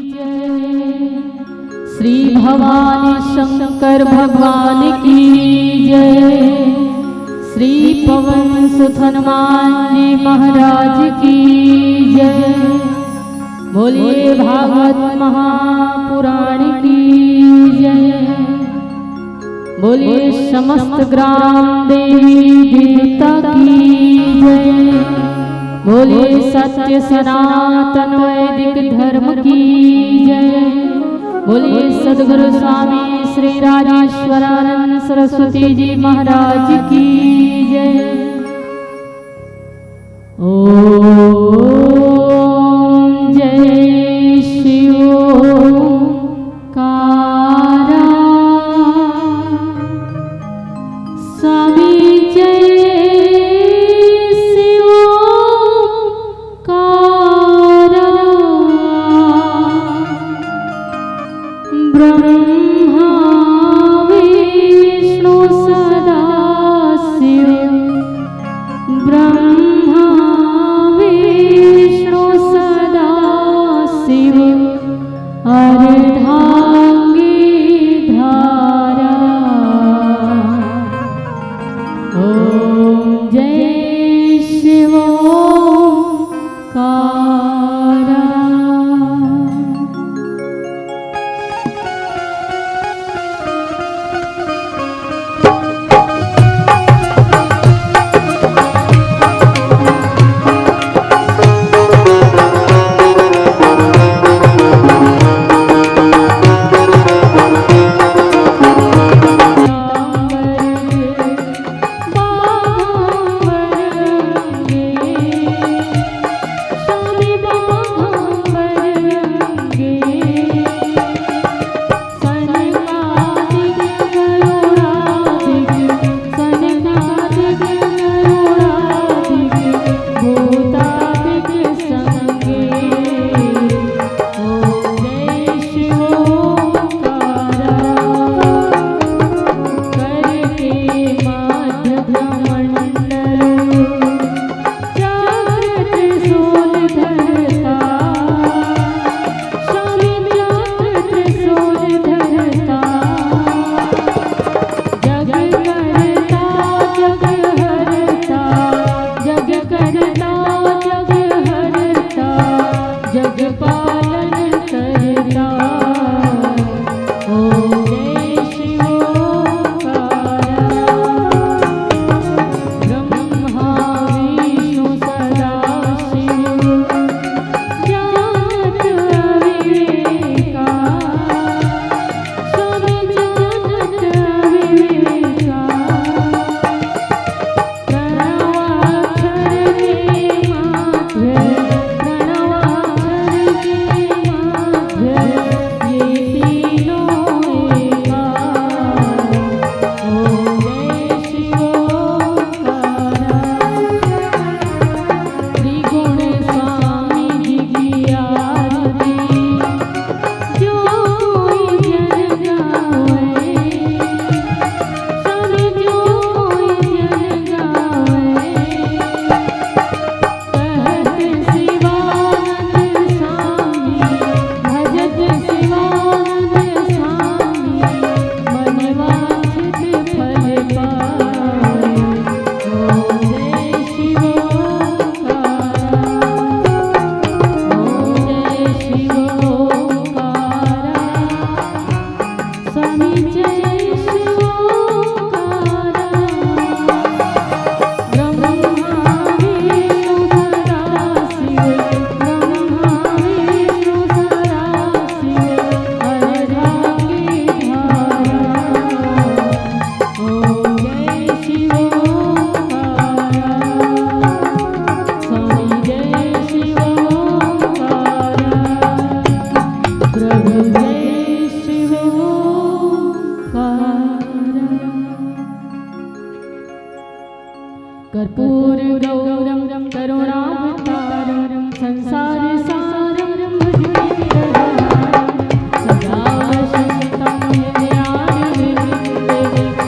जय। श्री भवानी शंकर भगवान की जय। श्री पवन सुत हनुमान जी महाराज की जय। बोलिए भागवत महापुराण की जय। बोलिए समस्त ग्राम देवी देवता की जय। बोलिए सत्य सनातन वैदिक धर्म की जय। बोलिए सद्गुरु स्वामी श्री राजेश्वरानंद सरस्वती जी महाराज की जय। ओम जय शिव कारा स्वामी जय शिव कारा। ब्रह्मा विष्णु सदा शिव। ब्रह्मा विष्णु सदा शिव। अर्धांगी धारा। ओम जय शिव कारा। कर्पूर गौरम करुणावतारम संसार सारम भजते सदा शंतं हृदयानि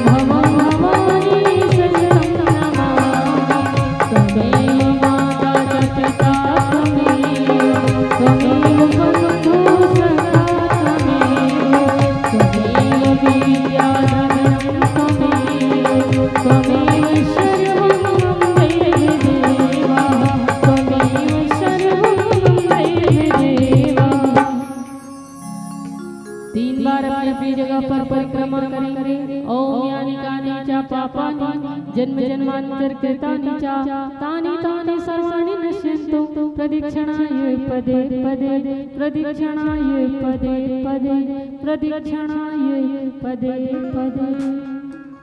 भवं भवानी शरणं नमामि। त्वमेव माता च पिता त्वमेव बन्धुः जन्म जन्मांतर कृतानि च तानि तानि सर्वाणि नश्यन्तु प्रदक्षिणाय पदे पदे प्रदक्षिणाय पदे पदे प्रदक्षिणाय पदे पदे।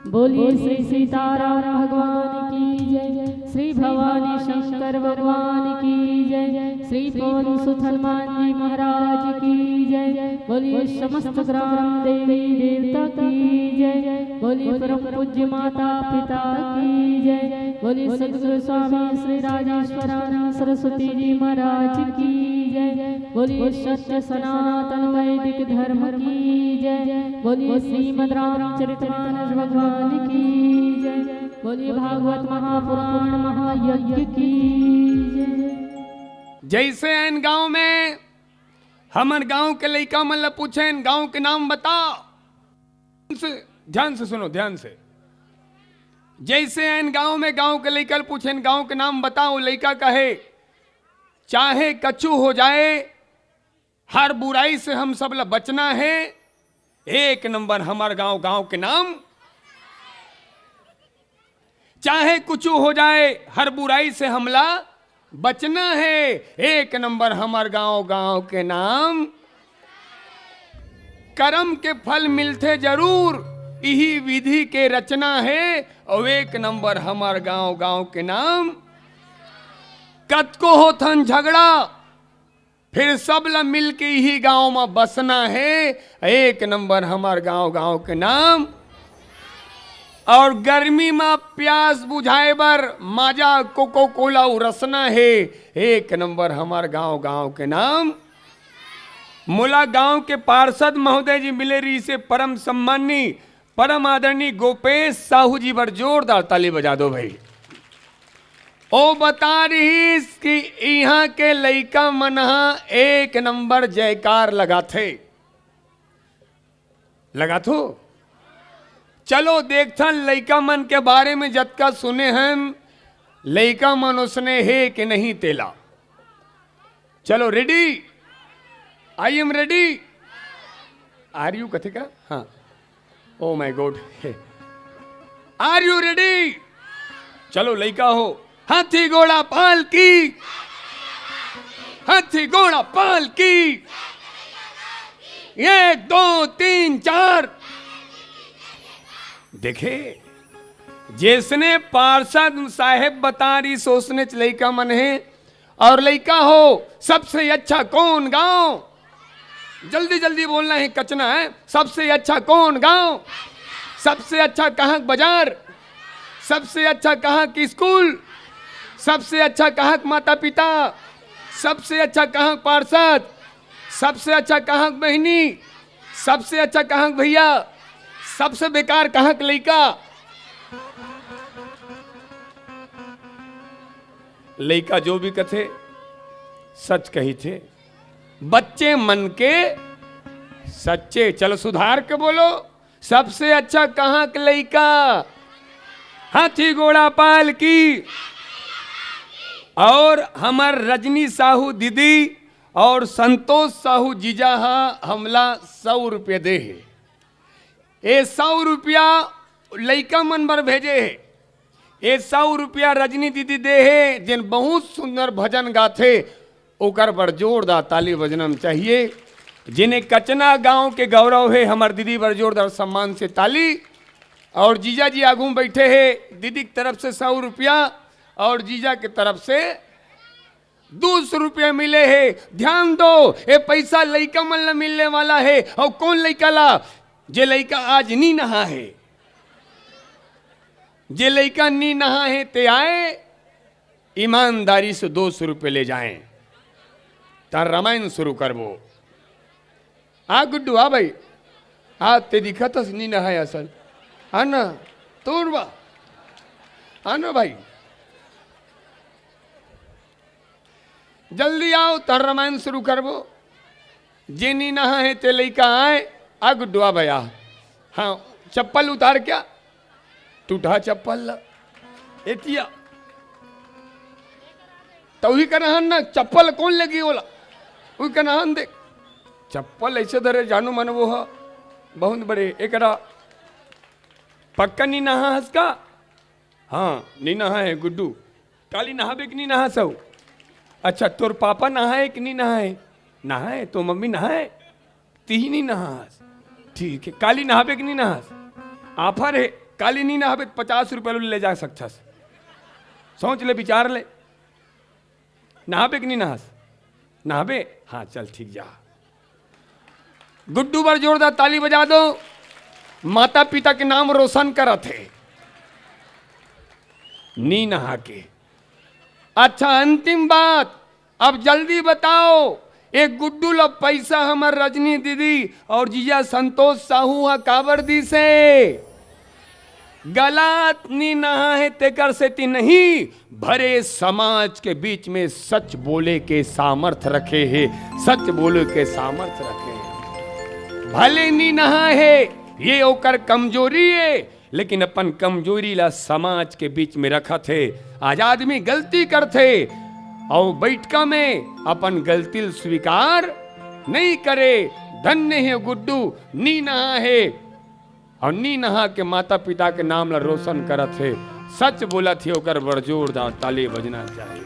बोलिए श्री सीताराम भगवान की जय, श्री भवानी शंकर भगवान की जय, श्री पवन सुत हनुमान जी महाराज की जय। बोलिए समस्त ग्राम देवी देवता की जय, बोलिए परम पूज्य माता पिता की जय, बोलिए सद्गुरु स्वामी श्री राजेश्वरानंद सरस्वती जी महाराज की जय, बोलिए सत्य सनातन वैदिक धर्म की जय, बोलिए श्रीमद् रामचरितमानस भगवान की जय, बोलिए भागवत महापुराण महायज्ञ की जय। जैसे इन गांव में हमर गांव के लड़का मन ल पूछे गांव के नाम बताओ, ध्यान से सुनो, ध्यान से। जैसे इन गांव में गांव के लड़का पूछे गांव के नाम बताओ, लड़का कहे चाहे कछु हो जाए हर बुराई से हम सब ला बचना है, एक नंबर हमार गांव, गांव के नाम। चाहे कुछ हो जाए हर बुराई से हमला बचना है, एक नंबर हमार गांव, गांव के नाम। कर्म के फल मिलते जरूर, यही विधि के रचना है, और एक नंबर हमार गांव, गांव के नाम। कतको होथन झगड़ा फिर सब ला मिल के यही गांव में बसना है, एक नंबर हमार गांव, गांव के नाम। और गर्मी में प्यास बुझाए बर माजा कोको कोला उरसना है, एक नंबर हमार गांव, गांव के नाम। मोला गांव के पार्षद महोदय जी मिले रही से परम सम्मानी परम आदरणीय गोपेश साहू जी पर जोरदार ताली बजा दो भाई। ओ बता रही कि यहाँ के लइका मनहा एक नंबर जयकार लगाथे, लगा थो। चलो देखथन लइका मन के बारे में जतका सुने हैं, लइका मन उसने है कि नहीं तेला। चलो ready, I am ready, are you कथे का, हाँ, oh my God, are you ready. चलो लइका हो, हाथी घोड़ा पाल की, हाथी घोड़ा पाल की, 1 2 3 4। देखे जिसने पार्षद साहेब बता रही सोचने लइका मन है, और लइका हो सबसे अच्छा कौन गांव, जल्दी जल्दी बोलना है, कचना है। सबसे अच्छा कौन गांव, सबसे अच्छा कहाँ बाजार, सबसे अच्छा कहाँ की स्कूल, सबसे अच्छा कहाँ माता पिता, सबसे अच्छा कहाँ पार्षद, सबसे अच्छा कहाँ बहनी, सबसे अच्छा कहाँ भैया, सबसे बेकार कहाँ लइका। लइका जो भी कथे सच कही थे, बच्चे मन के सच्चे। चलो सुधार के बोलो, सबसे अच्छा कहाँ लइका, हाथी घोड़ा पाल की। और हमार रजनी साहू दीदी और संतोष साहू जीजा हमला 100 रुपये दे है। ये 100 रुपया लइका मन बर भेजे है, ये 100 रुपया रजनी दीदी दे है, जिन बहुत सुंदर भजन गाथे, ओकर पर जोरदार ताली बजनम चाहिए। जिन्हें कचना गांव के गौरव है, हमार दीदी पर जोरदार सम्मान से ताली। और जीजा जी आगू बैठे हैं, दीदी की तरफ से 100 रुपया और जीजा की तरफ से 200 रुपया मिले है। ध्यान दो, ये पैसा लइका मन ला मिलने वाला है। और कौन लइका ला, जे लइका आज नी नहा है, जे लइका नी नहा है ते आए, ईमानदारी से 200 रुपये ले जाएं, तार रामायण शुरू करबो। आ गुड्डू आ भाई, आ ते दिखा तो नी नहा है असल, आना तोड़वा, आना भाई जल्दी आओ, तार रामायण शुरू करबो। जे नी नहा है ते लइका आए। आ गुड्डुआ भैया, हाँ चप्पल उतार, क्या टूटा चप्पल ला एतिया तो ही का नहान ना, चप्पल कौन लगी बोला, वही का नहान दे। चप्पल ऐसे धरे जानू मन वो है बहुत बड़े, एक पक्का नहीं नहा हंस का, हाँ नहीं नहाए गुड्डू। काली नहाबे कि नहीं नहा सो? अच्छा तोर पापा नहाए कि नहीं नहाए? नहाए तो मम्मी नहाए, ती नहीं नहास। ठीक है, काली नहाबे कि नहीं नहास? आफर है, काली नहीं नहाबे 50 रुपये ले जा सकथस। सोच ले, विचार ले, नहाबे कि नहीं नहास? नहाबे? हाँ चल ठीक जा। गुड्डू बार जोरदार ताली बजा दो, माता पिता के नाम रोशन करा थे नी नहा के। अच्छा अंतिम बात, अब जल्दी बताओ, एक गुड्डू लो पैसा हमार रजनी दीदी और जीजा संतोष साहू हा कावरदी से गलत नी नहा है तेकर से ती नहीं, भरे समाज के बीच में सच बोले के सामर्थ रखे है, सच बोले के सामर्थ रखे है। भले नी नहा है ये ओकर कमजोरी है, लेकिन अपन कमजोरी ला समाज के बीच में रखा थे। आज आदमी गलती करते और बैठका में अपन गलती स्वीकार नहीं करे। धन्य है गुड्डू, नी नहा है और नी नहा के माता पिता के नाम ला रोशन करत है। सच बोला थी ओकर बड़जोरदार ताली बजना चाहिए।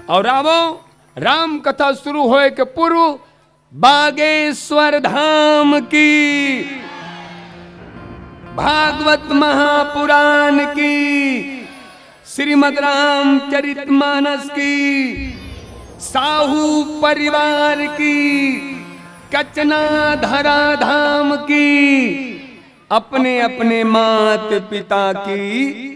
और आवो राम कथा शुरू होए के पूर्व बागेश्वर धाम की, भागवत महापुराण की, श्रीमद् रामचरितमानस की, साहू परिवार की, कचना धरा धाम की, अपने अपने मात पिता की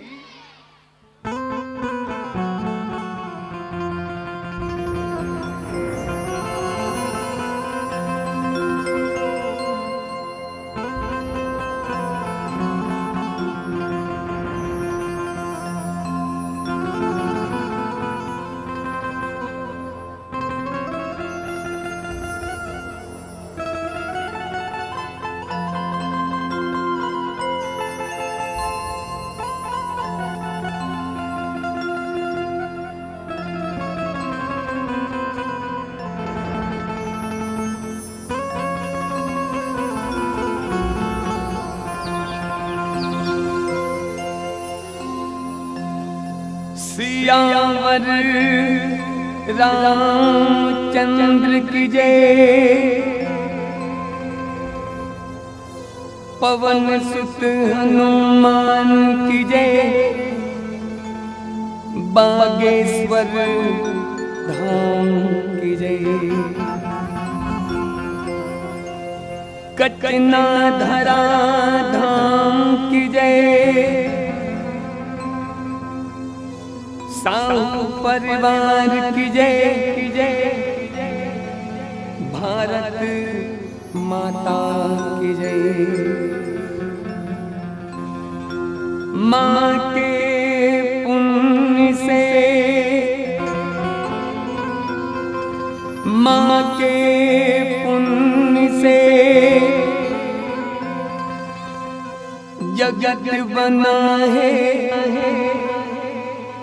सियावर रामचंद्र की जय, पवन सुत हनुमान की जय, बागेश्वर धाम की जय, कचना धरा धाम की जय, साहू परिवार की जय की जय, भारत माता की जय। माँ के पुण्य से, माँ के पुण्य से जगत बना है,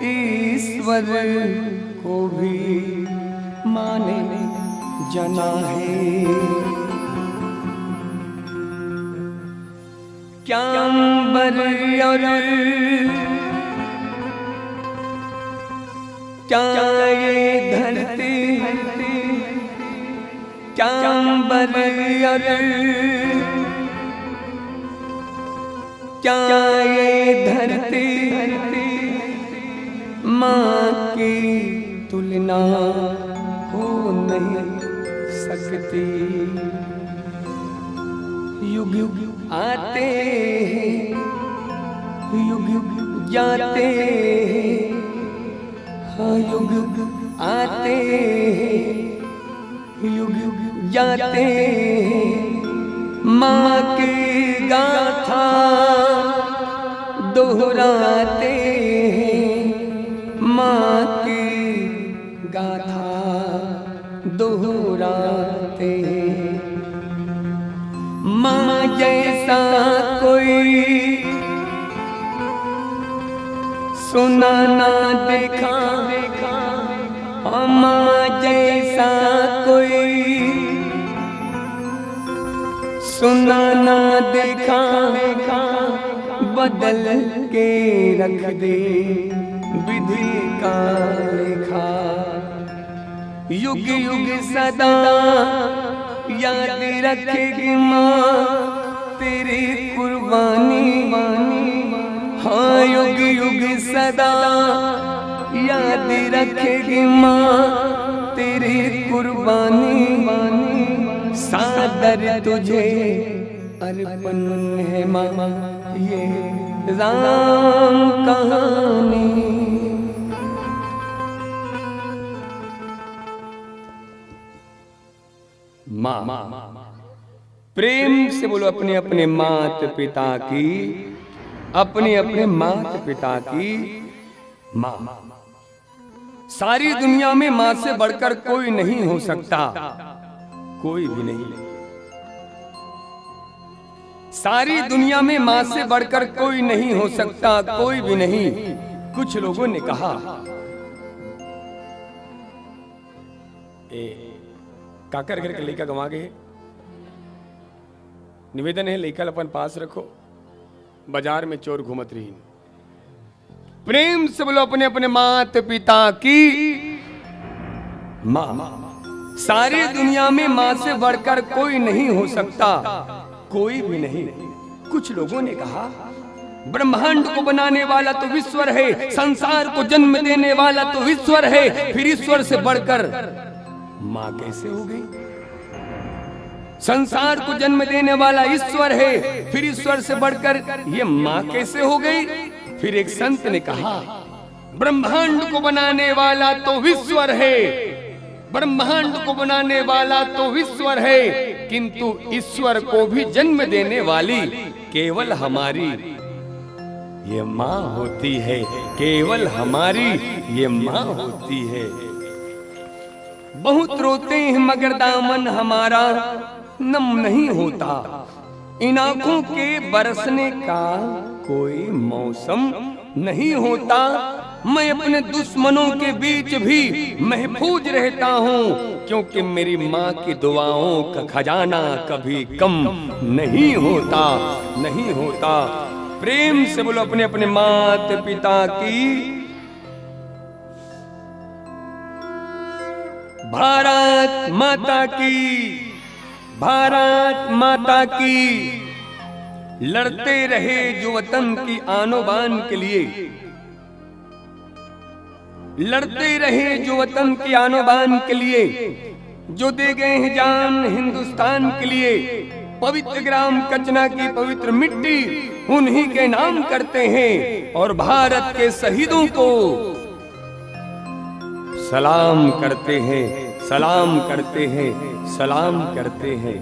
ईश्वर को भी माने जना है। क्या अंबर और क्या ये धरती, क्या अंबर और क्या ये धरती माँ की तुलना हो नहीं सकती। युग युग आते हैं, युग युग जाते हैं, हाँ युग युग आते हैं, युग युग जाते हैं। माँ की गाथा दोहराते हैं, माँ की गाथा दोहराते हैं। माँ जैसा कोई सुना ना देखा, माँ जैसा कोई सुना ना देखा, बदल के रख दे विधि का लेखा। युग युग सदा याद रखेगी माँ तेरी कुर्बानी। हाँ युग युग सदा याद रखेगी माँ तेरी कुर्बानी। सादर तुझे अर्पण है माँ ये राम कहानी। माँ प्रेम से बोलो अपने अपने माता पिता की, अपने अपने माता पिता की माँ। सारी दुनिया में माँ से बढ़कर कोई नहीं हो सकता, कोई भी नहीं। सारी दुनिया में माँ से बढ़कर कोई नहीं हो सकता, कोई भी नहीं। कुछ लोगों ने कहा काकर घर के लड़का गंवा गए, निवेदन है लेकर अपन पास रखो, बाजार में चोर घूमत रही। प्रेम से बोलो अपने अपने माता पिता की माँ। सारी दुनिया में माँ से बढ़कर कोई नहीं हो सकता, कोई भी नहीं। कुछ लोगों ने कहा ब्रह्मांड को बनाने वाला तो ईश्वर है, संसार को जन्म देने वाला तो ईश्वर है, फिर ईश्वर से बढ़कर माँ कैसे हो गई? संसार को जन्म देने वाला ईश्वर है, फिर ईश्वर से बढ़कर ये माँ कैसे हो गई? फिर एक संत ने कहा ब्रह्मांड को बनाने वाला तो ईश्वर है, ब्रह्मांड को बनाने वाला तो ईश्वर है, किंतु ईश्वर को भी जन्म देने वाली केवल हमारी ये माँ होती है, केवल हमारी ये माँ होती है। बहुत रोते हैं मगर दामन हमारा नम नहीं होता, इन आंखों के बरसने का कोई मौसम नहीं होता। मैं अपने दुश्मनों के बीच भी महफूज रहता हूँ, क्योंकि मेरी माँ की दुआओं का खजाना कभी कम नहीं होता, नहीं होता। प्रेम से बोलो अपने अपने माता पिता की भारत माता की, भारत माता की। लड़ते रहे जो वतन की आनो बान के लिए, लड़ते रहे जो वतन की आनो बान के लिए, जो दे गए हैं जान हिंदुस्तान के लिए। पवित्र ग्राम कचना की पवित्र मिट्टी उन्हीं के नाम करते हैं, और भारत के शहीदों को सलाम करते हैं, सलाम करते हैं, सलाम करते हैं।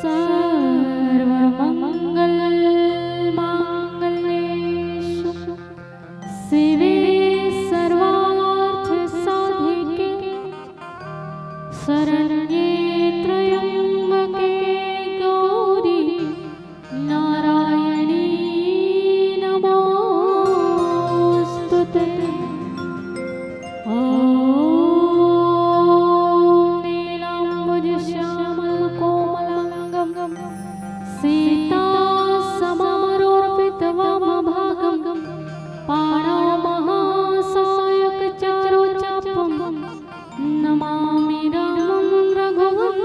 सर्वमङ्गलमाङ्गल्येषु शिवे सर्वार्थसाधिके शरण्ये त्र्यम्बके गौरी नारायणी नमोऽस्तुते। ॐ नीलाम्बुजश्यामलकोमलाङ्गं सीता समारोपितवामभागं पाणौ महासायकचारुचापं नमामि रामं रघुवंशनाथं।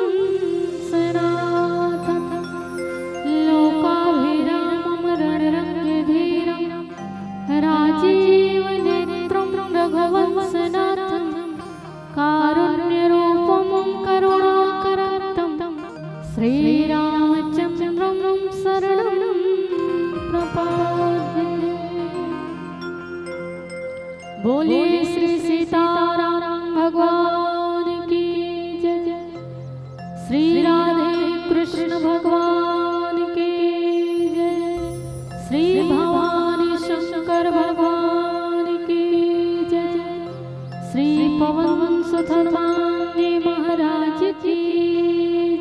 लोकाभिरामं रणरङ्गधीरं राजीवनेत्रं रघुवंशनाथं कारुण्यरूपं करुणाकरं श्रीरामचन्द्रं शरणं प्रपद्ये। बोलिए श्री सीताराम भगवान की जय। श्री राधे कृष्ण भगवान की जय। श्री भवानी शंकर भगवान की जय। श्री पवन सुत हनुमान महाराज की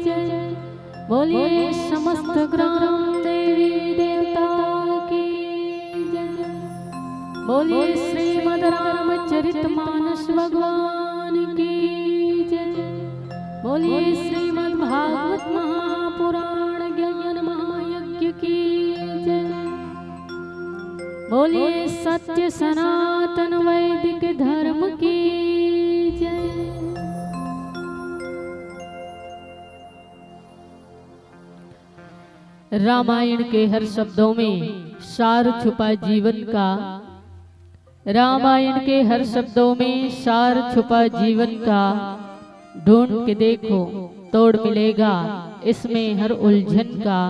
जय। बोलिए समस्त ग्राम देवी देवता की जय। बोलिए श्रीमद् रामचरितमानस भगवान की जय। बोलिए श्रीमद् भागवत महापुराण ज्ञान महायज्ञ की जय। बोलिए सत्य सनातन वैदिक धर्म की जय। रामायण के हर शब्दों में सार छुपा जीवन का। रामायण के हर शब्दों में सार छुपा जीवन का। ढूंढ के देखो तोड़ मिलेगा इसमें हर उलझन का।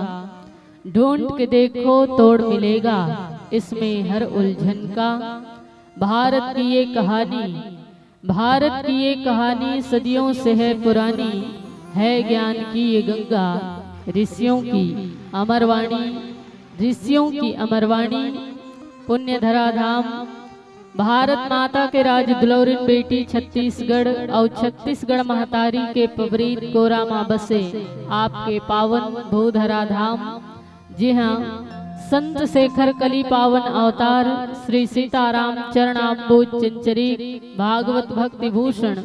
ढूंढ के देखो तोड़ मिलेगा इसमें हर उलझन का। भारत की ये कहानी, भारत की ये कहानी सदियों से है पुरानी। है ज्ञान की ये गंगा, ऋषियों की अमरवाणी, ऋषियों की अमरवाणी। पुण्य धरा धाम भारत माता के राज दुलौरिन बेटी छत्तीसगढ़ और छत्तीसगढ़ महतारी के पबरीत कोरा माँ बसे आपके पावन भूधरा धाम। जी हाँ, संत शेखर कली पावन अवतार श्री सीताराम चरणाम्बुज चिंचरी भागवत भक्ति भूषण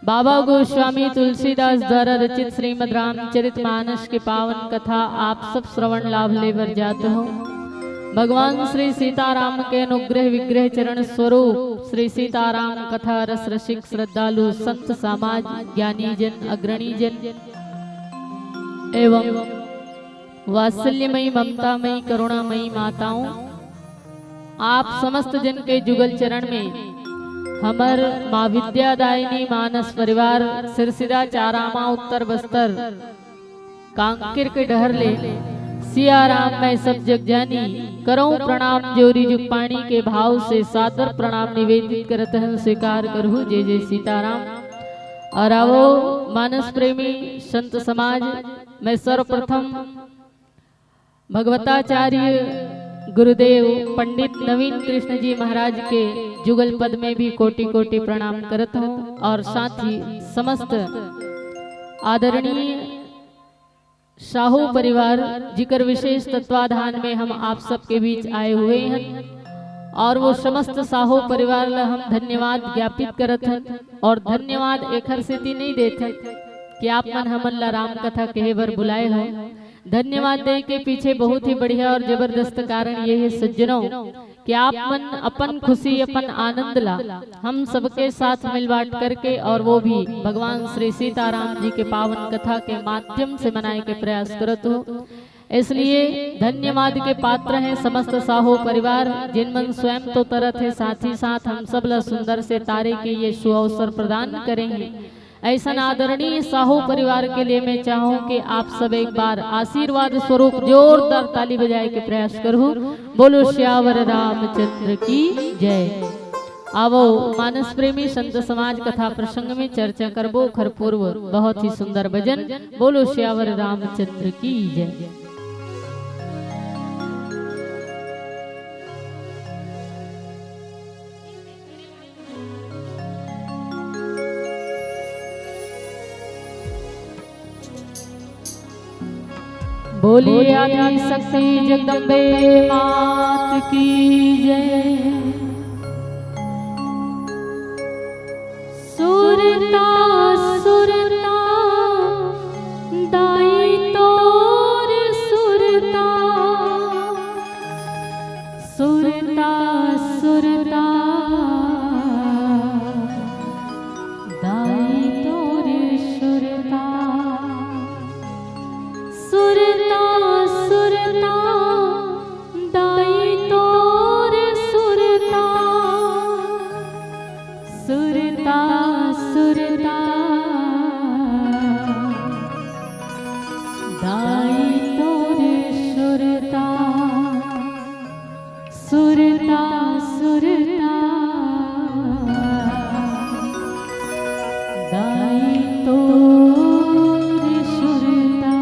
बाबा गोस्वामी तुलसीदास द्वारा रचित श्रीमद् रामचरितमानस के पावन कथा आप सब श्रवण लाभ लेकर जाते हो। भगवान श्री सीताराम के अनुग्रह विग्रह चरण स्वरूप श्री सीताराम कथा रस रसिक श्रद्धालु संत समाज ज्ञानी जन अग्रणी जन एवं वात्सल्यमयी ममतामयी करुणामयी माताओं, आप समस्त जन के जुगल चरण में हमर माँ विद्यादायिनी मानस परिवार सिरसिदा चारामा उत्तर बस्तर कांकिर के डहर ले सियाराम मैं सब जग जानी करो प्रणाम जोरी जुग पानी के भाव से सादर प्रणाम निवेदित करत हैं स्वीकार करहु जय जय सीताराम। और आवो मानस प्रेमी संत समाज, मैं सर्वप्रथम भगवताचार्य गुरुदेव पंडित नवीन कृष्ण जी महाराज के जुगल पद में भी कोटि कोटि प्रणाम करत हूँ। और साथ ही समस्त आदरणीय साहू परिवार जिकर विशेष तत्वाधान में हम आप सबके बीच आए हुए हैं। और वो समस्त साहू परिवार ला हम धन्यवाद ज्ञापित करत हैं। और धन्यवाद एक हर स्थिति नहीं देते कि आप मन हमन ला राम कथा कहे बर बुलाए हो। धन्यवाद दे के पीछे बहुत ही बढ़िया और जबरदस्त कारण ये है सज्जनों कि आप मन अपन खुशी अपन आनंद ला हम सबके साथ मिल बांट करके और वो भी भगवान श्री सीताराम जी के पावन कथा के माध्यम से मनाए के प्रयास करत हो। इसलिए धन्यवाद के पात्र हैं समस्त साहू परिवार जिनमन स्वयं तो तरत है, साथ ही साथ हम सब ला सुंदर से तारे के ये सुअवसर प्रदान करेंगे। ऐसा आदरणीय साहू परिवार के लिए मैं चाहूँ कि आप सब एक बार आशीर्वाद स्वरूप जोरदार ताली बजाए के प्रयास करूँ। बोलो श्यावर रामचंद्र की जय। आवो मानस प्रेमी संत समाज कथा प्रसंग में चर्चा करबो खरपूर्व बहुत ही सुंदर भजन। बोलो श्यावर रामचंद्र की जय। बोलिए आदि शक्ति जगदम्बे मात की जय। सुरता सुरता दाई तोर सुरता, सुरता सुरता दाई तोर सुरता, सुरता सुरता दाई तोर सुरता, सुरता सुरता दाई तोर सुरता, सुरता सुरता दाई तोर सुरता।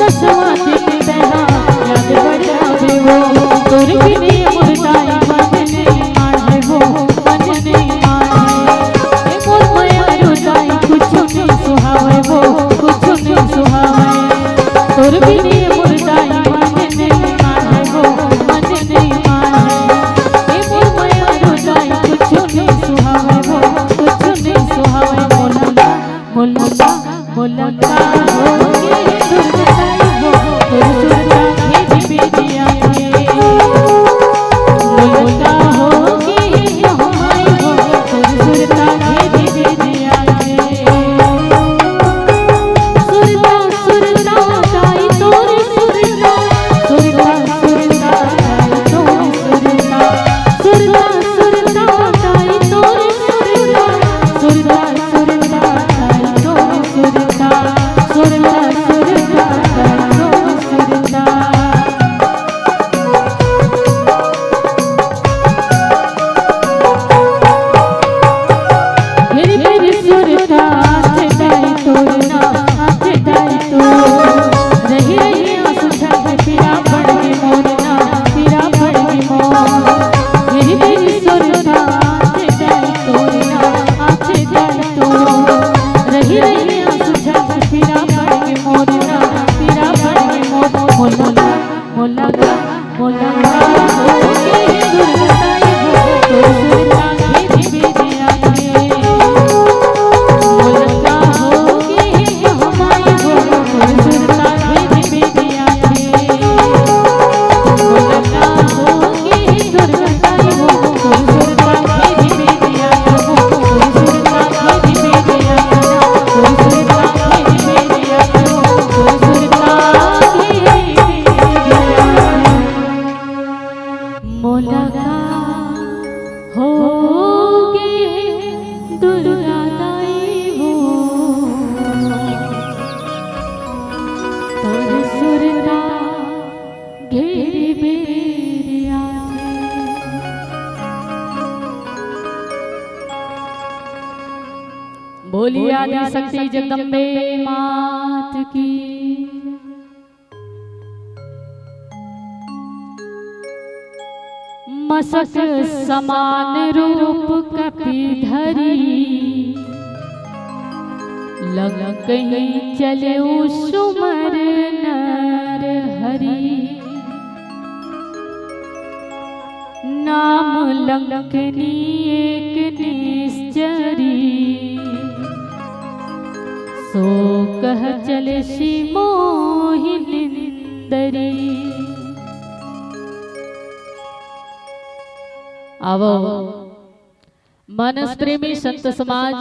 दसवां दिन तेरा याद बड़े आवे वो तुर बिने मुर्दाई मन नहीं माने वो मन नहीं माने मोर माया रुदाई कुछ नहीं सुहावे वो कुछ नहीं सुहावे तुर बिने मुर्दाई मन नहीं माने वो मन नहीं माने मोर माया रुदाई कुछ नहीं सुहावे वो कुछ नहीं सुहावे मोलंगा मोलंगा मोलंगा होगे दुर्गताई वो दुर्गता भेज बेदिया के मोलंगा होगे हमारी वो दुर्गता भेज बेदिया के सुरता सुरता ताई तोरे सुरता सुरता सुरता ताई तोरे सुरता सुरता सुरता ताई तोरे सुरता सुरता सुरता ताई तोरे सुरता सुरता सुरता ताई तोरे सुरता मेरी मेरी सुरता आते दाई तोड़ना आते दाई तो रही रही आंसू झड़ पीरा पड़ के मोरना पीरा पड़ के मोर मेरी मेरी सुरता आते दाई तोड़ना आते दाई तो रही रही आंसू झड़ पीरा पड़ के मोरना पीरा पड़ के मोर मोलंगा मोलंगा मोलंगा होगे दुर्गताई हो तो सुरता भेज बेदिया के मोलंगा होगे हमारी वो सुरता भेज बेदिया के मोलंगा होगे दुर्गताई हो सुरता भेज बेदिया के सुरता भेज बेदिया के सुरता भेज बेदिया के सुरता भेज बेदिया मोलंगा होगे दुर्गा दाई वो तोर सुरता घेरी बेरिया बोली आदि शक्ति जगदम्बे मात की मसक समान रूप कपीधरी लग कहीं चले सुमर नर हरि नाम लंकनी एक निश्चरी सो कह चले सी मोहिनिंदरी आवो मानस प्रेमी संत समाज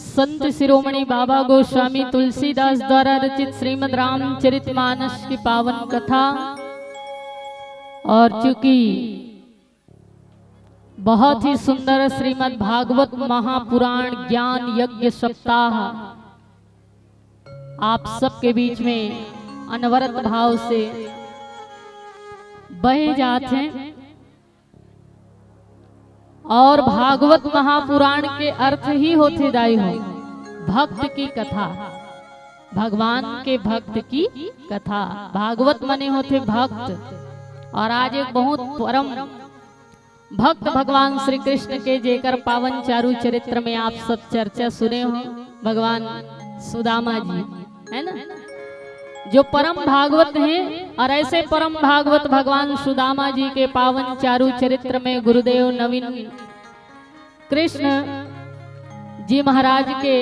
संत शिरोमणि बाबा गोस्वामी तुलसीदास द्वारा रचित श्रीमद् रामचरितमानस की पावन कथा और चूंकि बहुत ही सुंदर श्रीमद् भागवत महापुराण ज्ञान यज्ञ सप्ताह आप सबके बीच में अनवरत भाव से बहे जाते हैं और भागवत महापुराण के अर्थ ही होते दाई हो भक्त की कथा भगवान के भक्त की कथा भागवत मने होते भक्त और आज एक बहुत परम भक्त भगवान श्री कृष्ण के जेकर पावन चारु चरित्र में आप सब चर्चा सुने हो भगवान सुदामा जी है ना जो परम भागवत हैं और ऐसे परम भागवत भगवान सुदामा जी के पावन चारु चरित्र में गुरुदेव नवीन कृष्ण जी महाराज के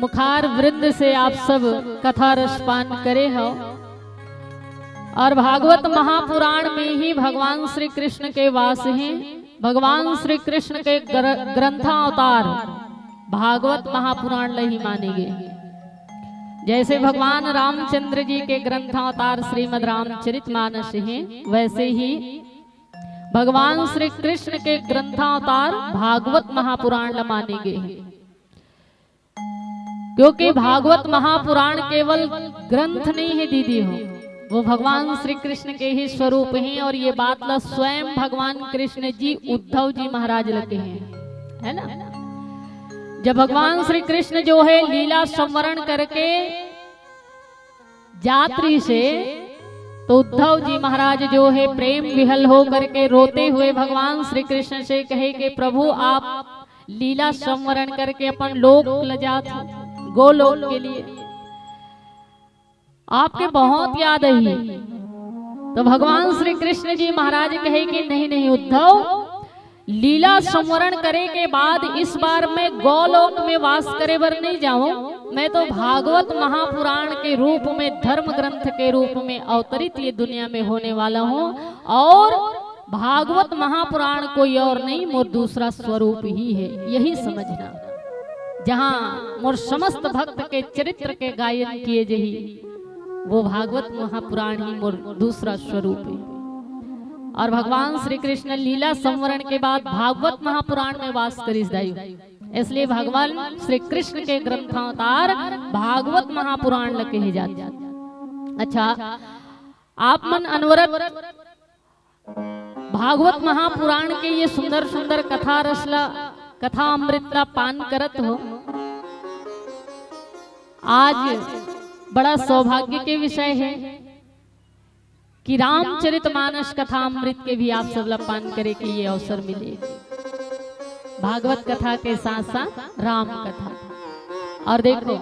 मुखार वृंद से आप सब कथा रसपान करे हो और भागवत महापुराण में ही भगवान श्री कृष्ण के वास हैं भगवान श्री कृष्ण के ग्रंथावतार भागवत महापुराण नहीं माने गए जैसे भगवान रामचंद्र जी के ग्रंथावतार श्रीमद् रामचरितमानस हैं वैसे ही भगवान श्री कृष्ण के ग्रंथावतार भागवत महापुराण माने गए हैं क्योंकि भागवत महापुराण केवल ग्रंथ नहीं है दीदी हो वो भगवान श्री कृष्ण के ही स्वरूप हैं और ये बात ला स्वयं भगवान कृष्ण जी उद्धव जी महाराज लगे हैं है ना जब भगवान श्री कृष्ण जो है लीला संवरण करके जात्री से, तो उद्धव जी महाराज जो है प्रेम विहल हो करके रोते हुए भगवान श्री कृष्ण से कहे कि प्रभु आप लीला संवरण करके अपन लोक लजात गोलोक के लिए आपके बहुत याद आई। तो भगवान श्री कृष्ण जी महाराज कहे कि नहीं नहीं उद्धव, लीला संवरण करे के बाद इस बार मैं गोलोक में वास करे बर नहीं जाऊं, मैं तो भागवत महापुराण के रूप में, धर्म ग्रंथ के रूप में अवतरित ये दुनिया में होने वाला हूं, और भागवत महापुराण कोई और नहीं मोर दूसरा स्वरूप ही है, यही समझना। जहां मोर समस्त भक्त के चरित्र के गायन किए जही, वो भागवत महापुराण ही मोर दूसरा स्वरूप है। और भगवान श्री कृष्ण लीला संवरण के बाद भागवत महापुराण में वास करिस दायु, इसलिए भगवान श्री कृष्ण के ग्रंथावतार भागवत महापुराण लगे ही जाते। अच्छा, आप मन अनवरत भागवत महापुराण के ये सुंदर सुंदर कथा रसला, कथा अमृतला पान करत हो। आज बड़ा सौभाग्य के विषय है कि रामचरितमानस कथा अमृत के भी आप सब पान करे के ये अवसर मिले। भागवत कथा के साथ साथ राम कथा। और देखो,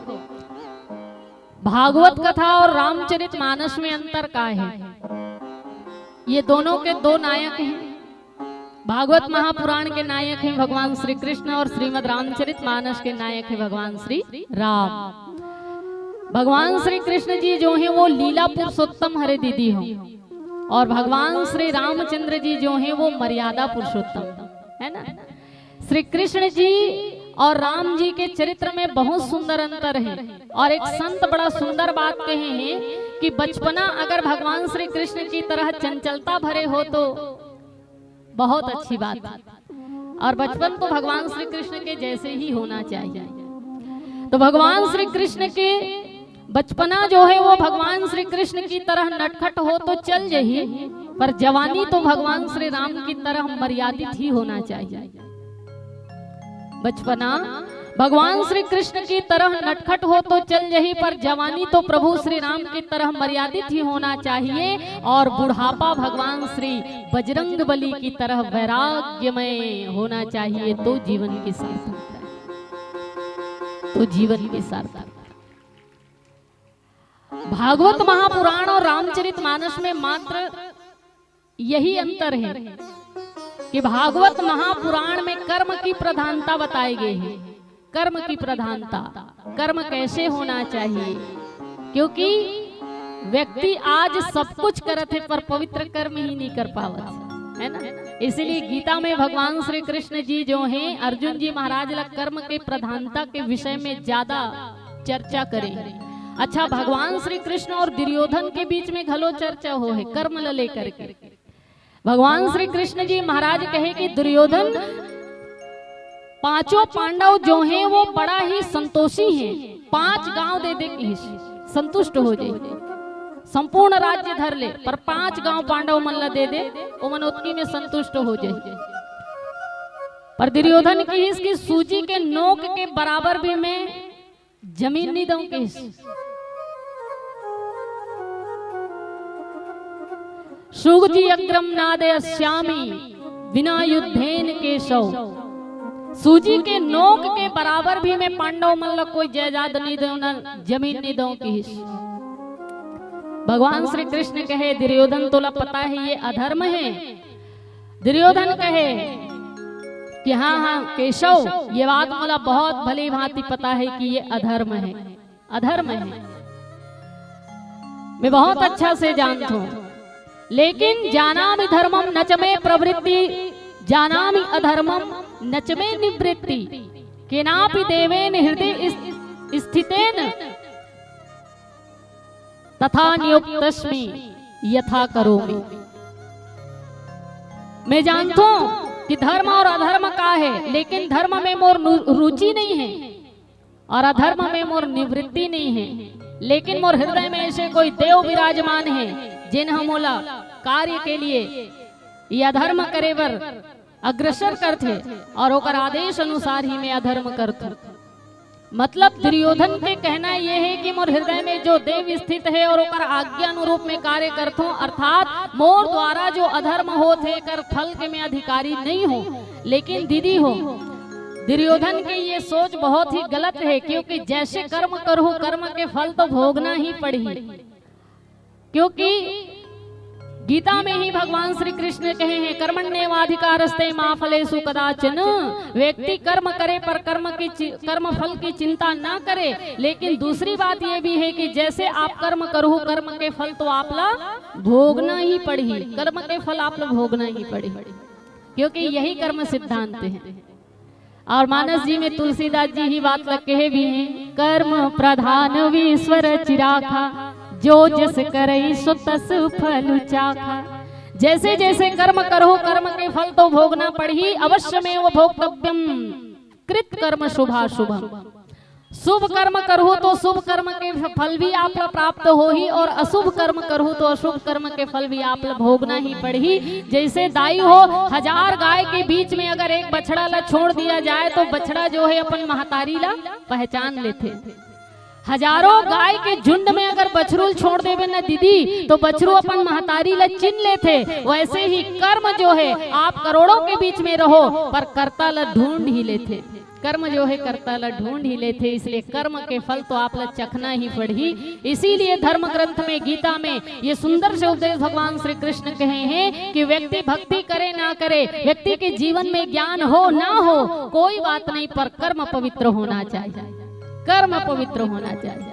भागवत कथा और रामचरितमानस में अंतर क्या है? ये दोनों के दो नायक हैं। भागवत महापुराण के नायक हैं भगवान श्री कृष्ण, और श्रीमद् रामचरितमानस के नायक हैं भगवान श्री राम। भगवान श्री कृष्ण जी जो हैं वो लीला पुरुषोत्तम हरे दीदी हो, और भगवान श्री रामचंद्र जी जो हैं वो मर्यादा पुरुषोत्तम है ना। श्री कृष्ण जी और राम जी के चरित्र में बहुत सुंदर अंतर है। और एक संत बड़ा सुंदर बात कहे हैं कि बचपना अगर भगवान श्री कृष्ण की तरह चंचलता भरे हो तो बहुत अच्छी बात है, और बचपन तो भगवान श्री कृष्ण के जैसे ही होना चाहिए। तो भगवान श्री कृष्ण के बचपना जो है वो भगवान श्री कृष्ण की तरह नटखट हो तो चल जाही, पर जवानी तो भगवान श्री राम की तरह मर्यादित ही होना चाहिए। बचपना भगवान श्री कृष्ण की तरह नटखट हो तो चल जाही, पर जवानी तो प्रभु श्री राम की तरह मर्यादित ही होना चाहिए। और बुढ़ापा भगवान श्री बजरंग बली की तरह वैराग्यमय होना चाहिए, तो जीवन की सार्थकता, तो जीवन की सार्थकता। भागवत महापुराण और रामचरितमानस में मात्र यही अंतर है कि भागवत महापुराण में कर्म की प्रधानता बताई गई है। कर्म की प्रधानता, कर्म कैसे होना चाहिए, क्योंकि व्यक्ति आज सब कुछ करते पर पवित्र कर्म ही नहीं कर पावत है ना। इसलिए गीता में भगवान श्री कृष्ण जी जो हैं अर्जुन जी महाराज ला कर्म के प्रधानता के विषय में ज्यादा चर्चा करें। अच्छा, भगवान श्री कृष्ण और दुर्योधन के बीच में घलो चर्चा हो है कर्म ल लेकर के। भगवान श्री कृष्ण जी महाराज कहे कि दुर्योधन, पांचों पांडव जो हैं वो बड़ा ही संतोषी हैं, 5 गांव दे दे के संतुष्ट हो जाए, संपूर्ण राज्य धर ले, पर 5 गांव पांडव मन ला दे दे, वो मन उतनी में संतुष्ट हो जाए। पर दुर्योधन की इसकी सूजी के नोक के बराबर भी मैं जमीन नहीं दूंगी। सुगजी अग्रम नादे श्यामी बिना युद्धेन केशव, सूजी के नोक के बराबर भी मैं पांडव मन ला कोई जायदाद नहीं दूं, ना जमीन नहीं दूं की। भगवान श्री कृष्ण कहे दुर्योधन तोला पता है ये अधर्म है। दुर्योधन कहे कि हाँ हाँ केशव, ये बात मुझे बहुत भली भांति पता है कि ये अधर्म है, अधर्म है, मैं बहुत अच्छा से जानता हूं, लेकिन जानामि धर्मम न च मे प्रवृत्ति, जानामि अधर्मम न च मे निवृत्ति, केनापि देवेन हृदय स्थितेन तथा नियुक्तस्मि यथा करोमि। मैं जानता हूं कि धर्म और अधर्म का है, लेकिन धर्म में मोर रुचि नहीं है और अधर्म में मोर निवृत्ति नहीं है। लेकिन मोर हृदय में ऐसे कोई देव विराजमान है जिन हमोला कार्य के लिए यह अधर्म करे बर अग्रसर करते और ओकर आदेश अनुसार ही मैं अधर्म करते। मतलब दुर्योधन के कहना यह है कि मोर हृदय में जो देव स्थित है और ओकर आज्ञा अनुरूप में कार्य करथो, अर्थात मोर द्वारा जो अधर्म होत है कर फल के मैं अधिकारी नहीं हो। लेकिन दीदी हो, दुर्योधन की ये सोच बहुत ही गलत है, क्योंकि जैसे कर्म करो कर्म के फल तो भोगना ही पड़ी। क्योंकि गीता में ही भगवान श्री कृष्ण कहे हैं कर्मण्येवाधिकारस्ते मा फलेषु कदाचन। व्यक्ति कर्म करे पर कर्म फल की चिंता ना करे। लेकिन दूसरी बात ये भी है कि जैसे आप कर्म करो कर्म के फल तो आप ला भोगना ही पड़ी। कर्म के फल आप ला भोगना ही पड़ी, क्योंकि यही कर्म सिद्धांत है। और मानस जी में तुलसीदास जी ही बात लग कहे भी हैं, कर्म प्रधान ईश्वर चिराखा, जो जस करई सो तस फल चाखा। जैसे जैसे कर्म करो कर्म के फल तो भोगना पड़ी। अवश्य में वो भोक्तव्यम कृत कर्म शुभाशुभम। शुभ कर्म करो तो शुभ कर्म के फल भी आप प्राप्त हो ही, और अशुभ कर्म करो तो अशुभ कर्म के फल भी आप भोगना ही पड़ी। जैसे दाई हो, 1000 गाय के बीच में अगर एक बछड़ा ला छोड़ दिया जाए तो बछड़ा जो है अपन महतारी ला पहचान लेते। हजारों गाय के झुंड में अगर बछरू छोड़ देवे ना दीदी तो बछरू अपन महतारी ला चिन्ह लेते। वैसे ही कर्म जो है आप करोड़ों के बीच में रहो पर कर्ता ला ढूंढ ही लेते। कर्म जो है कर्ता ला ढूंढ ही लेते, इसलिए कर्म के फल तो आप ला चखना ही पड़ी। इसीलिए धर्म ग्रंथ में गीता में ये सुंदर से उपदेश भगवान श्री कृष्ण कहे हैं कि व्यक्ति भक्ति करे ना करे, व्यक्ति के जीवन में ज्ञान हो ना हो कोई बात नहीं, पर कर्म पवित्र होना चाहिए। कर्म पवित्र होना चाहिए,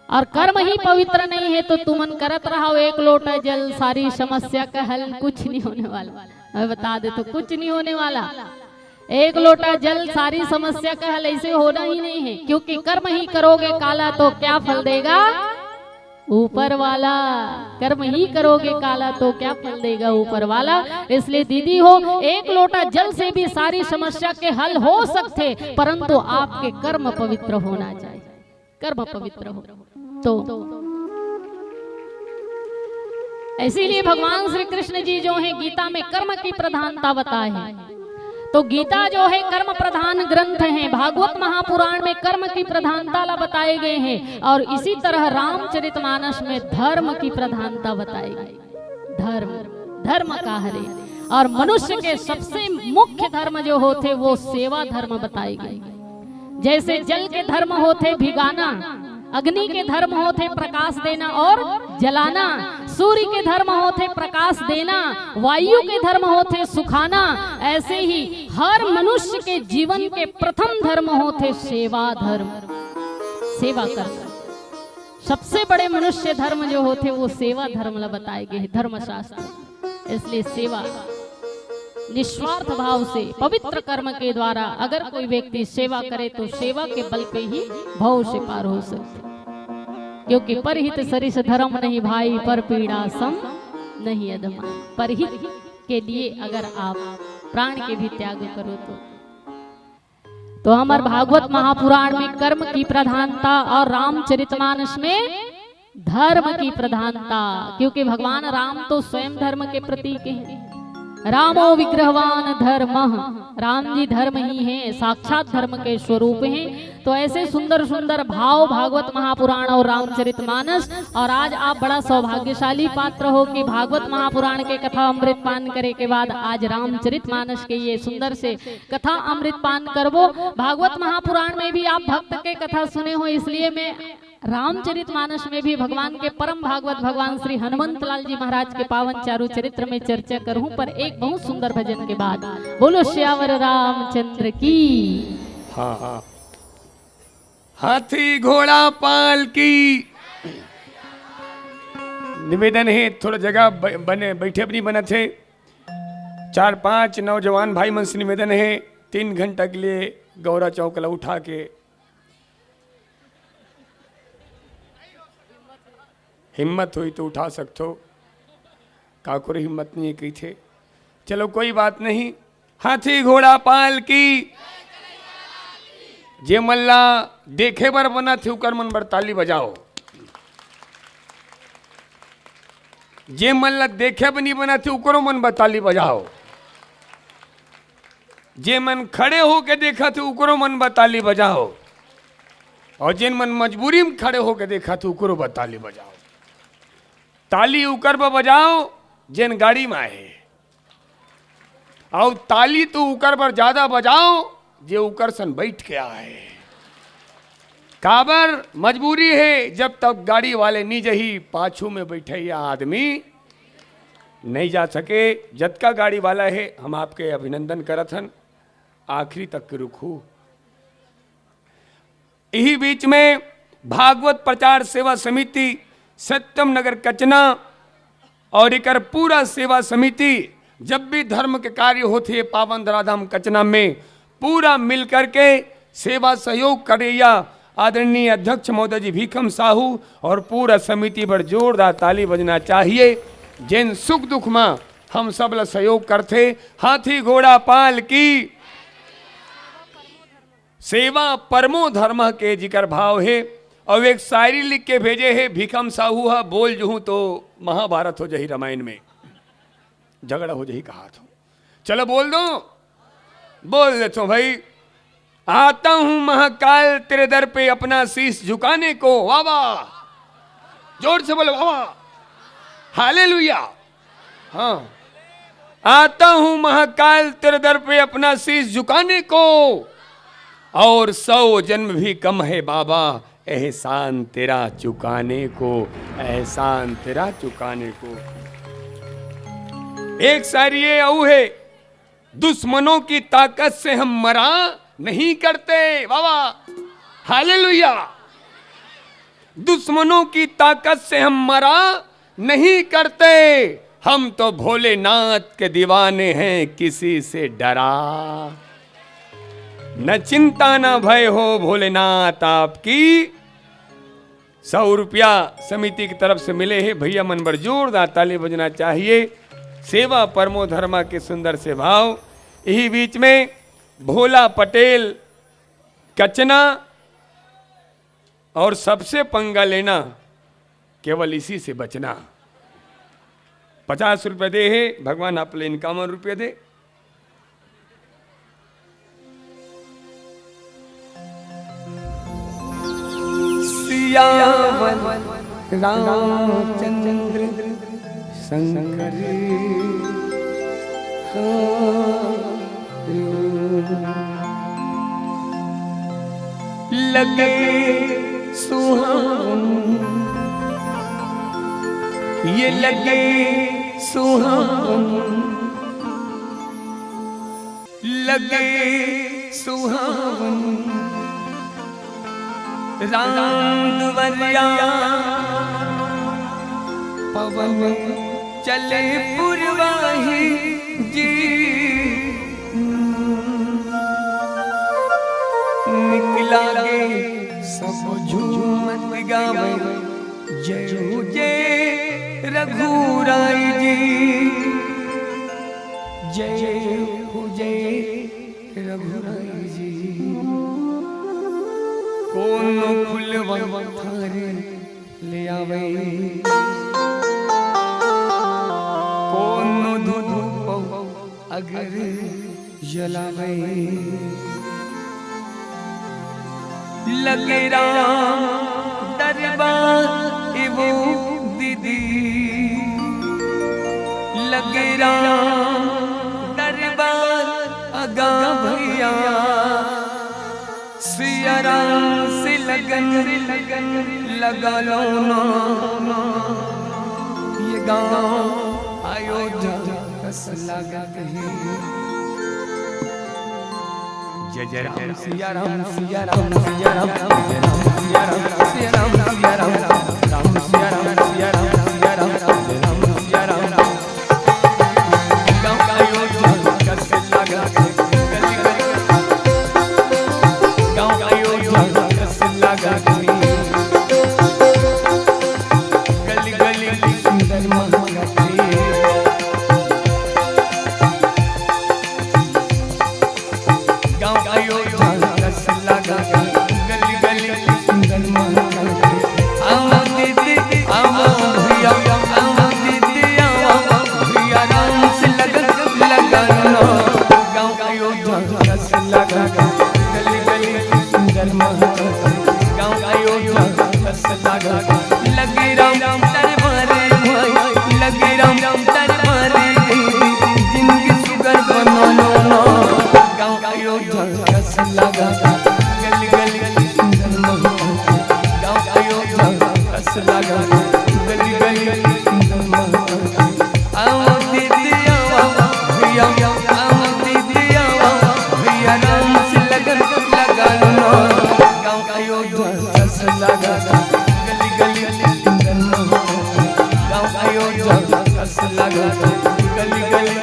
और कर्म ही पवित्र नहीं है तो तुमन करत रहो एक लोटा जल, सारी समस्या का हल कुछ नहीं होने वाला। मैं बता दे तो कुछ नहीं होने वाला। एक लोटा जल सारी समस्या का हल ऐसे होना ही नहीं है, क्योंकि कर्म ही करोगे काला तो क्या फल देगा ऊपर वाला। कर्म ही करोगे काला तो क्या फल देगा ऊपर वाला। इसलिए दीदी हो, एक लोटा जल से भी सारी समस्या के हल हो सकते, परंतु आपके कर्म पवित्र होना चाहिए। कर्म पवित्र हो तो इसीलिए भगवान श्री कृष्ण जी जो है गीता में कर्म की प्रधानता बताए हैं। तो गीता जो है कर्म प्रधान ग्रंथ है। भागवत महापुराण में कर्म की प्रधानता ला बताए गए हैं, और इसी तरह रामचरितमानस में धर्म की प्रधानता बताई गई। धर्म का हरे, और मनुष्य के सबसे मुख्य धर्म जो होते वो सेवा धर्म बताई गई। जैसे जल के धर्म होते भिगाना, अग्नि के धर्म होते प्रकाश देना और जलाना, सूर्य के धर्म होते प्रकाश देना, वायु के धर्म होते सुखाना। ऐसे ही हर मनुष्य के जीवन के प्रथम धर्म होते सेवा धर्म, सेवा करना। सबसे बड़े मनुष्य धर्म जो होते वो सेवा धर्म ला बताए गए धर्मशास्त्र। इसलिए सेवा निस्वार्थ भाव से पवित्र कर्म के द्वारा अगर कोई व्यक्ति सेवा करे तो सेवा के बल पे ही भव से पार हो सकते। क्योंकि परहित सरिस धर्म नहीं भाई, पर पीड़ा सम नहीं अधमा। परहित के लिए अगर आप प्राण के भी त्याग करो तो हमारे भागवत महापुराण में कर्म की प्रधानता और रामचरितमानस में धर्म की प्रधानता। क्योंकि भगवान राम तो स्वयं धर्म के प्रतीक हैं। रामो विग्रहवान धर्म, राम जी धर्म ही हैं, साक्षात धर्म के स्वरूप हैं। तो ऐसे सुंदर सुंदर भाव भागवत महापुराण और रामचरितमानस। और आज आप बड़ा सौभाग्यशाली पात्र हो कि भागवत महापुराण के कथा अमृत पान करे के बाद आज रामचरितमानस के ये सुंदर से कथा अमृत पान करबो। भागवत महापुराण में भी आप भक्त के कथा सुने हो, इसलिए मैं रामचरितमानस में भी भगवान के परम भागवत भगवान श्री हनुमंत लाल जी महाराज के पावन चारु चरित्र में चर्चा करूं, पर एक बहुत सुंदर भजन के बाद। बोलो श्यावर रामचंद्र की। हाँ हाँ, हाथी घोड़ा पाल की। निवेदन है थोड़ा जगह बने बैठे भी नहीं बना थे। 4-5 नौजवान भाई मन से निवेदन है 3 घंटा के लिए गौरा चौकला उठा के हिम्मत हुई तो उठा सकते हो। काकुर हिम्मत नहीं की थे। चलो कोई बात नहीं। हाथी घोड़ा पाल की। जे मल्ला देखे बर बना थे उकर मन बर ताली बजाओ। जे मल्ला देखे बर नहीं बना थे उकरो मन बर ताली बजाओ। जे मन खड़े हो के देखा थे उकरो मन बर ताली बजाओ। और जिन मन मजबूरी में खड़े होकर देखा तो उकरो बा ताली बजाओ, ताली उकर बा बजाओ जिन गाड़ी में आए, और ताली तो उकर पर ज्यादा बजाओ जे उकर सन बैठ के आए। काबर मजबूरी है, जब तक गाड़ी वाले नहीं जही पाछू में बैठे या आदमी नहीं जा सके। जतका गाड़ी वाला है हम आपके अभिनंदन करत हन, आखिरी तक के रुखू। यही बीच में भागवत प्रचार सेवा समिति सत्यम नगर कचना और एक पूरा सेवा समिति जब भी धर्म के कार्य होते हैं पावन धराधाम कचना में पूरा मिल करके सेवा सहयोग करैया आदरणीय अध्यक्ष महोदय जी भीखम साहू और पूरा समिति पर जोरदार ताली बजना चाहिए। जिन सुख दुख में हम सब ला सहयोग करते, हाथी घोड़ा पाल की सेवा परमो धर्म के जिक्र भाव है। और एक शायरी लिख के भेजे है भीखम साहू हा, बोल जूँ तो महाभारत हो जाही, रामायण में झगड़ा हो जाही कहा तो चलो बोल दो, बोल देता भाई। आता हूं महाकाल तेरे दर पे अपना शीश झुकाने को, वाह वाह, जोर से बोलो वाह वाह, हालेलुया। हाँ, आता हूं महाकाल तेरे दर पे अपना शीश झुकाने को, और 100 जन्म भी कम है बाबा एहसान तेरा चुकाने को, एहसान तेरा चुकाने को। एक शायरी ये औ है, दुश्मनों की ताकत से हम मरा नहीं करते, बाबा हालेलुया। दुश्मनों की ताकत से हम मरा नहीं करते, हम तो भोलेनाथ के दीवाने हैं किसी से डरा। न चिंता न भय हो भोलेनाथ आपकी। 100 रुपया समिति की तरफ से मिले हैं, भैया मन पर जोरदार ताली बजना चाहिए। सेवा परमो धर्मा के सुंदर से भाव। यही बीच में भोला पटेल कचना, और सबसे पंगा लेना केवल इसी से बचना। 50 रुपये दे है भगवान, आप ले 51 रुपये दे। सियावन रामचंद्र शंकर लगे सुहावन, ये लगे सुहावन, लगे सुहावन, राम दुवरिया पवन चले पुरवाही जी, निकला गे सब झूमत गावे जय जय रघुराई जी, जय हो जय रघुराई जी। कौन फुलवा थारे ले आवे, कौन धूप अगर जलावे, लगे राम दरबार वो दीदी, लगे राम दरबार अगा भैया, सिया राम से लगन लगा लो ना, ये गाँव अयोध्या कस लगा कहीं। जय जय राम सिया राम सिया राम सिया राम सिया राम सिया राम सिया राम राम सिया राम सिया राम सिया राम राम सिया राम। गाँव का अयोध्या कस लगा गली गली, गाँव का अयोध्या कस लगा गली गली सुंदर महंगा गली गली सुंदर रस लगा गली गली आओ दीदी आओ भैया आओ दीदी आओ भैया राम से लगन लगा लो गाँव अयोध्या रस लगा गली गली गाँव अयोध्या रस लगा गली गली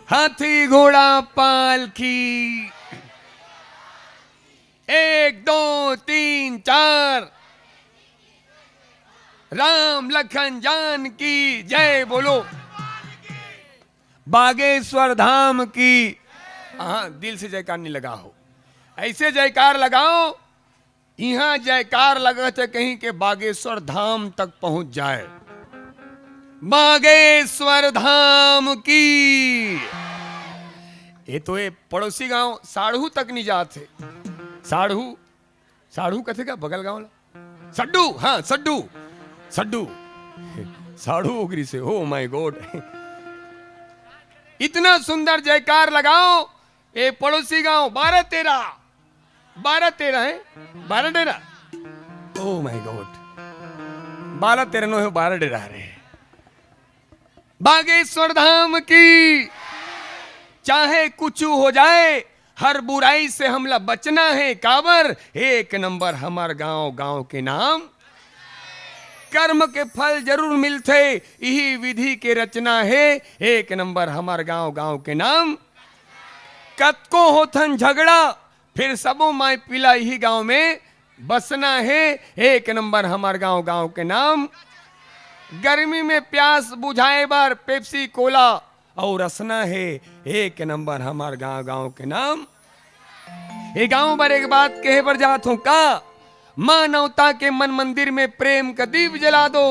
हाथी घोड़ा पालकी 1 2 3 4 राम लखन जान की जय बोलो बागेश्वर धाम की। हाँ दिल से जयकार नहीं लगा हो, ऐसे जयकार लगाओ यहाँ जयकार लगा थे कहीं के बागेश्वर धाम तक पहुंच जाए। बागेश्वर धाम की। ये तो ये पड़ोसी गांव साढ़ू तक नहीं जाते। साढ़ू साढ़ू कथे का बगल गांव सड्डू, हाँ सड्डू सड्डू साढ़ू उगरी से। ओ माय गॉड इतना सुंदर जयकार लगाओ। ये पड़ोसी गांव 12 13 है 12 डेरा। ओ माय गॉड 12 13 नो है 12 डेरा रे। बागेश्वर धाम की। चाहे कुछ हो जाए हर बुराई से हमला बचना है काबर। 1 नंबर हमार गांव के नाम। कर्म के फल जरूर मिलते यही विधि के रचना है। 1 नंबर हमार गांव के नाम। कतको होथन झगड़ा फिर सबो माय पिला यही गांव में बसना है। 1 नंबर हमार गांव के नाम। गर्मी में प्यास बुझाए बार पेप्सी कोला और रसना है। 1 नंबर हमार गांव के नाम। ये गांव पर एक बात कहे पर जात हूं का। मानवता के मन मंदिर में प्रेम का दीप जला दो।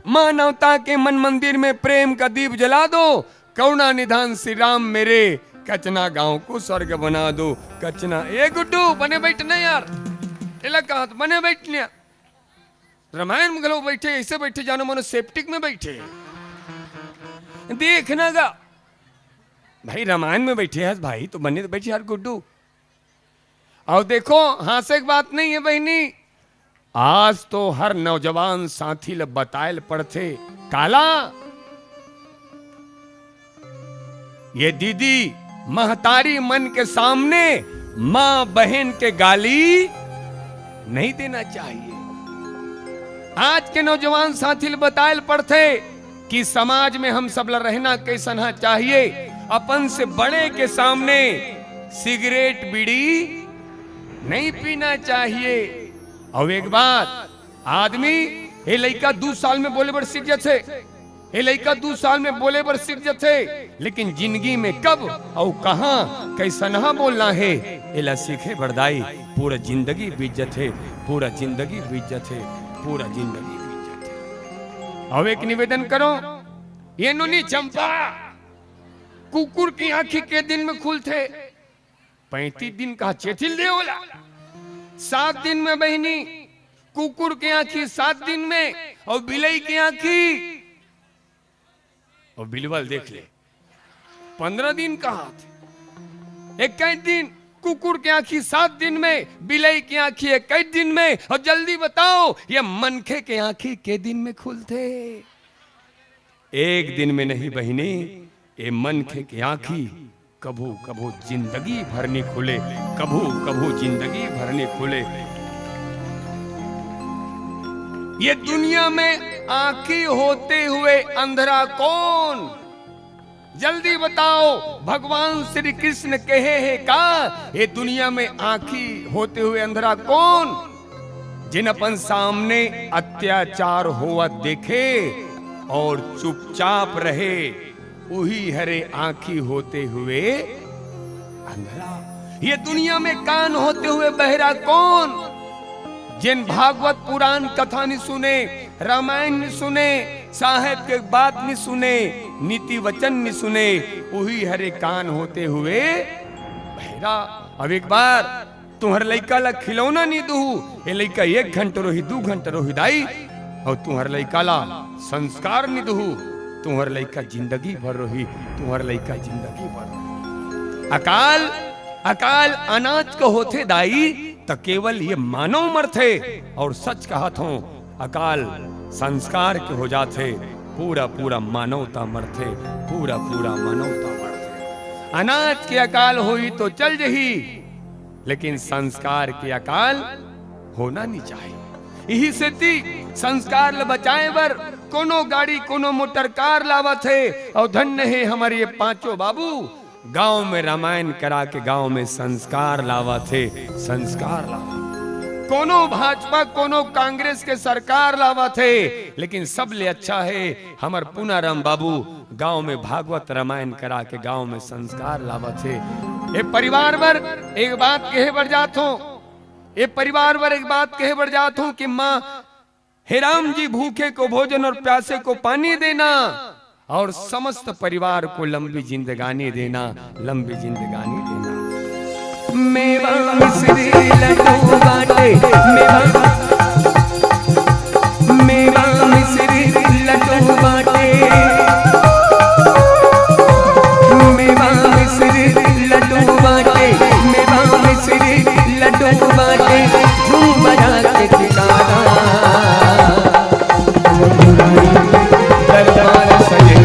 मानवता के मन मंदिर में प्रेम का दीप जला दो। करुणा निधान श्री राम मेरे कचना गांव को स्वर्ग बना दो। कचना ए गुड्डू बने बैठना यार कहा तो बने बैठने। रामायण में गलो बैठे ऐसे बैठे जानो मनो सेप्टिक में बैठे देखना गा भाई। रामायण में बैठे हैं भाई तो बने तो बैठे यार गुड्डू। और देखो हासे की बात नहीं है बहनी। आज तो हर नौजवान साथी ल बतायल पड़थे काला ये दीदी महतारी मन के सामने मां बहन के गाली नहीं देना चाहिए। आज के नौजवान साथी ल बतायल पड़थे कि समाज में हम सब रहना कैसा चाहिए। अपन से बड़े के सामने सिगरेट बीड़ी नहीं पीना चाहिए। और एक बात आदमी ये लड़का 2 साल में बोले बर सीख जाते। ये लड़का 2 साल में बोले बर सीख जाते लेकिन जिंदगी में कब और कहां कैसा नहा बोलना है एला सीखे बरदाई पूरा जिंदगी बीत जाते। पूरा जिंदगी बीत जाते। पूरा जिंदगी बीत जाते। अब एक निवेदन करो ये नुनी चंपा कुकुर की आंखें के दिन में खुलते 35 दिन का चेथिल दे होला 7 दिन में बहनी कुकुर की आंखी 7 दिन में, और बिलई की आंखी, और बिलवल देख ले 15 दिन कहा थे, 21 दिन। कुकुर की आंखी 7 दिन में, बिलई की आंखी 21 दिन में। और जल्दी बताओ ये मनखे के आंखी के दिन में खुलते? एक दिन में नहीं बहिनी, ये मनखे की आंखी कभू कभू जिंदगी भर नहीं खुले, कभू कभू जिंदगी भर नहीं खुले। ये दुनिया में आंखी होते हुए अंधरा कौन? जल्दी बताओ। भगवान श्री कृष्ण कहे हैं का ये दुनिया में आंखी होते हुए अंधरा कौन? जिन अपन सामने अत्याचार हुआ देखे और चुपचाप रहे, वही हरे आंखी होते हुए अंधरा। ये दुनिया में कान होते हुए बहरा कौन? जिन भागवत पुराण कथा नहीं सुने, रामायण नहीं सुने, साहेब के बात नहीं सुने, नीति वचन नहीं सुने, वही हरे कान होते हुए बहरा। अब एक बार तुम्हारे लड़का ला खिलौना नहीं दू, ये लड़का 1 घंटा रोही 2 घंटा रोही दाई, और तुम्हारे लड़का ला संस्कार नहीं दू, तुम्हारे लड़का जिंदगी भर रोही, तुम्हारे लड़का जिंदगी भर। अकाल अकाल अनाज को होते दाई तो केवल ये मानव मरथे, और सच कहा थो अकाल संस्कार के हो जाते, पूरा पूरा मानवता मरथे, पूरा पूरा मानवता मरथे। अनाज के अकाल हुई तो चल जही, लेकिन संस्कार के अकाल होना नहीं चाहिए। यही से ती संस्कार ल बचाए बर कोनो गाड़ी कोनो मोटर कार लावत है, और धन्य है हमारे ये 5 बाबू गांव में रामायण करा के गांव में संस्कार लावा थे, संस्कार लावा। कोनो भाजपा कोनो कांग्रेस के सरकार लावा थे, लेकिन सब ले अच्छा है हमार पूनाराम बाबू गांव में भागवत रामायण करा के गांव में संस्कार लावा थे। ये परिवार वर एक बात कहे बढ़ जात हो, ये परिवार वर एक बात कहे बढ़ जात हो कि माँ हे राम जी भूखे को भोजन और प्यासे को पानी देना, और समस्त परिवार को लंबी जिंदगानी देना, लंबी जिंदगानी देना। मेवा मिश्री लड्डू बाटे, मेवा मिश्री लड्डू बाटे, मेवा मिश्री लड्डू बाटे, मेवा मिश्री लड्डू बाटे, झूम बजा के ठिकाना दरबार सजे,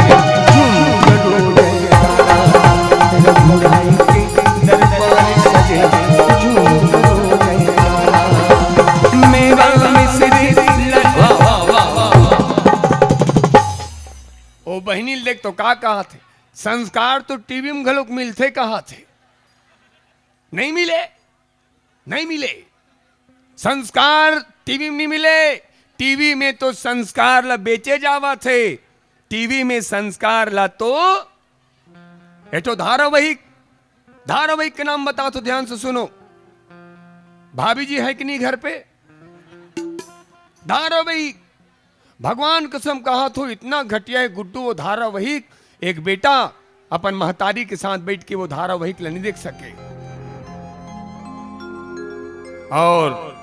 ओ बहनी देख तो का कहा थे, संस्कार तो टीवी में घलोक मिलते कहा थे, नहीं मिले, नहीं मिले। संस्कार टीवी में नहीं मिले, टीवी में तो संस्कार ला बेचे जावा थे, टीवी में संस्कार ला तो ये तो धारावाहिक, धारावाहिक का नाम बताओ तो ध्यान से सुनो। भाभी जी है कि नहीं घर पे? धारावाहिक, भगवान कसम कहा तो इतना घटिया है गुड्डू वो धारावाहिक, एक बेटा अपन महतारी के साथ बैठ के वो धारावाहिक नहीं देख सके। और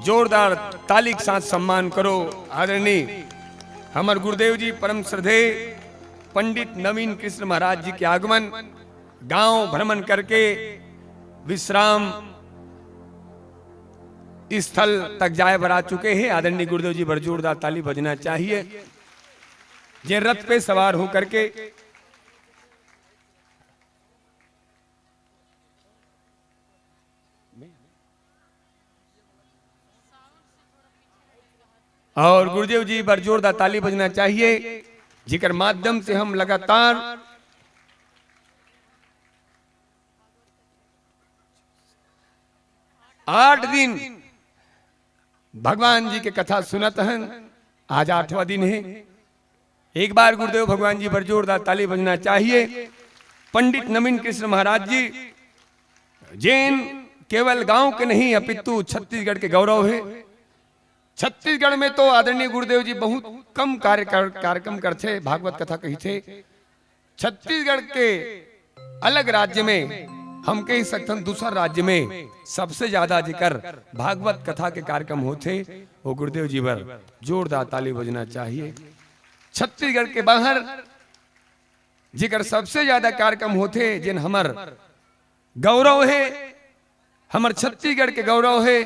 जोरदार ताली के साथ सम्मान करो आदरणीय हमारे गुरुदेव जी परम श्रद्धेय पंडित नवीन कृष्ण महाराज जी के आगमन, गांव भ्रमण करके विश्राम स्थल तक जाए बरा चुके हैं। आदरणीय गुरुदेव जी पर जोरदार ताली बजना चाहिए। जे रथ पे सवार हो करके और गुरुदेव जी पर जोरदार ताली बजना चाहिए, जिकर माध्यम से हम लगातार आठ दिन भगवान जी के कथा सुनत हैं। आज 8वां दिन है। एक बार गुरुदेव भगवान जी पर जोरदार ताली बजना चाहिए। पंडित नवीन कृष्ण महाराज जी जैन केवल गांव के नहीं अपितु छत्तीसगढ़ के गौरव है। छत्तीसगढ़ में तो आदरणीय गुरुदेव जी बहुत कम कार्यक्रम करते, भागवत कथा कही थे। छत्तीसगढ़ के अलग राज्य में हम कह सकते हैं दूसरा राज्य में सबसे ज्यादा जिक्र भागवत कथा के कार्यक्रम होते वो गुरुदेव जी पर जोरदार ताली बजना चाहिए। छत्तीसगढ़ के बाहर जिक्र सबसे ज्यादा कार्यक्रम होते जिन हमर गौरव है, हमर छत्तीसगढ़ के गौरव है,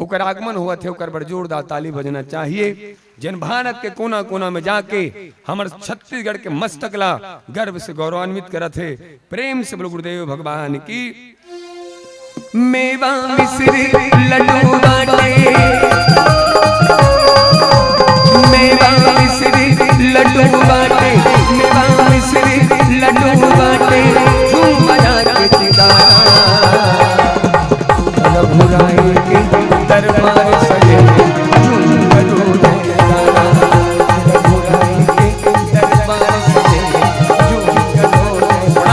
ओकर आगमन हुआ थे, ओकर बड़ जोरदार ताली बजना चाहिए। जिन भारत के कोना कोना में जाके हमर छत्तीसगढ़ के मस्तकला गर्व से गौरवान्वित करत है। प्रेम से बोलो गुरुदेव भगवान की। मेवा मिश्री लड्डू बाटे, मेवा मिश्री लड्डू बाटे, मेवा मिश्री लड्डू बाटे, झूम बजा के चिकारा रघुराई के दरबार सजे, झूम बजो जयकारा रघुराई के दरबार सजे, झूम बजो जयकारा।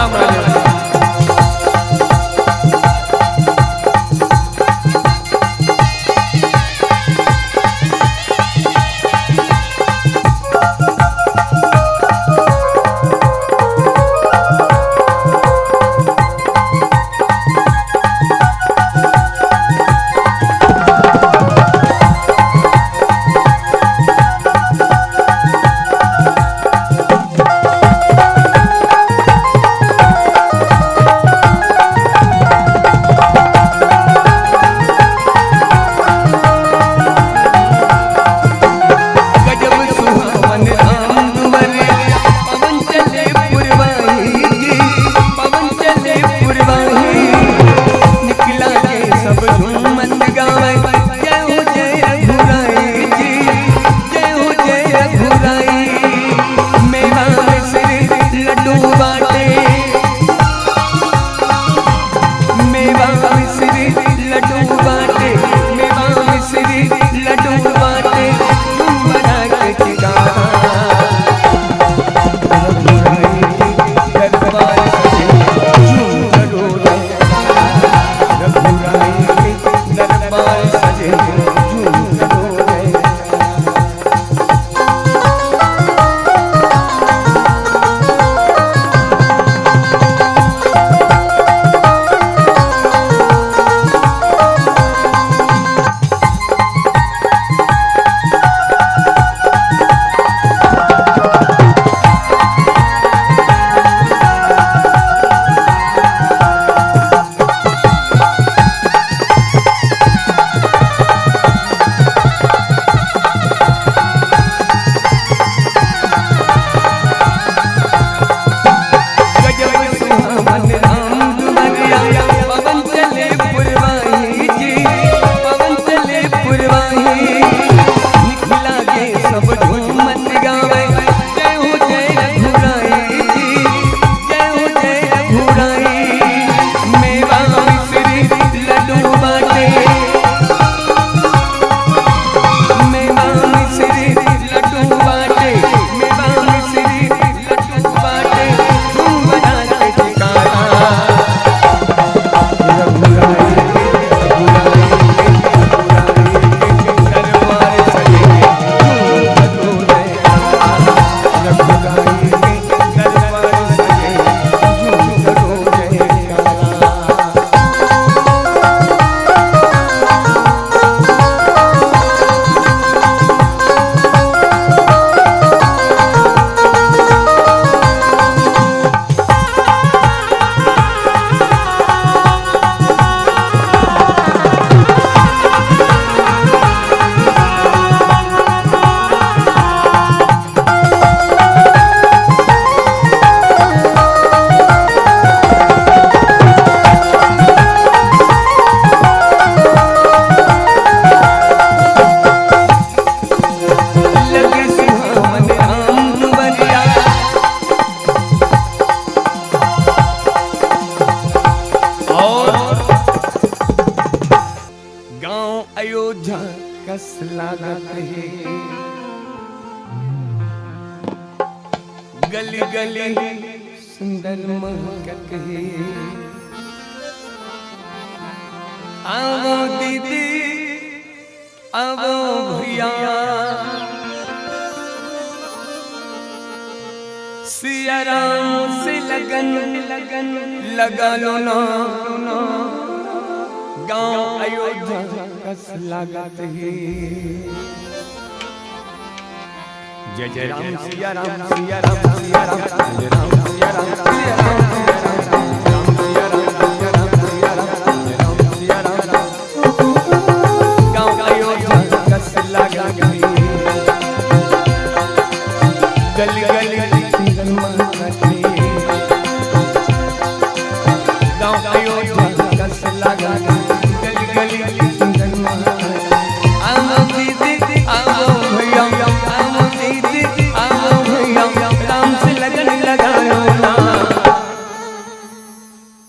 गली गली सुंदर महक है। आओ दीदी आओ भैया सिया राम से लगन लगा लो ना गांव अयोध्या कस लागत है। जय जय राम सिया राम सिया राम सिया राम जय राम सिया राम सिया राम सिया राम सिया राम सिया राम सिया राम जय राम सिया राम गांव अयोध्या कस लागत है। गली गली गांव अयोध्या कस लागत गली गली आओ दीदी आओ भैया आओ दीदी आओ भैया राम से लगन लगाओ ना।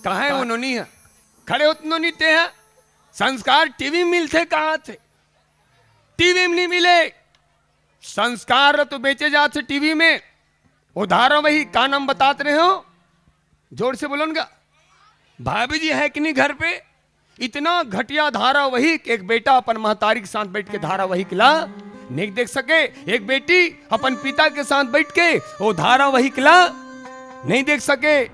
कहाँ है उन्होंने खड़े उतनों ते हैं संस्कार टीवी मिलते कहाँ थे? टीवी में नहीं मिले संस्कार तो बेचे जाते टीवी में। उधार वही का नाम बताते रहे हो जोर से बोलोगा। भाभी जी है कि नहीं घर पे? इतना घटिया धारावाहिक एक बेटा अपन महतारी के साथ बैठ के धारावाहिक ला नहीं देख सके, एक बेटी अपन पिता के साथ बैठ के वो धारावाहिक ला नहीं देख सके।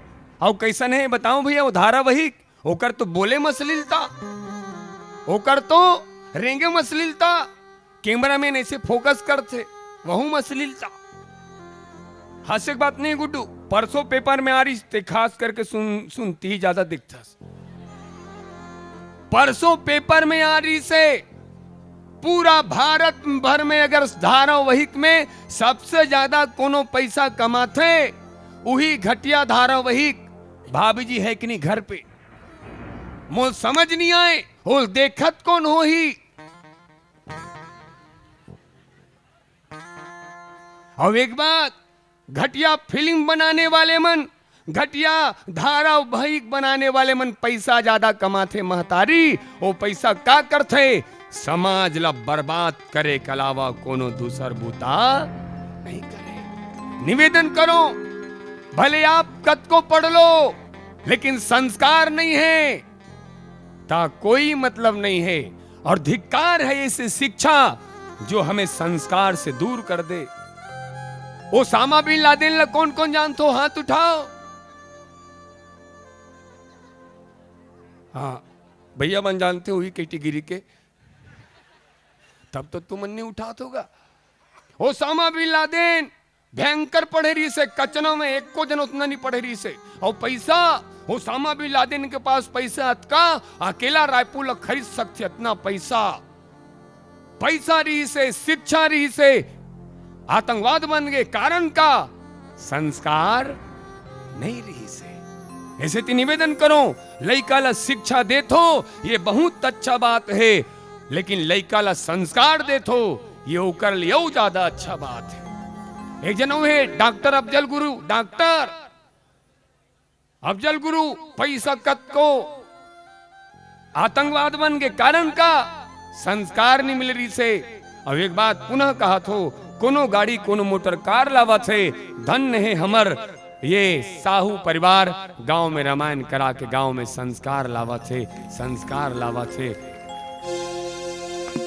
और कैसन है बताऊं भैया वो धारावाहिक होकर तो बोले मसलिलता होकर तो रेंगे मसलिलता कैमरा मैन ऐसे फोकस करते वहू मसलिलता। हास्य बात नहीं गुड्डू परसों पेपर में आ रही थी खास करके सुनती ही ज्यादा दिखता। परसों पेपर में आ रही से पूरा भारत भर में अगर धारावाहिक में सबसे ज्यादा कोनो पैसा कमाते वही घटिया धारावाहिक भाभी जी है कि नहीं घर पे। मोल समझ नहीं आए होल देखत कौन हो ही। और एक बात घटिया फिल्म बनाने वाले मन घटिया धारावाहिक बनाने वाले मन पैसा ज्यादा कमाते महतारी वो पैसा का करते समाज ला बर्बाद करे के अलावा कोनो दूसर बूता नहीं करे। निवेदन करो भले आप कद को पढ़ लो लेकिन संस्कार नहीं है ता कोई मतलब नहीं है। और धिक्कार है ऐसे शिक्षा जो हमें संस्कार से दूर कर दे। ओसामा बिन लादेन कौन कौन जानते हो हाथ उठाओ। हाँ भैया बन जानते हो ही कैटेगरी के तब तो तुम नहीं उठाते होगा। ओसामा बिन लादेन भयंकर पढ़े रही से कचनों में एक को जन उतना नहीं पढ़े रही से। और पैसा ओसामा बिन लादेन के पास पैसा अतका अकेला रायपुर खरीद सकते इतना पैसा पैसा रही से शिक्षा रही से आतंकवाद बन गए। कारण का संस्कार नहीं रही से। ऐसे ती निवेदन करो लइका ला शिक्षा दे थो ये बहुत अच्छा बात है लेकिन लइका ला संस्कार दे थो ये उकर लियो ज्यादा अच्छा बात है। एक जन है डॉक्टर अफजल गुरु डॉक्टर अफजल गुरु पैसा कत को आतंकवाद बन गए। कारण का संस्कार नहीं मिल रही से। अब एक बात पुनः कहा थो कोनो गाड़ी कोनो मोटर कार लावा थे धन्य है हमर ये साहू परिवार गांव में रामायण करा के गांव में संस्कार लावा थे संस्कार लावा थे।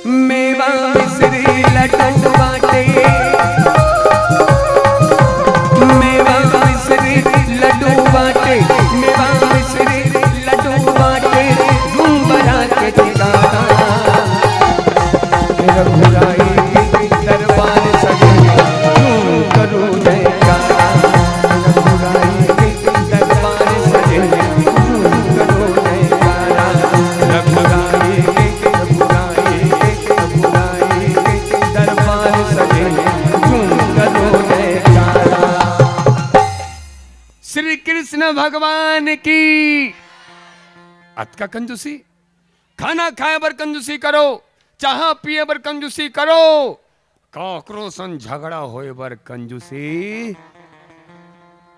मेवा मिश्री लड्डू बाटे मेवा मिश्री लड्डू बाटे मेवा मिश्री लड्डू बाटे धूम बजा के दिखाता रघुराई दरबार सजे धूम करो जयकारा रघुराई दरबार सजे धूम करो जयकारा रघुराई दरबार सजे धूम करो जयकारा। श्री कृष्ण भगवान की। अत का कंजूसी खाना खाए बर कंजूसी करो चाह पिए बर कंजूसी करो काकरो सन झगड़ा होए बर कंजूसी।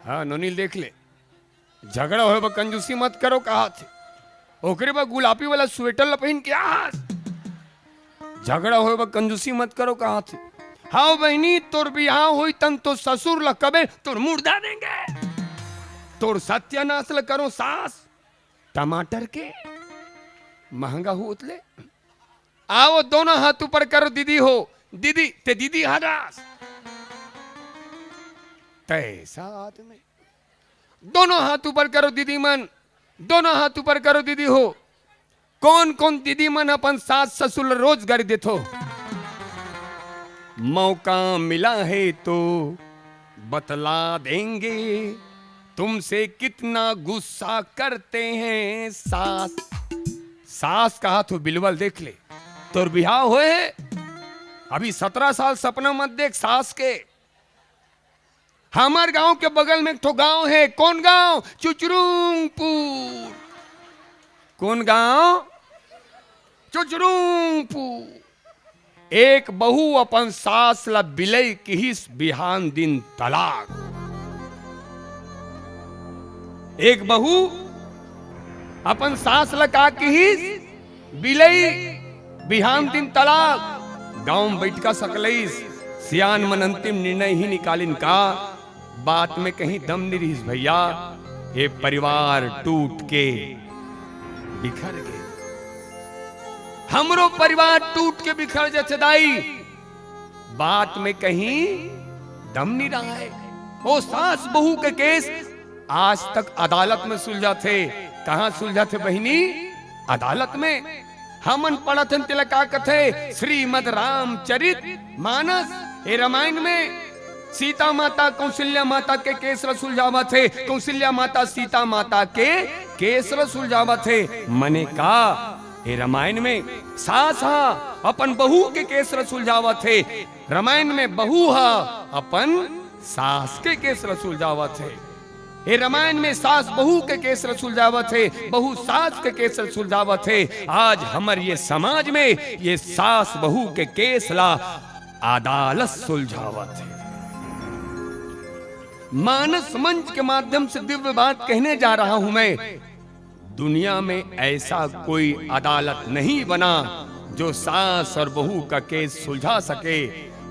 हाँ नोनील देख ले झगड़ा होए बर कंजूसी मत करो कहा थे ओकरे बा गुलाबी वाला स्वेटर पहन के आज झगड़ा होए बर कंजूसी मत करो कहा थे। हाँ बहनी तोर बियाह हुई तन तो ससुर ल कबे तोर मुर्दा देंगे तोर सत्यानाश ल करो सास टमाटर के महंगा हो उतले आओ दोनों हाथ ऊपर करो दीदी हो दीदी ते दीदी हरास तैसा आदमी दोनों हाथ ऊपर करो दीदी मन, दोनों हाथ ऊपर करो दीदी हो। कौन कौन दीदी मन अपन सास ससुर रोज गाड़ी देथो? मौका मिला है तो बतला देंगे तुमसे कितना गुस्सा करते हैं सास। सास कहा तो बिलवल देख ले, तोर बिहाव होए अभी 17 साल सपना मत देख सास के। हमार गांव के बगल में एक ठो गांव है। कौन गांव? चुचरुंगपुर। कौन गांव? चुचरुंगपुर। एक बहू अपन सास ला बिलई किहिस बिहान दिन तलाक। एक बहू अपन सास ला का किहिस बिलई बिहान दिन तलाक। गांव में बैठ का सकलईस सियान मन अंतिम निर्णय ही निकालिन का बात में कहीं दम नहीं रहीस भैया। ये परिवार टूट के बिखर गए। हमरो परिवार टूट के बिखर जैसे दाई, बात में कहीं दम नहीं रहा है। वो सास बहू के केस आज तक अदालत में सुलझा थे। कहां सुलझा थे बहिनी? अदालत में। हमन पढ़त हन तिलक का कथे श्रीमद रामचरित मानस। ये रामायण में सीता माता कौशल्या माता के केस सुलझावा थे। कौशल्या माता सीता माता के केस सुलझावा थे। मने का ये रामायण में सास हा अपन बहू के केस सुलझावा थे। रामायण में बहू हा अपन सास के केस सुलझावा थे। ये रामायण में सास बहू के केस सुलझावा थे, बहू सास के केस सुलझावा थे। आज हमर ये समाज में ये सास बहू के केस ला अदालत सुलझावा थे। मानस मंच के माध्यम से दिव्य बात कहने जा रहा हूं मैं। दुनिया में ऐसा कोई अदालत नहीं बना जो सास और बहू का केस सुलझा सके।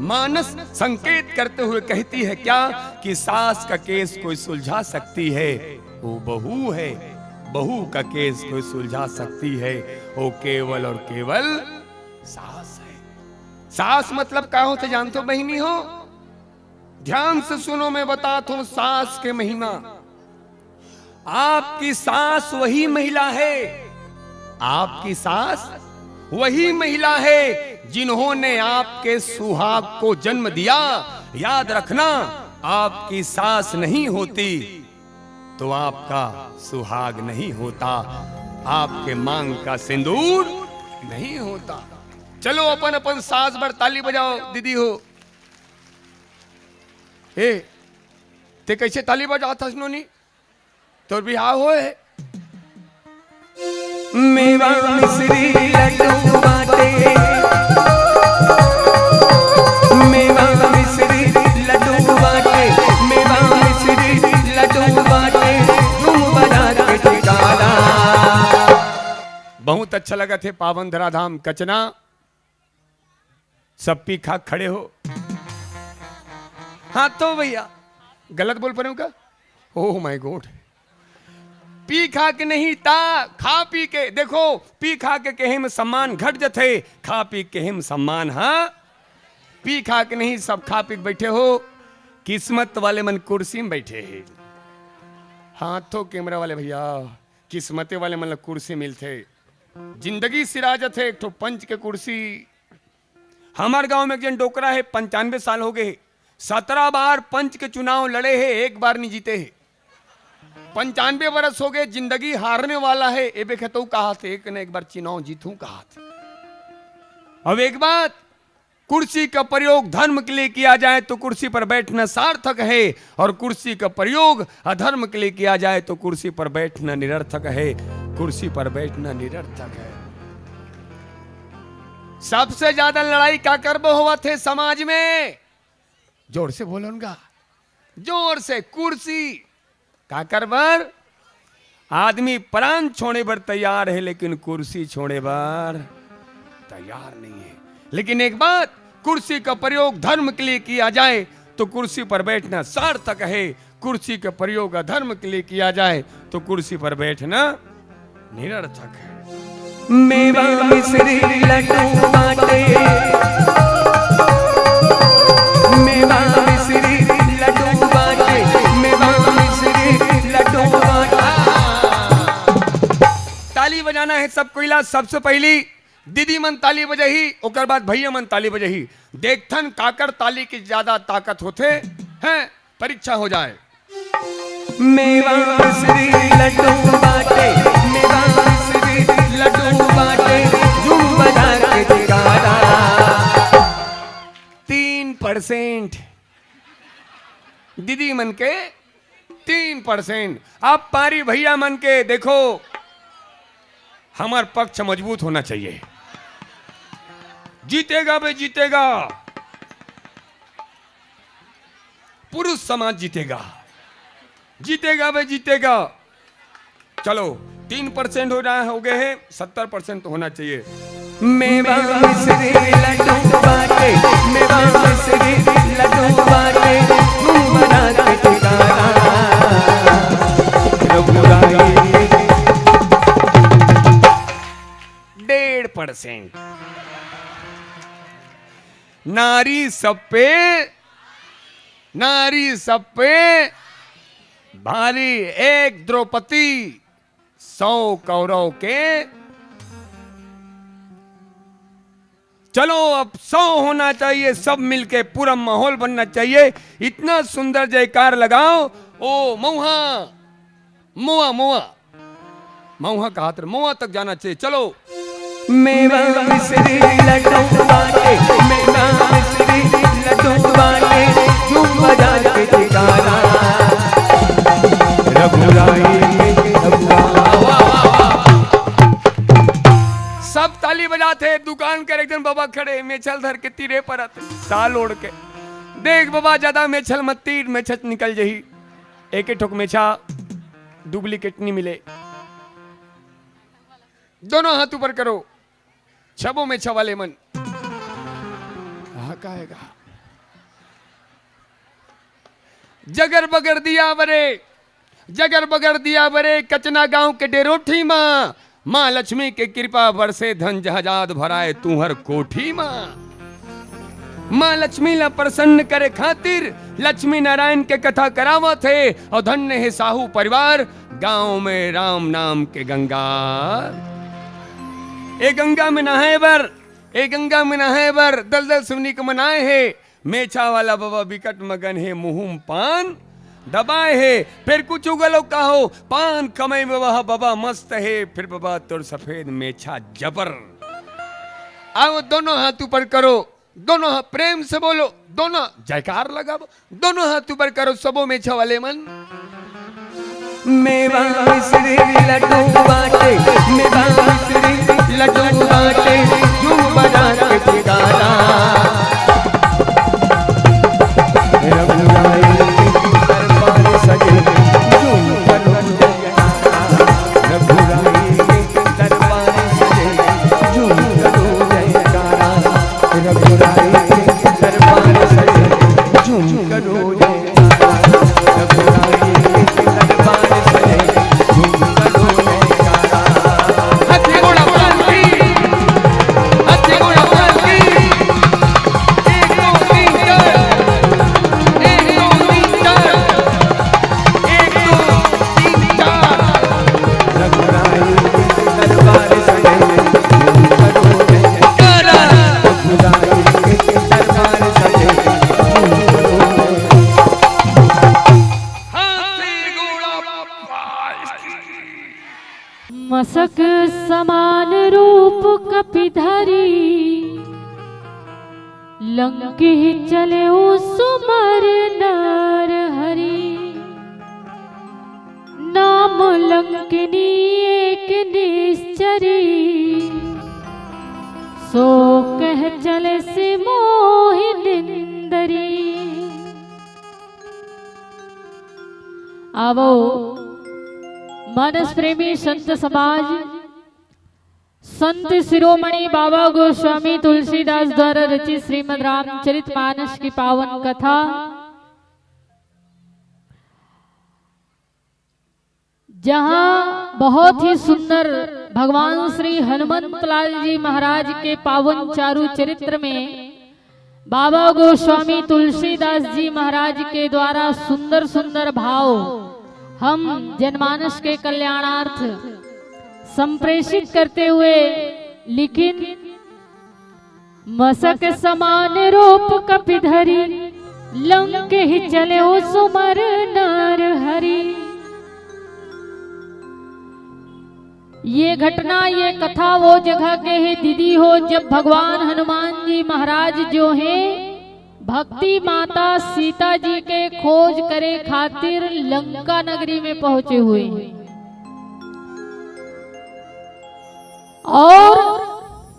मानस संकेत करते हुए कहती है क्या कि सास का केस कोई सुलझा सकती है, वो बहू है। बहू का केस कोई सुलझा सकती है, वो केवल और केवल सास है। सास मतलब क्या होते जानते हो बहिनी हो? ध्यान से सुनो, मैं बताता हूं सास के महिमा। आपकी सास वही महिला है, आपकी सास वही महिला है जिन्होंने आपके सुहाग को जन्म दिया। याद रखना, आपकी सास नहीं होती तो आपका सुहाग नहीं होता, आपके मांग का सिंदूर नहीं होता। चलो अपन अपन सास भर ताली बजाओ दीदी हो। ए ते कैसे ताली बजाओ था सुनोनी? तो बिहार होए मेवा मिश्री लड्डू बाटे, मेवा मिश्री लड्डू बाटे, मेवा मिश्री लड्डू बाटे, तुम बना के ठिकाना। बहुत अच्छा लगा थे पावन धराधाम कचना। सब पी खा खड़े हो। हाँ तो भैया गलत बोल पा रहे हो क्या? Oh my God. पी खा के नहीं ता खा पी के देखो। पी खा के कहे में सम्मान घट जाते, खा पी के में सम्मान। हाँ पी खा के नहीं, सब खा पी के बैठे हो। किस्मत वाले मन कुर्सी में बैठे हैं। हाथों कैमरा वाले भैया किस्मते वाले मन कुर्सी मिलते। जिंदगी सिराजत है एक तो पंच के कुर्सी। हमारे गांव में एक जन डोकरा है, 95 साल हो गए, 17 बार पंच के चुनाव लड़े हैं, एक बार नहीं जीते हैं। 95 वर्ष हो गए, जिंदगी हारने वाला है। एबे कहता कहा थे एक न एक बार चुनाव जीतूं कहा थे। अब एक बात, कुर्सी का प्रयोग धर्म के लिए किया जाए तो कुर्सी पर बैठना सार्थक है, और कुर्सी का प्रयोग अधर्म के लिए किया जाए तो कुर्सी पर बैठना निरर्थक है। कुर्सी पर बैठना निरर्थक है। सबसे ज्यादा लड़ाई का कर्म हुआ थे समाज में? जोर से बोलूंगा, जोर से। कुर्सी का करबर आदमी प्राण छोड़े पर तैयार है, लेकिन कुर्सी छोड़े पर तैयार नहीं है। लेकिन एक बात, कुर्सी का प्रयोग धर्म के लिए किया जाए तो कुर्सी पर बैठना सार्थक है। कुर्सी का प्रयोग अधर्म के लिए किया जाए तो कुर्सी पर बैठना निरर्थक है। मेवा मिश्री लड्डू बाटे, मेवा मिश्री लड्डू बाटे, मेवा मिश्री लड्डू महाराज सबसे पहली दीदी मन ताली बजही, ओकर बाद भैया मन ताली बजही। देखथन काकर ताली की ज्यादा ताकत होते हैं, परीक्षा हो जाए। मेवा मिश्री लड्डू बाटे, मेवा मिश्री लड्डू बाटे, झूम बजा के जयकारा। 3% दीदी मन के 3%। अब पारी भैया मन के देखो, हमार पक्ष मजबूत होना चाहिए। जीतेगा बे जीतेगा, पुरुष समाज जीतेगा, जीतेगा बे जीतेगा। चलो 3% हो रहा हो गए हैं, 70% तो होना चाहिए। मेवा मिश्री लड्डू बाटे, मेवा मिश्री लड्डू बाटे, झूम बजा के जयकारा। रघुराई 1.5%। नारी सब पे भारी एक द्रौपदी 100 कौरव के। चलो अब 100 होना चाहिए, सब मिलके पूरा माहौल बनना चाहिए। इतना सुंदर जयकार लगाओ। ओ मऊहा मुआ मुआ मऊहा का हाथ मुआ तक जाना चाहिए। चलो मेवा मिश्री लड्डू बाटे, मेवा मिश्री लड्डू बाटे, झूम बजा के जयकारा। रघुराई सब ताली बजाते, दुकान कर एकदम बाबा खड़े मेछल धर के तीरे पर आते, साल ओढ़ के। देख बाबा ज्यादा मेछल मत तीर, मेछत निकल जही। एक ठोक मेछा डुप्लीकेट नहीं मिले। दोनों हाथ ऊपर करो, छबो में छवाले मन कहेगा। जगर बगर दिया बरे, जगर बगर दिया बरे, कचना गांव के डेरोठी माँ। माँ लक्ष्मी के कृपा बरसे, धन जहाजात भराए तू हर कोठी माँ। माँ लक्ष्मी ला प्रसन्न करे खातिर लक्ष्मी नारायण के कथा करावा थे। और धन्य है साहू परिवार, गांव में राम नाम के गंगा। ए गंगा में नहाए बर, ए गंगा में नहाए बर, दलदल सुनी को मनाए है। मेछा वाला बाबा विकट मगन है, मुहुम पान दबाए है। फिर कुछ उगलो कहो, पान कमाई में वह बाबा मस्त है। फिर बाबा तोर सफेद मेछा जबर। आओ दोनों हाथ ऊपर करो, दोनों हाथ प्रेम से बोलो, दोनों जयकार लगाओ, दोनों हाथ ऊपर करो सबो मेछा वाले मन। मेवा मिश्री लड्डू बाटे, मेवा मिश्री लड्डू बाटे, झूम बजा के जयकारा। रघुराई दरबार सजे, झूम करो जयकारा। रघुराई दरबार सजे, झूम करो जयकारा। रघुराई दरबार सजे, झूम करो जयकारा। रघुराई दरबार सजे, झूम करो जयकारा। हाथी घोड़ा पालकी, हाथी घोड़ा पालकी। 1 2 3 4, 1 2 3 4, 1 2 3 4। रघुराई दरबार सजे, झूम करो जयकारा। रघुराई दरबार सजे, झूम करो हाथी घोड़ा पालकी। मसक समान रूप कपिधरी, लंके चले सुमर नर हरि। नाम लंकिनी एक निश्चरी, सो कह चले से मोहिनिंदरी। आवो मानस प्रेमी संत समाज, संत शिरोमणि बाबा गोस्वामी तुलसीदास द्वारा रचित श्रीमद् रामचरितमानस की पावन कथा जहां बहुत ही सुंदर भगवान श्री हनुमंत लाल जी महाराज के पावन चारु चरित्र में बाबा गोस्वामी तुलसीदास जी महाराज के द्वारा सुंदर सुंदर भाव हम जनमानस के कल्याणार्थ संप्रेषित करते हुए लेकिन मसक समान रूप कपिधरी लंक ही चले हो सुमर नर हरि। ये घटना ये कथा वो जगह के है दीदी हो जब भगवान हनुमान जी महाराज जो हैं भक्ति माता सीता जी के खोज करे खातिर लंका नगरी में पहुंचे हुए हैं। और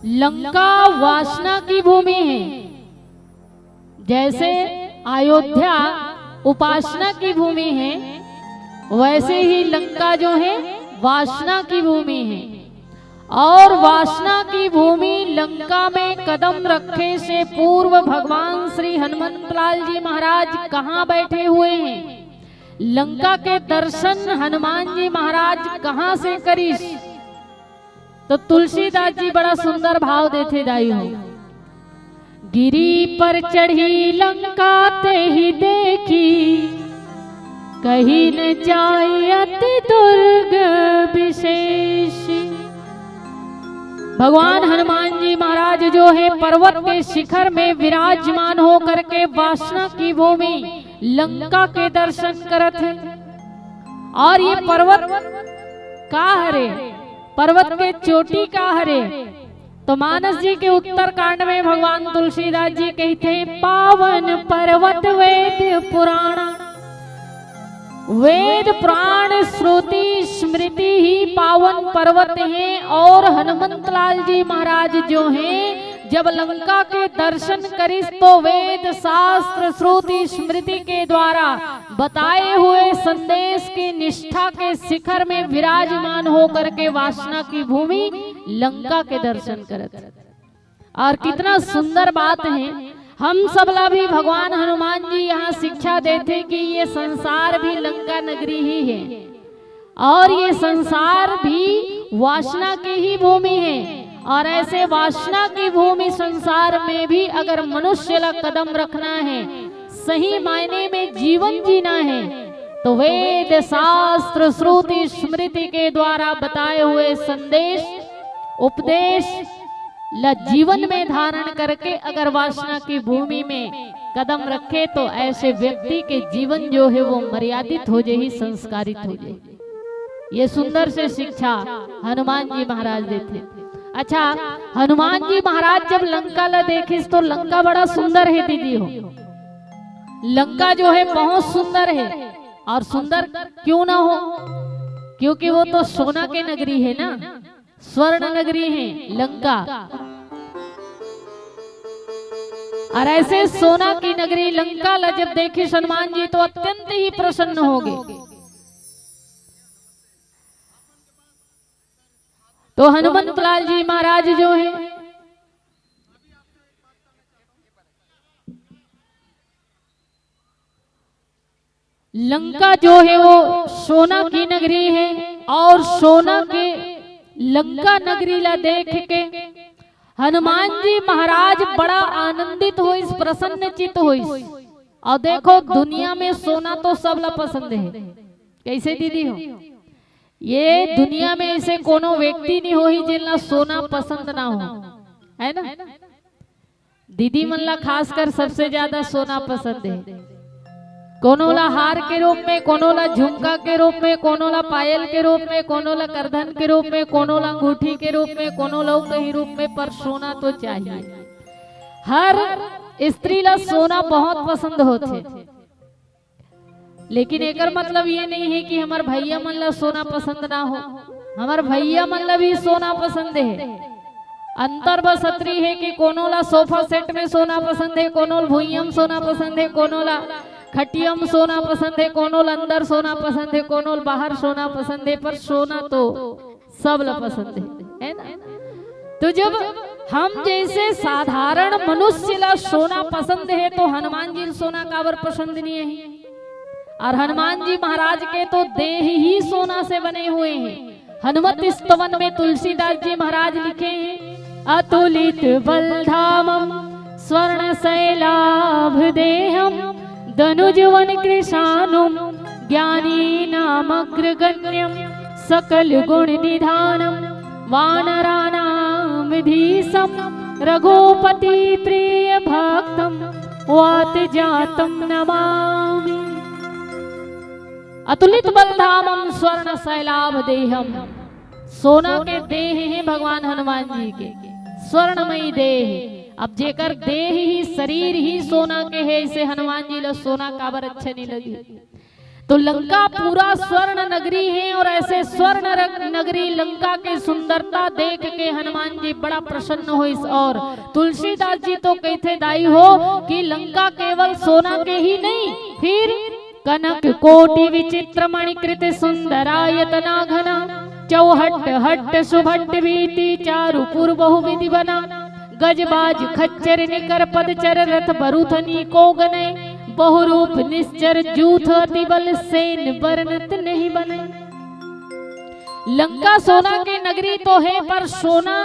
लंका वासना की भूमि है, जैसे अयोध्या उपासना की भूमि है वैसे ही लंका जो है वासना की भूमि है। और वासना की भूमि लंका में कदम रखे से पूर्व भगवान श्री हनुमंतलाल जी महाराज कहाँ बैठे हुए हैं, लंका के दर्शन हनुमान जी महाराज कहाँ से करीस। तो तुलसीदास जी बड़ा सुंदर भाव देते दाई हो। गिरी पर चढ़ी लंका ते ही देखी कहीं न जाए अति दुर्ग विशेष। भगवान हनुमान जी महाराज जो है पर्वत के शिखर में विराजमान होकर के वासना की भूमि लंका के दर्शन करत है। और ये पर्वत का हरे, पर्वत के चोटी का हरे। तो मानस जी के उत्तर कांड में भगवान तुलसीदास जी कहते पावन पर्वत वेद पुराण। वेद पुराण श्रुति स्मृति ही पावन पर्वत हैं। और हनुमंतलाल जी महाराज जो हैं जब लंका के दर्शन करिस तो वेद शास्त्र श्रुति स्मृति के द्वारा बताए हुए संदेश की निष्ठा के शिखर में विराजमान होकर के वासना की भूमि लंका के दर्शन करत। और कितना सुंदर बात है, हम सबला भी भगवान हनुमान जी यहाँ शिक्षा देते कि ये संसार भी लंका नगरी ही है और ये संसार भी वासना की ही भूमि है। और ऐसे वासना की भूमि संसार में भी अगर मनुष्य ला कदम रखना है, सही मायने में जीवन जीना है, तो वेद शास्त्र श्रुति स्मृति के द्वारा बताए हुए संदेश उपदेश ला जीवन में धारण करके अगर वासना की भूमि में कदम रखे तो ऐसे व्यक्ति के जीवन जो है वो मर्यादित हो जाए, संस्कारित हो जाए। ये सुंदर से शिक्षा हनुमान जी महाराज देते। अच्छा, हनुमान जी महाराज जब लंका ला देखिस तो लंका बड़ा सुंदर है दीदी हो। लंका जो है बहुत सुंदर है। और सुंदर क्यों ना हो, क्योंकि वो तो सोना के नगरी है ना, स्वर्ण नगरी है लंका। और ऐसे सोना की नगरी लंका ला जब देखी हनुमान जी तो अत्यंत ही प्रसन्न हो गए। तो हनुमंतलाल जी महाराज जो है लंका जो है वो सोना की नगरी है। और सोना के लंका नगरी ला देख के हनुमान जी महाराज बड़ा आनंदित हुई, प्रसन्न चित्त हुई। और देखो दुनिया में सोना तो सब ला पसंद है। कैसे दीदी हो, ये दुनिया में ऐसे कोनो व्यक्ति नहीं हो ही जिनला सोना पसंद ना हो, है ना। दीदी मन ला खासकर सबसे ज्यादा सोना पसंद है। कोनो ला हार के रूप में, कोनो ला झुमका के रूप में, कोनो ला पायल के रूप में, कोनो ला करधन के रूप में, कोनो ला अंगूठी के रूप में, कोनो ला कहीं रूप में, पर सोना तो चाहिए। हर स्त्री ला सोना बहुत पसंद होते। लेकिन एकर मतलब ये नहीं है कि हमार भैया मन ला सोना पसंद ना हो। हमार भैया मन ला भी सोना पसंद है। अंतर बस अतरी है कि कोनो ला सोफा सेट में सोना पसंद है, कोनो भुइयम सोना पसंद है, कोनो ला खटियम सोना पसंद है, कोनो अंदर सोना पसंद है, कोनो बाहर सोना पसंद है, पर सोना तो सब ला पसंद है ना। तो जब हम जैसे साधारण मनुष्य ला सोना पसंद है तो हनुमान जी सोना काबर पसंद नहीं है। और हनुमान जी महाराज के तो देह ही सोना से बने हुए हैं। हनुमत स्तवन में तुलसीदास जी महाराज लिखे हैं अतुलित बलधामम स्वर्ण शैलाभ देहम दनुजवन कृशानुम ज्ञानी नामग्रगण्यम सकल गुण निधानम वानराणां विधीसम रघुपति प्रिय भक्तम वात जातम नमामि। अतुलित बलधामम स्वर्ण शैलाभ देहम। सोना के देह हैं भगवान हनुमान जी के, स्वर्णमयी देह। अब जेकर देह ही शरीर ही सोना के है, इसे हनुमान जी लो सोना काबर अच्छे नहीं लगी। तो लंका पूरा स्वर्ण नगरी है और ऐसे स्वर्ण नगरी लंका की सुंदरता देख के हनुमान जी बड़ा प्रसन्न हुए। और तुलसीदास जी तो कहते दाई हो कि लंका केवल सोना के ही नहीं, फिर कनक कोटि विचित्र मणिकृत सुंदरायतना घना चौहट हट्ट सुभट्ट भीति चारु पुर बहुविधि बना गजबाज खच्चर निकर पदचर रथ बरुथनी को गने बहुरूप निश्चर जूथ अति बल सेन बरनत नहीं बने। लंका सोना के नगरी तो है, पर सोना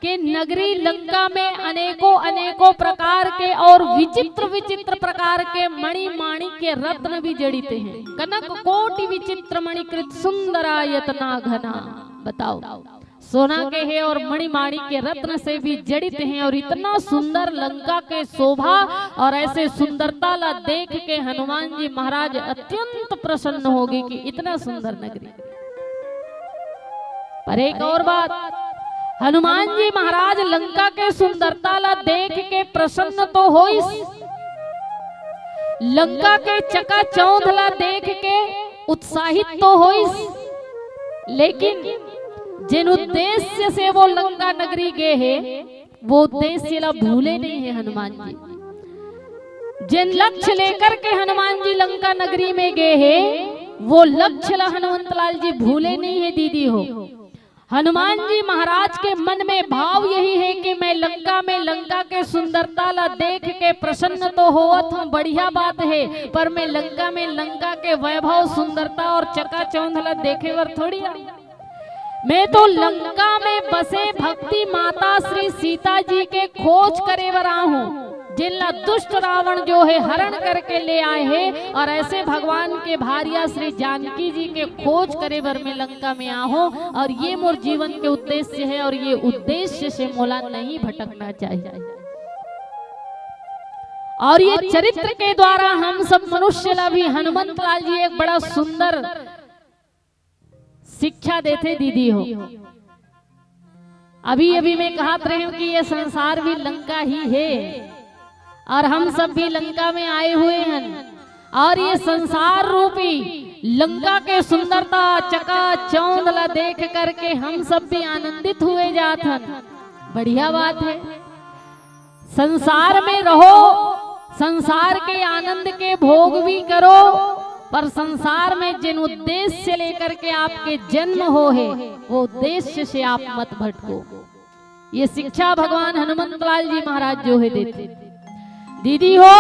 के नगरी लंका में अनेकों अनेकों प्रकार के और विचित्र विचित्र प्रकार के मणि माणिक के रत्न भी जड़ित हैं। कनक कोटि विचित्र मणिकृत सुंदरायतना घना। बताओ, सोना के है और मणि माणिक के रत्न से भी जड़ित हैं और इतना सुंदर लंका के शोभा और ऐसे सुंदरता ला देख के हनुमान जी महाराज अत्यंत प्रसन्न हो गए कि इतना सुंदर नगरी। पर एक और बात, हनुमान जी महाराज लंका के सुंदरता ला देख के प्रसन्न तो हो, लंका के चकाचौंध ला देख के उत्साहित तो हो, लेकिन जिन उद्देश्य से वो लंका नगरी गए हैं वो उद्देश्य ला भूले नहीं है हनुमान जी। जिन लक्ष्य लेकर के हनुमान जी लंका नगरी में गए हैं वो लक्ष्य ला हनुमंत लाल जी भूले नहीं है दीदी हो। हनुमान जी महाराज के मन में भाव यही है कि मैं लंका में लंका के सुंदरता ला देख के प्रसन्न तो होवत हूँ, बढ़िया बात है, पर मैं लंका में लंका के वैभव सुंदरता और चकाचौंध ला देखे वर थोड़ी आई। मैं तो लंका में बसे भक्ति माता श्री सीता जी के खोज करे वर हूँ, जिनला दुष्ट रावण जो है हरण करके ले आए हैं, और ऐसे भगवान के भारिया श्री जानकी जी के खोज करे वर में लंका में आहो। और ये मोर जीवन के उद्देश्य है और ये उद्देश्य से मोला नहीं भटकना चाहिए। और ये चरित्र के द्वारा हम सब मनुष्य ला भी हनुमंत लाल जी एक बड़ा सुंदर शिक्षा देते दीदी हो। अभी अभी मैं कहत रही हूँ कि ये संसार भी लंका ही है और हम सब भी लंका में आए हुए हैं, और ये संसार रूपी लंका के सुंदरता चकाचौंध ला देख करके हम सब भी आनंदित हुए जात हन। बढ़िया बात है, संसार में रहो, संसार के आनंद के भोग भी करो, पर संसार में जिन उद्देश्य लेकर के आपके जन्म हो है वो उद्देश्य से आप मत भटको। ये शिक्षा भगवान हनुमंत लाल जी महाराज जो है देते। दीदी हो,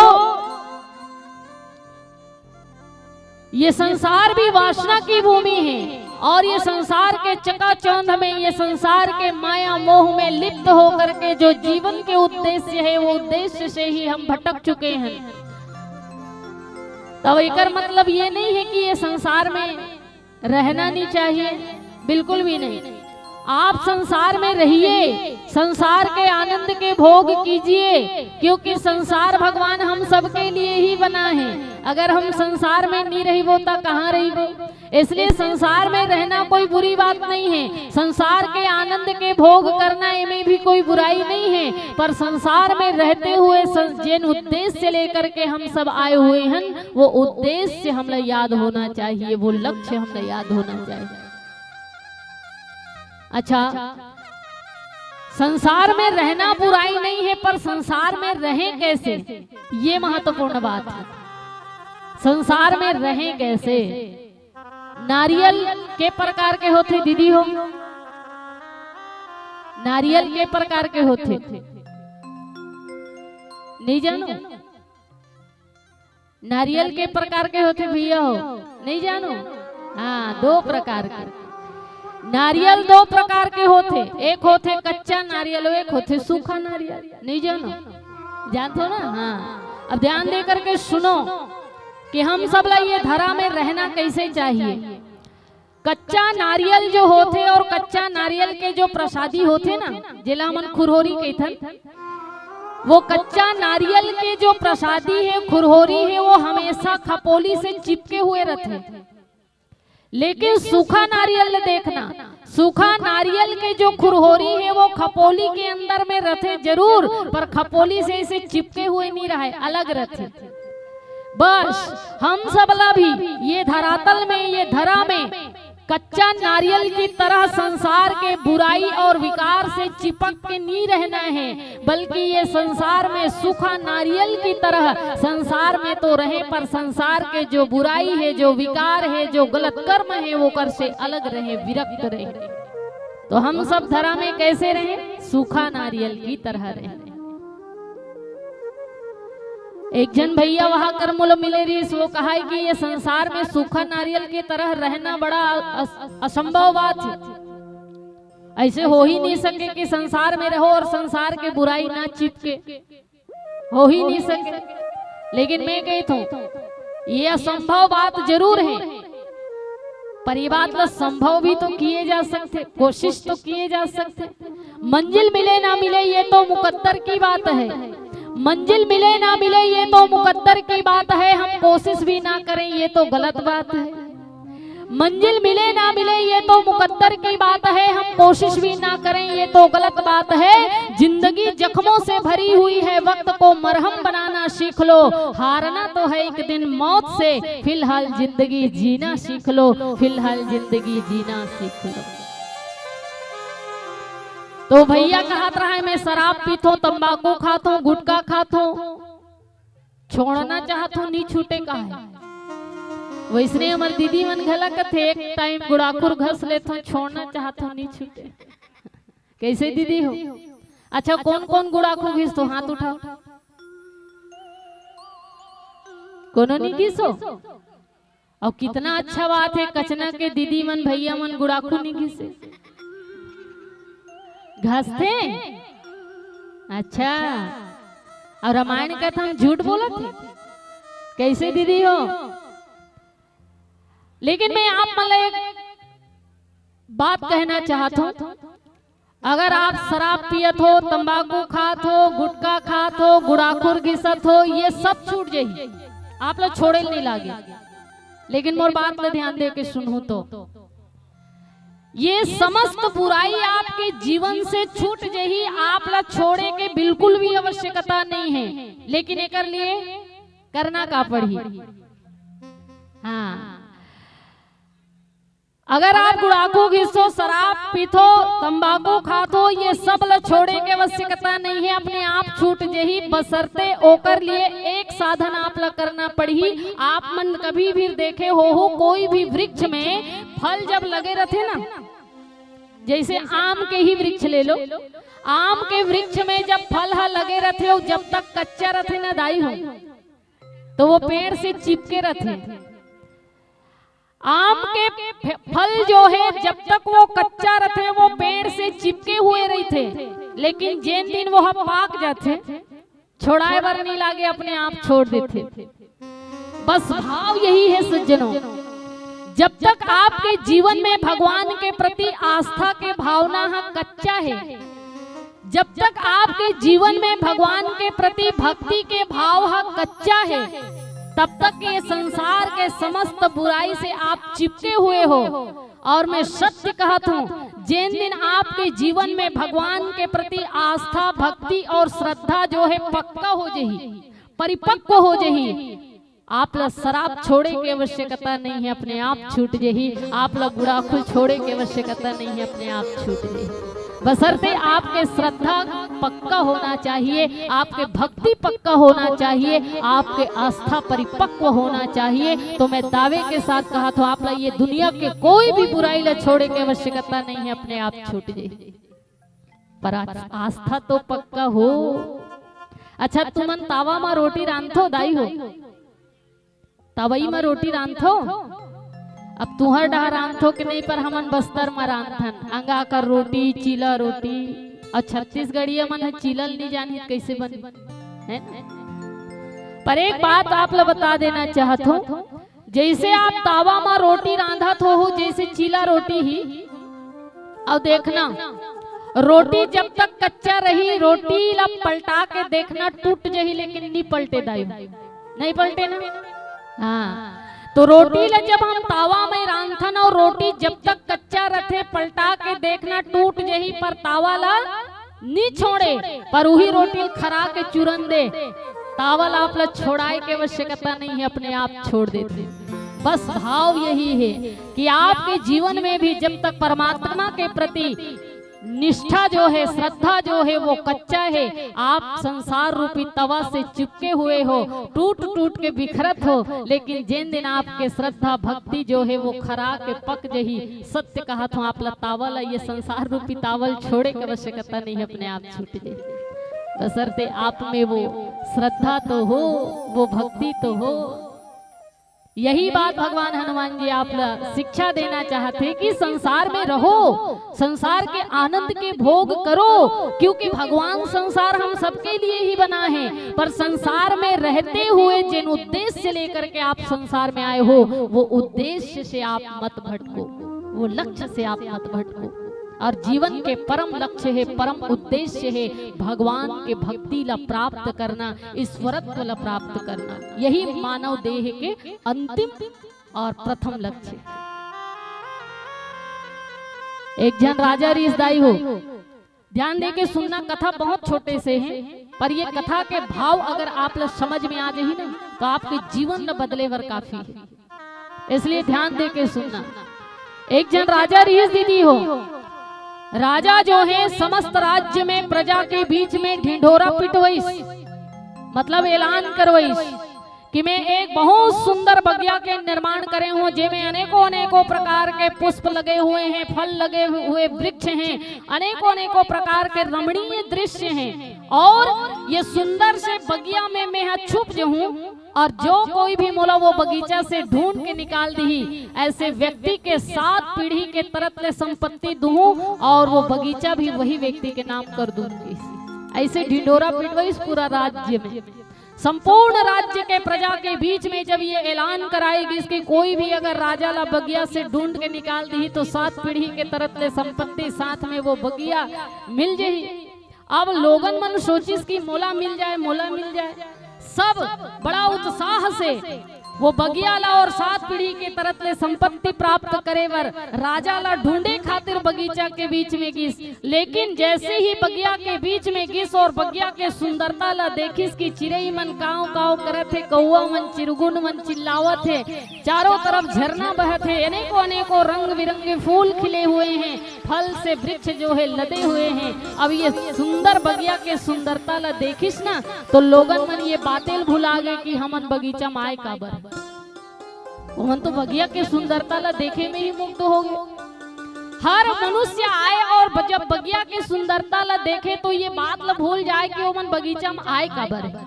ये संसार भी वासना की भूमि है और ये संसार के चकाचौंध में, ये संसार के माया मोह में लिप्त होकर के जो जीवन के उद्देश्य है वो उद्देश्य से ही हम भटक चुके हैं। तो एकर मतलब ये नहीं है कि ये संसार में रहना नहीं चाहिए, बिल्कुल भी नहीं। आप संसार में रहिए, संसार के आनंद के भोग कीजिए, क्योंकि संसार भगवान हम सबके लिए ही बना है। अगर हम संसार में नहीं रही वो तो कहाँ रही वो, इसलिए संसार में रहना कोई बुरी बात नहीं है। संसार के आनंद के भोग करना में भी कोई बुराई नहीं है, पर संसार में रहते हुए जिन उद्देश्य लेकर के हम सब आए हुए हैं वो उद्देश्य हमें याद होना चाहिए, वो लक्ष्य हमें याद होना चाहिए। अच्छा, संसार में रहना बुराई नहीं है, पर संसार में रहें कैसे, ये महत्वपूर्ण बात है। संसार में रहें कैसे? नारियल के प्रकार के होते दीदी हो, नारियल के प्रकार के होते नहीं जानो? नारियल के प्रकार के होते भैया हो, नहीं जानो? हाँ, दो प्रकार के नारियल, दो प्रकार के होते, एक होते कच्चा नारियल, एक होते सूखा नारियल। नहीं जानो? जानते हो ना? हाँ, अब ध्यान दे करके सुनो कि हम सब ला ये धरा में रहना कैसे चाहिए। कच्चा नारियल जो होते और कच्चा नारियल के जो प्रसादी होते ना, जिला मन खुरहोरी कहथन, वो कच्चा नारियल के जो प्रसादी है, खुरहोरी है, वो हमेशा खपोली से चिपके हुए रहते। लेकिन सूखा नारियल देखना, सूखा नारियल के जो खुरहोरी है वो खपोली के अंदर में रहते जरूर, पर खपोली से इसे चिपके हुए नहीं रहे, अलग रहते। बस हम सबला भी ये धरातल में, ये धरा में कच्चा नारियल की तरह संसार के बुराई और विकार से चिपक के नहीं रहना है, बल्कि ये संसार में सूखा नारियल की तरह संसार में तो रहे, पर संसार के जो बुराई है, जो विकार है, जो गलत कर्म है, वो कर से अलग रहे, विरक्त रहे। तो हम सब धरा में कैसे रहे? सूखा नारियल की तरह रहे। एक जन भैया वहां कर मुल मिले रही, वो कहा है कि ये संसार में सूखा नारियल की तरह रहना बड़ा असंभव बात है। ऐसे हो ही नहीं सके कि संसार में रहो और संसार के बुराई ना चिपके, हो ही नहीं सके। लेकिन मैं कहती हूँ ये असंभव बात जरूर है, पर ये बात संभव भी तो किए जा सकते, कोशिश तो किए जा सकते। मंजिल मिले ना मिले ये तो मुकद्दर की बात है, मंजिल मिले ना मिले ये तो मुकद्दर की बात है, हम कोशिश भी ना करें ये तो गलत बात है। मंजिल मिले ना मिले ये तो मुकद्दर की बात है, हम कोशिश भी ना करें ये तो गलत बात है। जिंदगी जख्मों से भरी हुई है, वक्त को मरहम बनाना सीख लो, हारना तो है एक दिन मौत से, फिलहाल जिंदगी जीना सीख लो, फिलहाल जिंदगी जीना सीख लो। तो भैया कहत रहा है मैं शराब पीतो, तंबाकू खातो, गुटखा खातो, छोड़ना चाहतो नहीं छूटे का है। वैसने हमार दीदी मन घला कथे एक टाइम गुड़ाखुर घस लेतो, छोड़ना चाहतो नहीं छूटे। कैसे दीदी हो? अच्छा कौन कौन गुड़ाखुर घिसतो? हाथ उठाओ। कोनो नहीं घिसो? और कितना अच्छा बात है, कचना के दीदी मन भैया मन गुड़ाखुर नहीं घिसे, घसते। अच्छा, और रामायण कथा हम झूठ बोला थे? कैसे दीदी हो? लेकिन मैं आप मतलब एक बात कहना चाहता हूं, अगर आप शराब पियत हो, तंबाकू खात हो, गुटखा खात हो, गुड़ाखुर घिसत हो, ये सब छूट जाइए, आप लोग छोड़े नहीं लागे। लेकिन मोर बात में ध्यान दे के सुनू, तो ये समस्त बुराई आपके जीवन से छूट जही, आप ला छोड़े के बिल्कुल भी आवश्यकता नहीं है। लेकिन एक लिए करना का पड़ी। हाँ, अगर आप गुड़ाखू घिसो, शराब पीतो, तंबाकू खातो, ये सब ला छोड़े के आवश्यकता नहीं है, अपने आप छूट जही। बसरते ओकर लिए एक साधन आप ला करना पड़ी। आप मन कभी भी देखे हो कोई भी वृक्ष में फल जब लगे रहते ना, जैसे आम के ही वृक्ष ले लो, आम के वृक्ष में जब फल लगे रहते हो, जब तक कच्चा रहते ना दाई हो, तो वो पेड़ से चिपके रहते। आम के फल जो है जब तक वो कच्चा रहते वो पेड़ से चिपके हुए रहते, लेकिन जिन दिन वो पाक जाते, छोड़ाए बर नहीं लागे, अपने आप छोड़ देते। बस भाव यही है सज्जनों, जब तक आपके जीवन में भगवान के प्रति आस्था के भावना कच्चा है, जब तक आपके जीवन में भगवान के प्रति भक्ति के भाव कच्चा है, तब तक ये संसार के समस्त बुराई से आप चिपके हुए हो। और मैं सत्य कहता हूँ, जिन दिन आपके जीवन में भगवान के प्रति आस्था, भक्ति और श्रद्धा जो है पक्का हो जाही, परिपक्व हो जाही, आप लोग शराब छोड़े की आवश्यकता नहीं है, अपने आप छूट जाही। आप लोग गुड़ाखुर छोड़े की आवश्यकता नहीं है, अपने आप छूट जाही। बशर्ते आपके श्रद्धा पक्का होना चाहिए, आपके भक्ति पक्का होना चाहिए, आपके आस्था परिपक्व होना चाहिए। तो मैं दावे के साथ कहा था, आप लोग ये दुनिया के कोई भी बुराई ला छोड़े की आवश्यकता नहीं है, अपने आप छूट जाए, पर आस्था तो पक्का हो। अच्छा, तुमन तावा में रोटी रांधो दाई हो, तवई में रोटी रांधो, अब तुहर डहा रांधो के नहीं, पर हमन बस्तर में रांधन अंगा कर रोटी, चीला रोटी। और छत्तीसगढ़िया मन चीलल नहीं जानी कैसे बने है। पर एक बात आप लोग बता देना चाहत हूँ, जैसे आप तावा में रोटी रांधत हो जैसे चीला रोटी ही। अब देखना रोटी जब तक कच्चा रही रोटी ला पलटा के देखना टूट जही, लेकिन नहीं पलटे दाई, नहीं पलटे ना। हाँ तो रोटी ला जब हम तावा में रांधन और रोटी जब तक कच्चा रथे पलटा के देखना टूट जही, पर तावा ला नहीं छोड़े, पर वही रोटी खरा के चूरन दे। तावा ला आप ला छोड़ाए के आवश्यकता नहीं है, अपने आप छोड़ देते। बस भाव यही है कि आपके जीवन में भी जब तक परमात्मा के प्रति निष्ठा जो है, श्रद्धा जो है वो कच्चा है, आप संसार रूपी तवा से चिपके हुए हो, टूट टूट के बिखरत हो। लेकिन जिन दिन आपके श्रद्धा भक्ति जो है वो खरा के पक जही, सत्य कहा तो आप तावल ये संसार रूपी तावल छोड़े की आवश्यकता नहीं है, अपने आप छूट जाए। बशर्ते आप में वो श्रद्धा तो हो, वो भक्ति तो हो। यही बात भगवान हनुमान जी आप शिक्षा देना चाहते कि संसार में रहो, संसार के आनंद के भोग करो, क्योंकि भगवान संसार हम सबके लिए ही बना है। पर संसार में रहते हुए जिन उद्देश्य लेकर के आप संसार में आए हो, वो उद्देश्य से आप मत भटको, वो लक्ष्य से आप मत भटको। और जीवन के परम लक्ष्य है, परम उद्देश्य है भगवान के भक्ति ला प्राप्त करना, ईश्वरत्व ला प्राप्त करना। यही मानव देह के अंतिम और प्रथम लक्ष्य। एक जन राजा रीसदाई हो, ध्यान दे के सुनना, कथा बहुत छोटे से है, पर ये कथा के भाव अगर आप लोग समझ में आ जाए ना तो आपके जीवन न बदले वर काफी है, इसलिए ध्यान दे के सुनना। एक जन राजा रीस दीदी हो, राजा जो है समस्त राज्य में प्रजा के बीच में ढिंढोरा पिटवईस, मतलब ऐलान करवईस कि मैं एक बहुत सुंदर बगिया के निर्माण करे हूँ, जिसमें अनेकों अनेकों प्रकार के पुष्प लगे हुए हैं, फल लगे हुए वृक्ष हैं, अनेकों अनेकों प्रकार के रमणीय दृश्य हैं। और ये सुंदर से बगिया में मैं छुप जाऊं और जो कोई भी मोला वो बगीचा से ढूंढ के निकाल दी, ऐसे व्यक्ति के 7 पीढ़ी के तरफ ले संपत्ति दूं और वो बगीचा भी वही व्यक्ति के नाम कर दूंगी। ऐसे ढिंढोरा पिटवाई इस पूरा राज्य में, संपूर्ण राज्य के प्रजा के बीच में जब ये ऐलान कराएगी इसकी कोई भी अगर राजा ला बगिया से ढूंढ के निकाल दी तो 7 पीढ़ी के तरफ ले संपत्ति साथ में वो बगिया मिल जाए। अब लोगन मन सोचिस की मोला मिल जाए, मोला मिल जाए, सब बड़ा उत्साह से वो बगिया ला और 7 पीढ़ी के तरफ ले संपत्ति प्राप्त करे वर राजा ला ढूंढे खातिर बगीचा के बीच में गिस। लेकिन जैसे ही बगिया के बीच में गिस और बगिया के सुंदरता ला देखिस की चिड़ई मन काव काव करत है, कौआ मन चिरगुन मन चिल्लावत है, चारों तरफ झरना बहत है, अनेकों अनेकों रंग बिरंगे फूल खिले हुए हैं, फल से वृक्ष जो है लदे हुए हैं। अब ये सुंदर बगिया के सुंदरता ला देखिस ना तो लोगन मन ये बातें भुला गए कि हमन बगीचा में आए काबर, हमन तो बगिया के सुंदरता ला देखे में ही मुग्ध हो गए। हर मनुष्य आए और जब बगिया के सुंदरता ला देखे तो ये बात ला भूल जाए कि हमन बगीचा में आए काबर है।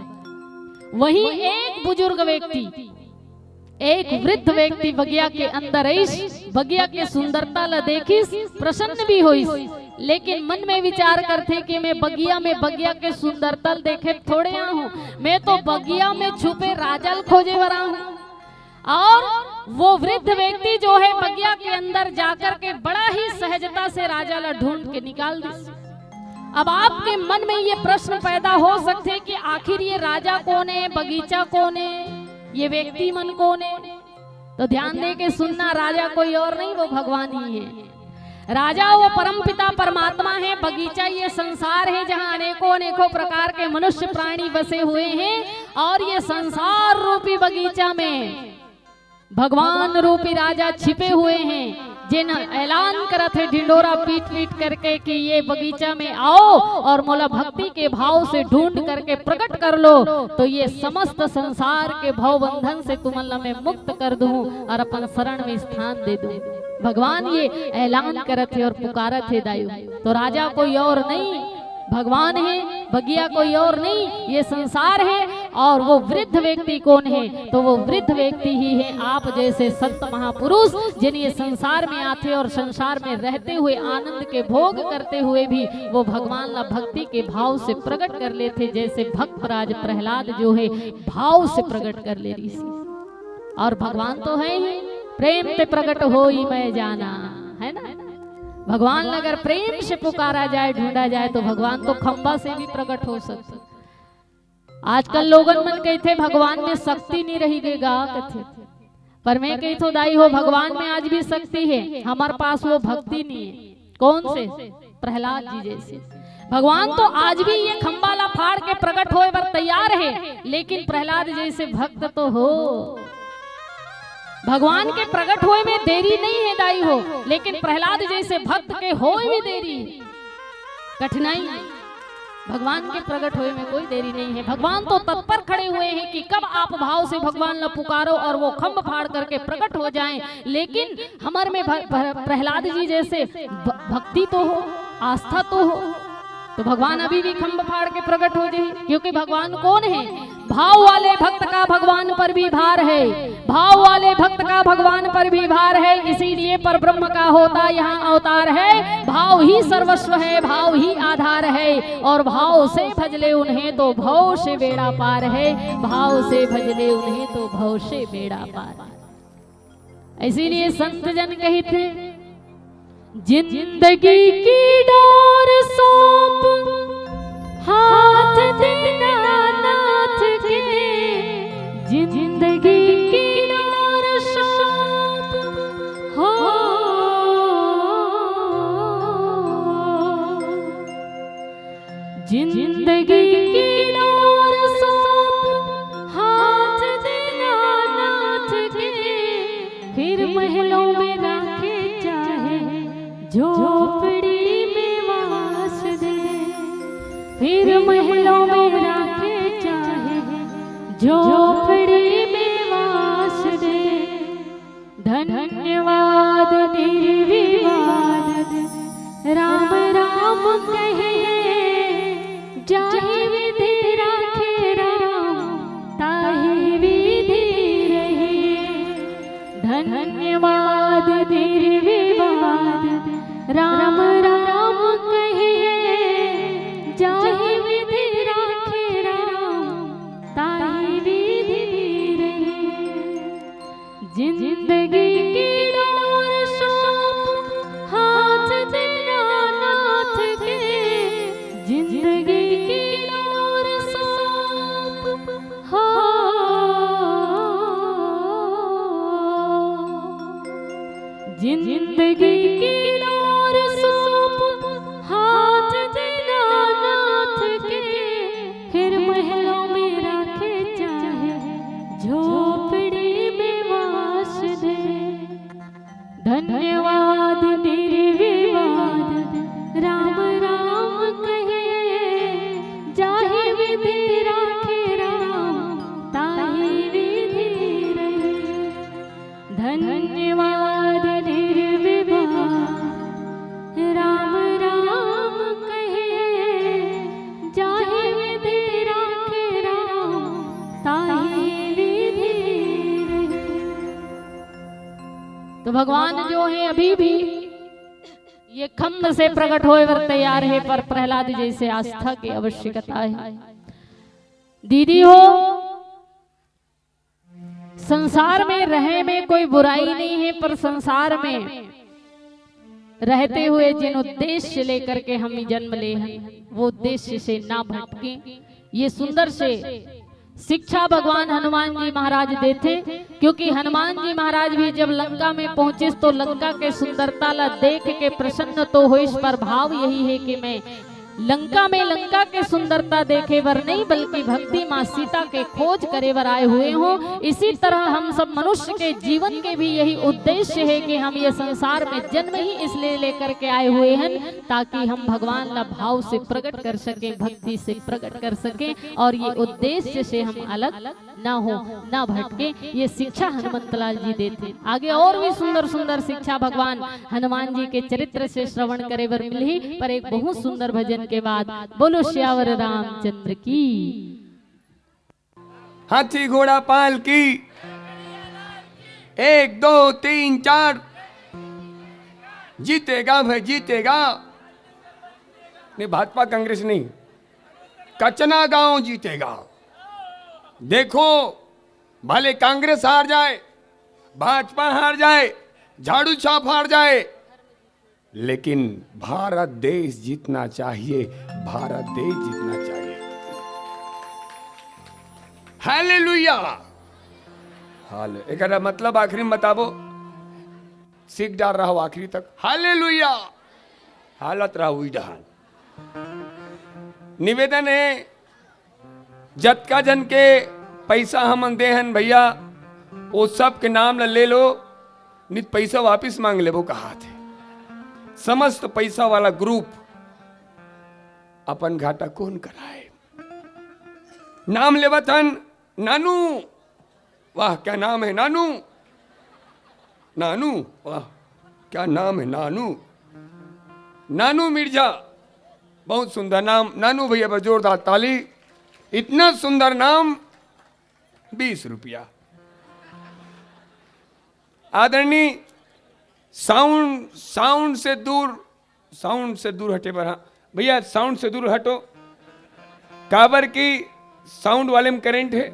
वही एक बुजुर्ग व्यक्ति, एक वृद्ध व्यक्ति बगिया के अंदर आइस, बगिया के सुंदरता ला देखिस, प्रसन्न भी होइस, लेकिन मन में विचार करते कि मैं बगिया में बगिया के सुंदरता देखे थोड़े आ हूँ, मैं तो बगिया में छुपे राजल खोजे वाला हूँ। और वो वृद्ध व्यक्ति जो है बगिया के अंदर जाकर के बड़ा ही सहजता से राजा ला ढूंढ के निकाल दी। अब आपके मन में ये प्रश्न पैदा हो सकते कि आखिर ये राजा कौन है, बगीचा कौन है, ये व्यक्ति मन कौन है? तो ध्यान दे के सुनना, राजा कोई और नहीं, वो भगवान ही है। राजा वो परमपिता परमात्मा है, बगीचा ये संसार है जहाँ अनेकों अनेकों प्रकार के मनुष्य प्राणी बसे हुए हैं। और ये संसार रूपी बगीचा में भगवान रूपी राजा छिपे हुए हैं, जिन ऐलान करत है ढिंडोरा पीट पीट करके कि ये बगीचा में आओ और मोला भक्ति के भाव से ढूंढ करके प्रकट कर लो, तो ये समस्त संसार के भव बंधन से तुमला मैं मुक्त कर दूं और अपन शरण में स्थान दे दूं। भगवान ये ऐलान करत है और पुकारत है दायु। तो राजा कोई और नहीं, भगवान है, बगिया कोई और नहीं, ये संसार है। और वो वृद्ध व्यक्ति कौन है? तो वो वृद्ध व्यक्ति ही है आप जैसे संत महापुरुष, जिन ये संसार में आते और संसार में रहते हुए आनंद के भोग करते हुए भी वो भगवान ला भक्ति के भाव से प्रकट कर लेते, जैसे भक्त राज प्रहलाद जो है भाव से प्रकट कर ले रही। और भगवान तो है ही, प्रेम पे प्रकट हो ही मैं जाना, है ना। भगवान अगर प्रेम से पुकारा जाए, ढूंढा जाए, तो भगवान तो खंबा से भी प्रकट हो सकते। आजकल लोगन मन कहते भगवान में शक्ति नहीं रही गएगा कथे, पर मैं कही तो दाई हो भगवान में आज भी शक्ति है, हमारे पास वो भक्ति नहीं है। कौन से? प्रहलाद जी जैसे। भगवान तो आज भी ये खंबाला फाड़ के प्रकट होए पर तैयार है, लेकिन प्रहलाद जैसे भक्त तो हो। भगवान के प्रकट होए में देरी नहीं है दाई हो, लेकिन प्रहलाद जैसे भक्त के होए में देरी, कठिनाई। भगवान के प्रकट हुए में कोई देरी नहीं है। भगवान तो तत्पर खड़े हुए हैं कि कब आप भाव से भगवान ला पुकारो और वो खंभ फाड़ करके प्रकट हो जाएं। लेकिन हमारे में प्रहलाद जी जैसे भक्ति तो हो, आस्था तो हो, तो भगवान अभी भी खंभ फाड़ के प्रकट हो जाए। क्योंकि भगवान कौन है? भाव वाले भक्त का भगवान पर भी भार है, भाव वाले भक्त का भगवान पर भी भार है। इसीलिए पर ब्रह्म का होता यहाँ अवतार है। भाव ही सर्वस्व है, भाव ही आधार है, और भाव से भजले उन्हें तो भव से बेड़ा पार है। भाव से भजले उन्हें तो भव से बेड़ा पार। इसीलिए संत जन कहते जिंदगी की डोर सौंप हाथ देना नाथ के, जिंदगी की डोर सौंप हो, जिंदगी की डोर सौंप हाथ देना नाथ के, फिर महलों में रखे चाहे झोपड़ी में वास दे, फिर महलों में रखे चाहे झोपड़ी में वास दे। धन्यवाद निर्विवाद राम राम कहे, जाहि विधि राखे राम ताहि विधि रहे। धन्यवाद निर्विवाद राम राम कहे, जाहि विधि राखे राम ताहि विधि रहे। जिंदगी की डोर सौंप हाथ देना नाथ के, जिंदगी की डोर सौंप हो, जिंदगी की डोर सौंप हाथ देना नाथ के, फिर महलों में रखे चाहे झोपड़ी में वास दे। धन्यवाद निर्विवाद राम राम कहे, जाहि विधि राखे राम ताहि विधि रहे। धन्यवाद निर्विवाद राम राम कहे, जाहि विधि राखे राम ताहि विधि रहे। तो भगवान जो है अभी भी ये खंभ से प्रकट होए वर तैयार है, पर प्रहलाद जैसे आस्था की आवश्यकता है। दीदी हो, संसार में रहे में कोई बुराई नहीं है, पर संसार में रहते हुए जिन उद्देश्य लेकर के हम जन्म ले हैं, वो उद्देश्य से ना भटके। ये सुंदर से शिक्षा भगवान हनुमान जी महाराज देते। क्योंकि हनुमान जी महाराज भी जब लंका में पहुंचे तो लंका के सुंदरता ला देख के प्रसन्न तो हुए, पर भाव यही है कि मैं लंका में लंका के सुंदरता देखे बर नहीं, बल्कि भक्ति माँ सीता के खोज करे बर आए हुए हो। इसी तरह हम सब मनुष्य के जीवन के भी यही उद्देश्य है कि हम ये संसार में जन्म ही इसलिए लेकर के आए हुए हैं, ताकि हम भगवान ला भाव से प्रकट कर सके, भक्ति से प्रकट कर सके, और ये उद्देश्य से हम अलग ना हो, ना भटके। ये शिक्षा हनुमंतलाल जी देते। आगे और भी सुंदर सुंदर शिक्षा भगवान हनुमान जी के चरित्र से श्रवण करे बर मिली, पर एक बहुत सुंदर भजन के बाद बोलो श्यावर रामचंद्र की। हाथी घोड़ा पाल की 1 2 3 4 जीतेगा भाई जीतेगा। नहीं, भाजपा कांग्रेस नहीं, कचना गांव जीतेगा। देखो भले कांग्रेस हार जाए, भाजपा हार जाए, झाड़ू छाप हार जाए, लेकिन भारत देश जीतना चाहिए, भारत देश जीतना चाहिए। हालेलुया। हाल एक मतलब आखिरी में बताबो, सीख डाल रहा हो आखिरी तक। हालेलुया। हालत रहा हुई डाल। निवेदन है, जतका जन के पैसा हम दे हन भैया, वो सब के नाम ले लो, नित पैसा वापिस मांग लेबो कहा थे। समस्त पैसा वाला ग्रुप अपन घाटा कौन कराए। नाम लेवतन नानू, वाह क्या नाम है नानू, नानू वाह क्या नाम है नानू, नानू मिर्जा, बहुत सुंदर नाम। नानू भैया पर जोरदार ताली। इतना सुंदर नाम, 20 रुपया। आदरणीय साउंड से दूर हटे पर। हाँ भैया साउंड से दूर हटो, काबर की साउंड वाले में करंट है,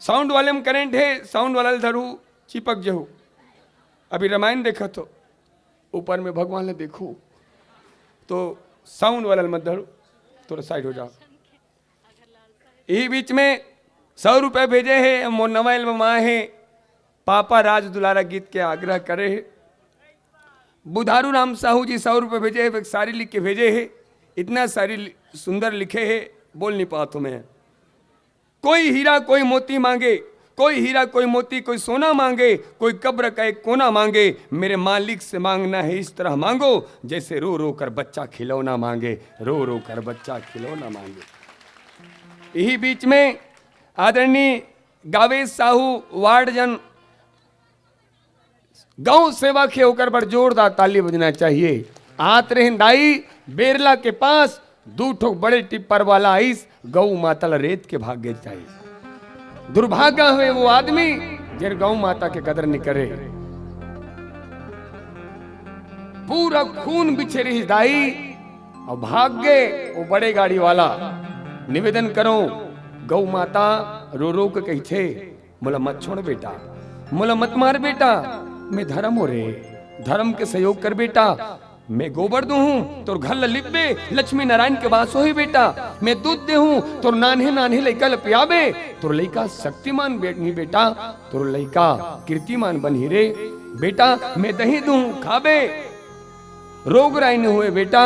साउंड वाले में करंट है। साउंड वाला धरू चिपक जाओ। अभी रामायण देखा तो ऊपर में भगवान ने देखो, तो साउंड वाला मत धरो, थोड़ा साइड हो जाओ। यही बीच में 100 रुपए भेजे है मोर नवाइल में माँ है, पापा राज दुलारा गीत के आग्रह करे है। बुधारू राम साहू जी 100 रुपए भेजे है, एक सारी लिख के भेजे है। इतना सारी सुंदर लिखे है, बोल नहीं पाता मैं। कोई हीरा कोई मोती मांगे, कोई हीरा कोई मोती कोई सोना मांगे, कोई कब्र का एक कोना मांगे, मेरे मालिक से मांगना है इस तरह मांगो, जैसे रो रो कर बच्चा खिलौना मांगे, रो रो कर बच्चा खिलौना मांगे। यही बीच में आदरणीय गावेश साहू वार्ड जन गौ सेवा के होकर पर जोरदार ताली बजना चाहिए। आत दाई बेरला के पास 2 ठोक बड़े टिप्पर वाला आइस, गौ माता रेत के भाग्य चाहिए। दुर्भाग्य हुए वो आदमी जिन गौ माता के कदर नहीं करे। पूरा खून बिछे रही दाई और भाग्य वो बड़े गाड़ी वाला। निवेदन करो, गौ माता रो रो के कही थे, मोला मत छोड़ बेटा, मोला मत मार बेटा, मैं धर्म हो रे, धर्म के सहयोग कर बेटा, मैं गोबर दू हूँ तोर घर ल लिपबे, लक्ष्मी नारायण के वास हो बेटा, मैं दूध दे हूँ तोर नान्हे नान्हे लइका ल पियाबे, तोर लइका शक्तिमान नहीं बेटा, तोर लइका कीर्तिमान बनी रे बेटा, मैं दही दू खाबे, रोग राय न हुए बेटा,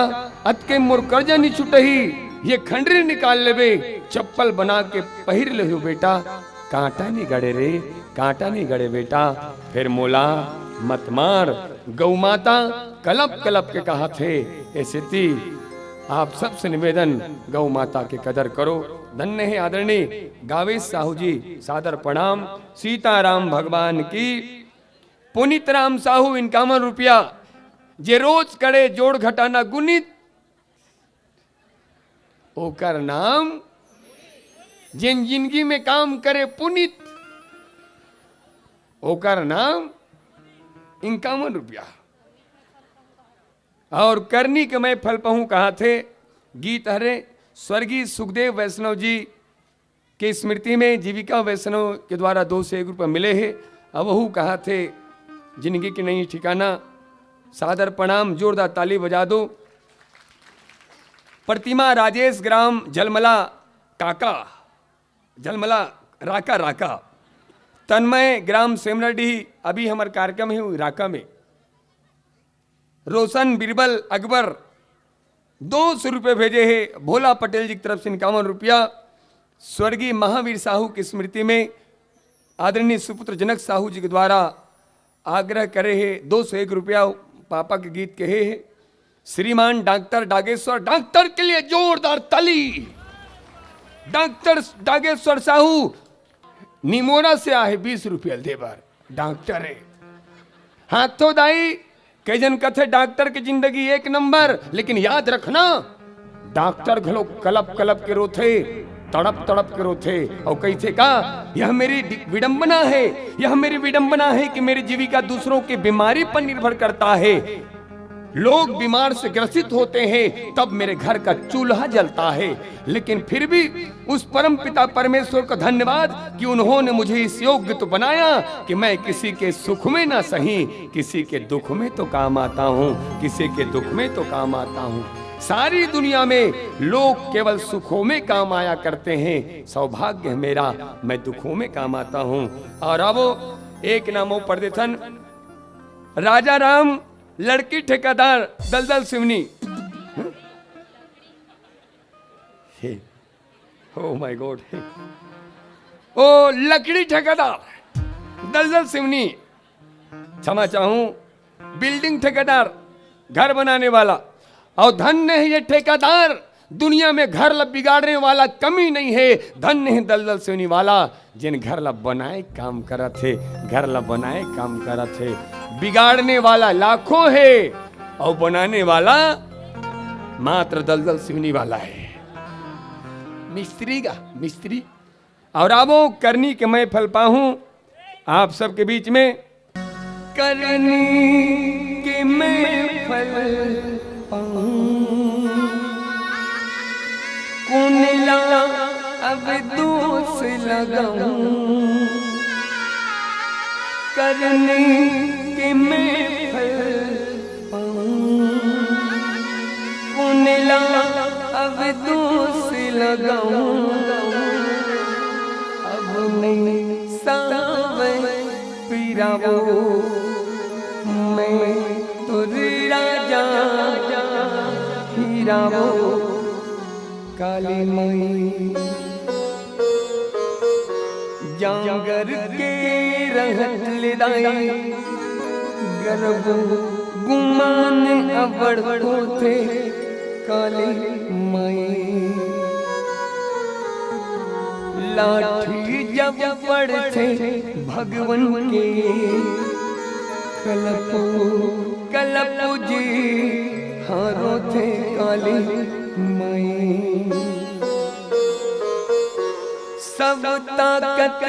अतके मोर कर्जा नहीं छुटही, ये खंडरी निकाल लेबे, चप्पल बना के पहिर ले हो बेटा, कांटा नहीं गड़े रे, कांटा नहीं गड़े बेटा, फिर मोला मत मार। गौ माता कलप कलप के कहा थे। ऐसे थी आप सबसे निवेदन, गौ माता के कदर करो। धन्य है आदरणीय गावेश साहू जी, सादर प्रणाम। सीताराम भगवान की। पुनीत राम साहू 51 रुपया, जे रोज करे जोड़ घटाना गुनित, ओकर नाम जिन जिंदगी में काम करे पुनित, ओकर नाम 51 रुपया। और करनी के मैं फल पाऊं कहा थे। गीत हरे स्वर्गीय सुखदेव वैष्णव जी के स्मृति में जीविका वैष्णव के द्वारा 2 से 1 रुपये मिले हैं। अब वह कहा थे जिंदगी की नहीं ठिकाना। सादर प्रणाम, जोरदार ताली बजा दो। प्रतिमा राजेश ग्राम जलमला काका, जलमला राका राका, तन्मय ग्राम सेमरडी, अभी हमारे कार्यक्रम है राका में। रोशन बिरबल अकबर 200 रुपये भेजे हैं। भोला पटेल जी की तरफ से 51 रुपया। स्वर्गीय महावीर साहू की स्मृति में आदरणीय सुपुत्र जनक साहू जी के द्वारा आग्रह करे हैं 201 रुपया पापा के गीत कहे हैं। श्रीमान डॉक्टर डागेश्वर, डॉक्टर के लिए जोरदार ताली। डॉक्टर डागेश्वर साहू निमोरा से आए 20 रुपया देवर, डॉक्टर है। हाथों दाई कई जन कथे डॉक्टर की जिंदगी 1 नंबर, लेकिन याद रखना डॉक्टर घलो कलप कलप के रोथे, तड़प तड़प के रोथे। और कैसे कहा, यह मेरी विडंबना है, यह मेरी विडंबना है कि मेरी जीविका दूसरों की बीमारी पर निर्भर करता है। लोग बीमार से ग्रसित होते हैं, तब मेरे घर का चूल्हा जलता है। लेकिन फिर भी उस परम पिता परमेश्वर का धन्यवाद कि उन्होंने मुझे इस योग्य तो बनाया कि मैं किसी के सुख में ना सही, किसी के दुख में तो काम आता हूँ, किसी के दुख में तो काम आता हूँ। सारी दुनिया में लोग केवल सुखों में काम आया करते हैं, सौभाग्य है मेरा, मैं दुखों में काम आता हूँ। और अब एक नामो परदेशन, राजा राम, लड़की ठेकेदार, दलदल सिवनी। ओ माय गॉड, ओ लकड़ी ठेकेदार, दलदल सिवनी, क्षमा चाहूं, बिल्डिंग ठेकेदार, घर बनाने वाला। और धन्य है ये ठेकेदार, दुनिया में घर ला बिगाड़ने वाला कमी नहीं है। धन्य है दलदल सिवनी वाला, जिन घर ला बनाए काम करत थे, घर ला बनाए काम करत थे। बिगाड़ने वाला लाखों है और बनाने वाला मात्र दलदल सिवनी वाला है, मिस्त्री का मिस्त्री। और आवो करनी के मैं फल पाऊं आप सबके बीच में। करनी के मैं फल पाऊं, कुनला अब दोष लगाऊं। करनी के मैं फल पाऊं, कुनला अब दोष लगाऊं। अब नहीं सावे पीरावो, मैं तुर राजा हीरावो। काली मई जांगर के रहत लेदाई, गर्भ गुमान अवड़ होते। काली मई लाठी जब पड़ते भगवन के, कलपू कलपू जी हारो थे। काली मई सब ताकत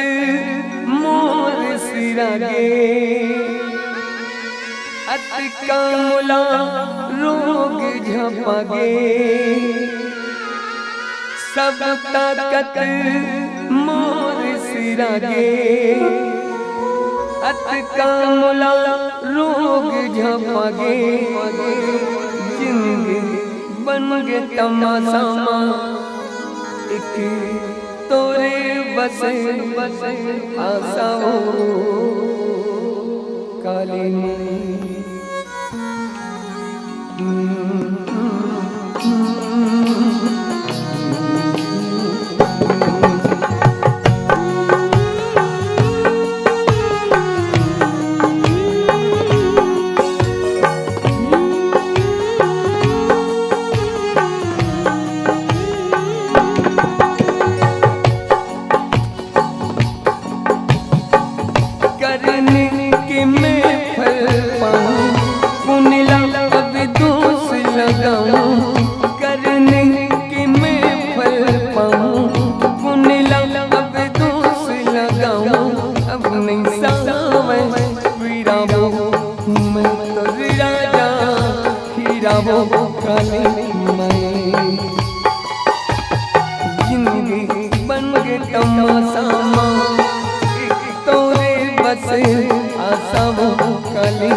मोर सिरागे, अति कामला रोग झपागे। सब ताकत मोर सिरागे, अति कामला रोग झपागे। जिंदगी बन गे तमाशा, एक तोरे बसे आशा हो। काली मई जिंदगी बन गे तमाशा, एक तोरे बसे आशा वो। काली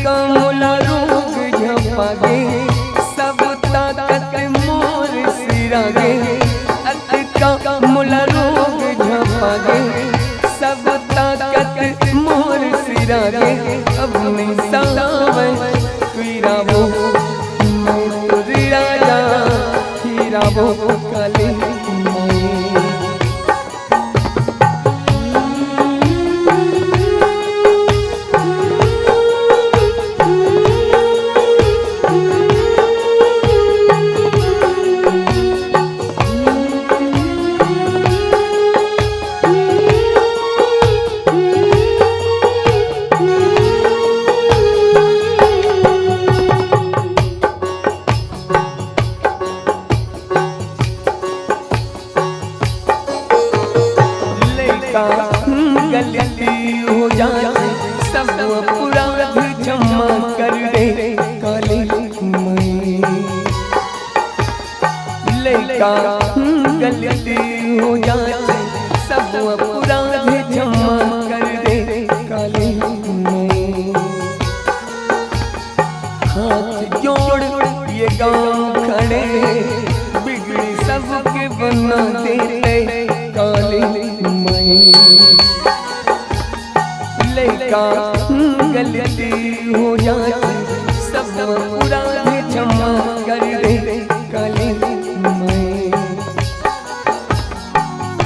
कमला रोग मुला रोग झपागे सब ताकत मोर सिरागे अब नहीं सावे हीराबो मैं तुझी राजा हीराबो काली गलती हो जाए सब अपराध क्षमा कर दे काली माई लड़का गलती हो जाए सब अपराध क्षमा कर दे काली माई हाथ जोड़ ये गाँव खड़े बिगड़ी सबके बना दे काली माई लड़का गलती हो जाए सब अपराध क्षमा कर दे काली माई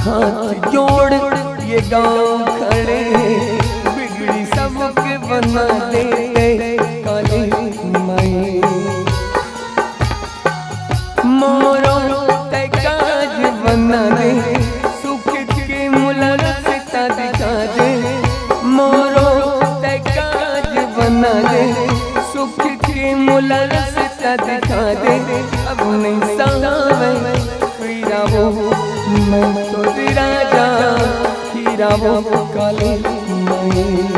हाथ जोड़ ये गाँव खड़े बिगड़ी सबके बना दे काली माई मोरो ते काज बना दे सुख के मुलाकात दिखा दे मोरो ते काज बना दे सुख की मुलाकात दिखा दे अब नहीं सावे हीराबो मैं तुझी राजा हीराबो काली माई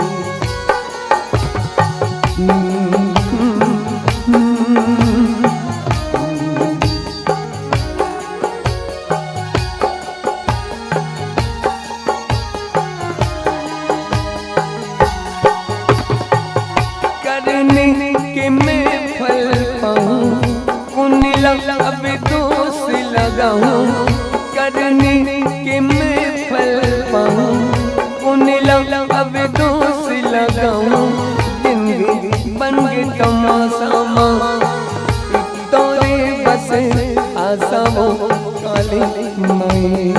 के मैं फल पाऊं पुण्य अब दोष लगाऊं करने के मैं फल पाऊं पुण्य अब दोष लगाऊं जिंदगी बन के तमाशा तोरे बस आशा वो काली माई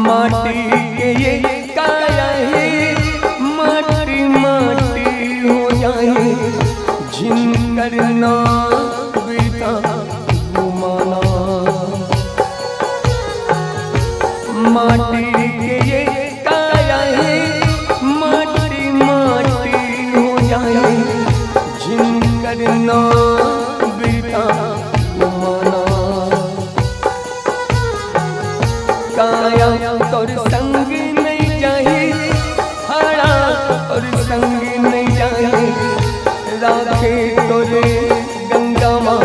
माटी के ये काया है माटी माटी हो जाए झिन करना बेटा घुमाना माटी के ये काया है माटी माटी हो जाए झिन करना बेटा घुमाना काया तोर संग नहीं जाए हरा और संग नहीं जाए राखे तोरे गंगा माँ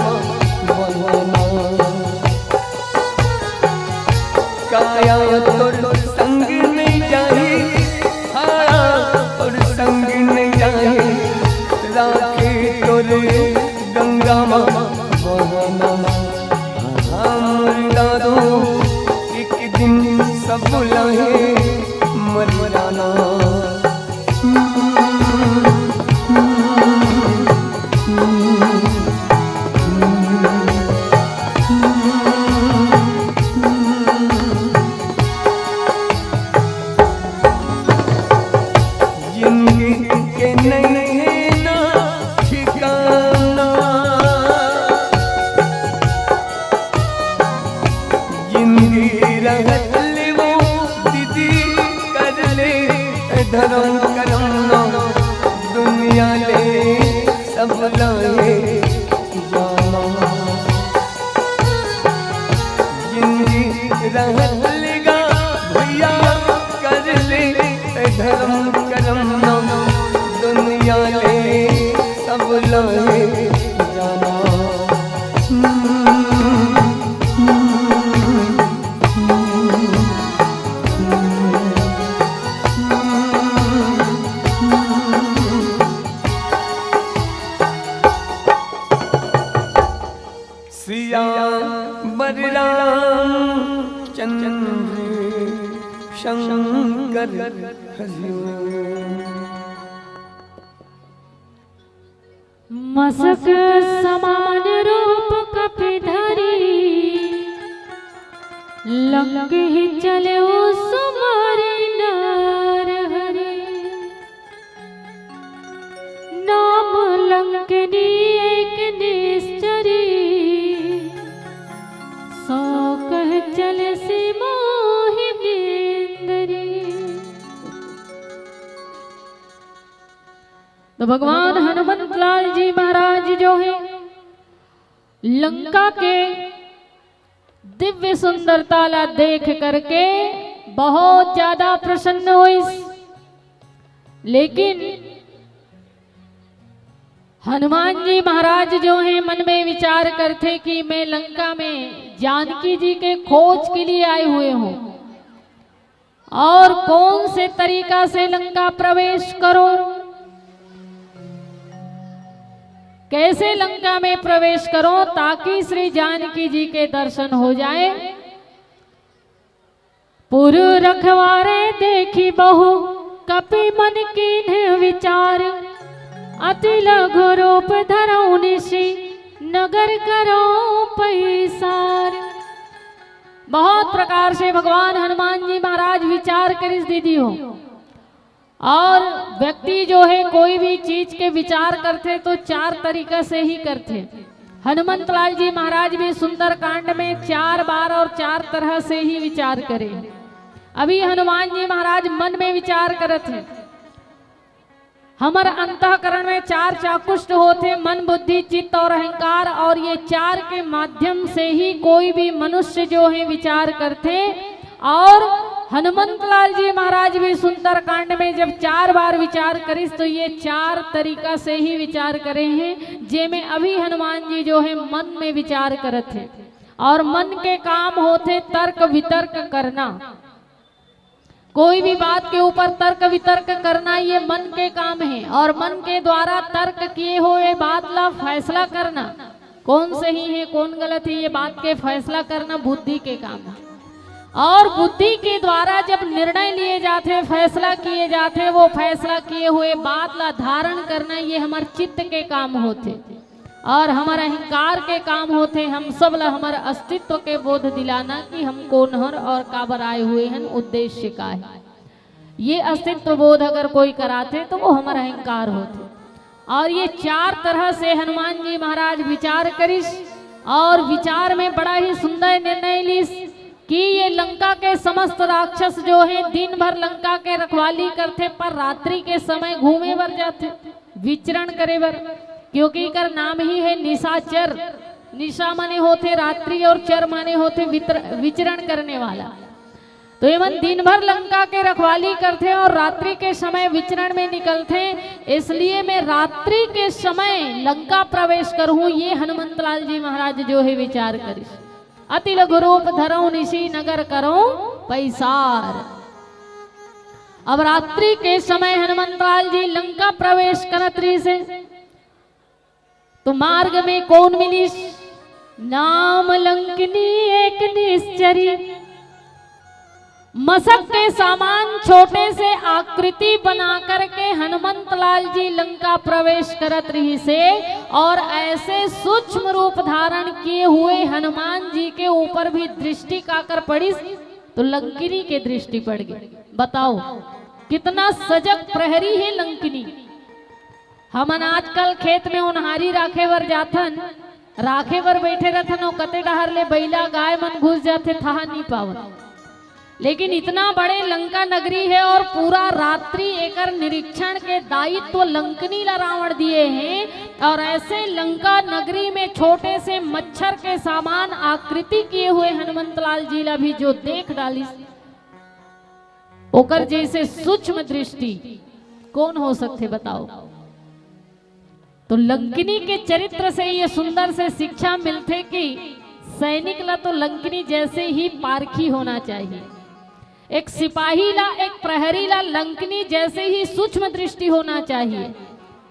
भगवाना काया तोर संग नहीं जाए हरा और संग नहीं जाए राखे तोरे गंगा माँ भगवाना हम दादो दिन सब बुलाए मरमराना जिंदगी के नहीं है ना ठिकाना सिया बलराम चंद्र शंकर मसक समान रूप कपिधरी लंग ही चले सुमारे नार हरे नाम लंकनी एक निश्चरी सौ कह चले से मोहिनींद्री। तो भगवान हनुमंत लाल जी महाराज जो है लंका के दिव्य सुंदरता ला देख करके बहुत ज्यादा प्रसन्न हुई, लेकिन हनुमान जी महाराज जो हैं मन में विचार करते कि मैं लंका में जानकी जी के खोज के लिए आए हुए हूं और कौन से तरीका से लंका प्रवेश करो, कैसे लंका में प्रवेश करो ताकि श्री जानकी जी के दर्शन हो जाए। पुर रखवारे देखी बहु कपि मन कीन्ह विचार अति लघु रूप धरऊ निशि नगर करो पैसार। बहुत प्रकार से भगवान हनुमान जी महाराज विचार कर दीदी हो, और व्यक्ति जो है कोई भी चीज के विचार करते तो चार तरीका से ही करते। हनुमंत लाल जी महाराज भी सुंदर कांड में 4 बार और 4 तरह से ही विचार करे। अभी हनुमान जी महाराज मन में विचार करते हैं, हमारा अंतःकरण में 4 चाकुष्ट होते, मन बुद्धि चित्त और अहंकार, और ये 4 के माध्यम से ही कोई भी मनुष्य जो है विचार करते। और हनुमंत लाल जी महाराज भी सुंदर कांड में जब 4 बार विचार करिस तो ये 4 तरीका से ही विचार करे हैं, जेमें अभी हनुमान जी जो है मन में विचार करते हैं। और मन के काम होते तर्क वितर्क करना, कोई भी बात के ऊपर तर्क वितर्क करना ये मन के काम है, और मन के द्वारा तर्क किए हुए बात ला फैसला करना, कौन सही है कौन गलत है ये बात के फैसला करना बुद्धि के काम है। और बुद्धि के द्वारा जब निर्णय लिए जाते, फैसला किए जाते, वो फैसला किए हुए बात ला धारण करना ये हमारे चित्त के काम होते, और हमारा अहंकार के काम होते। हम सब ला हमारा अस्तित्व के बोध दिलाना कि हम कौन हर और काबर आए हुए हैं, उद्देश्य का है। ये अस्तित्व बोध अगर कोई कराते तो वो हमारा अहंकार होते। और ये 4 तरह से हनुमान जी महाराज विचार करिस, और विचार में बड़ा ही सुंदर निर्णय लिस कि ये लंका के समस्त राक्षस जो हैं दिन भर लंका के रखवाली करते, पर रात्रि के समय घूमे बर जाते, विचरण करे बर, क्योंकि कर नाम ही है निशाचर। निशा माने होते रात्रि और चर माने होते विचरण करने वाला। तो ये मन दिन भर लंका के रखवाली करते और रात्रि के समय विचरण में निकलते, इसलिए मैं रात्रि के समय लंका प्रवेश करूं, ये हनुमंत लाल जी महाराज जो है विचार करिस। अति लघु रूप धरऊ निशि नगर करो पैसार। अब रात्रि के समय हनुमंत लाल जी लंका प्रवेश करत रही से, तो मार्ग में कौन मिलिस? नाम लंकनी एक निश्चरी। मसक के सामान छोटे से आकृति बना करके हनुमंत लाल जी लंका प्रवेश करत रही से, और ऐसे सूक्ष्म रूप धारण किए हुए हनुमान जी के ऊपर भी दृष्टि काकर पड़ी तो लंकिनी के दृष्टि पड़ गई। बताओ कितना सजग प्रहरी है लंकिनी। हमन आजकल खेत में उन्हारी राखे बर जाथन, राखे बर बैठे रहथन और कते डहर ले बैला गाय मन घुस जाते था नहीं पावन। लेकिन इतना बड़े लंका नगरी है और पूरा रात्रि एकर निरीक्षण के दायित्व लंकनी ला रावण दिए हैं, और ऐसे लंका नगरी में छोटे से मच्छर के सामान आकृति किए हुए हनुमंत लाल जी ला भी जो देख डाली, ओकर जैसे सूक्ष्म दृष्टि कौन हो सकते बताओ। तो लंकिनी के चरित्र से ये सुंदर से शिक्षा मिलते कि सैनिक ला तो लंकिनी जैसे ही पारखी होना चाहिए, एक सिपाही ला एक प्रहरी ला लंकिनी जैसे ही सूक्ष्म दृष्टि होना चाहिए।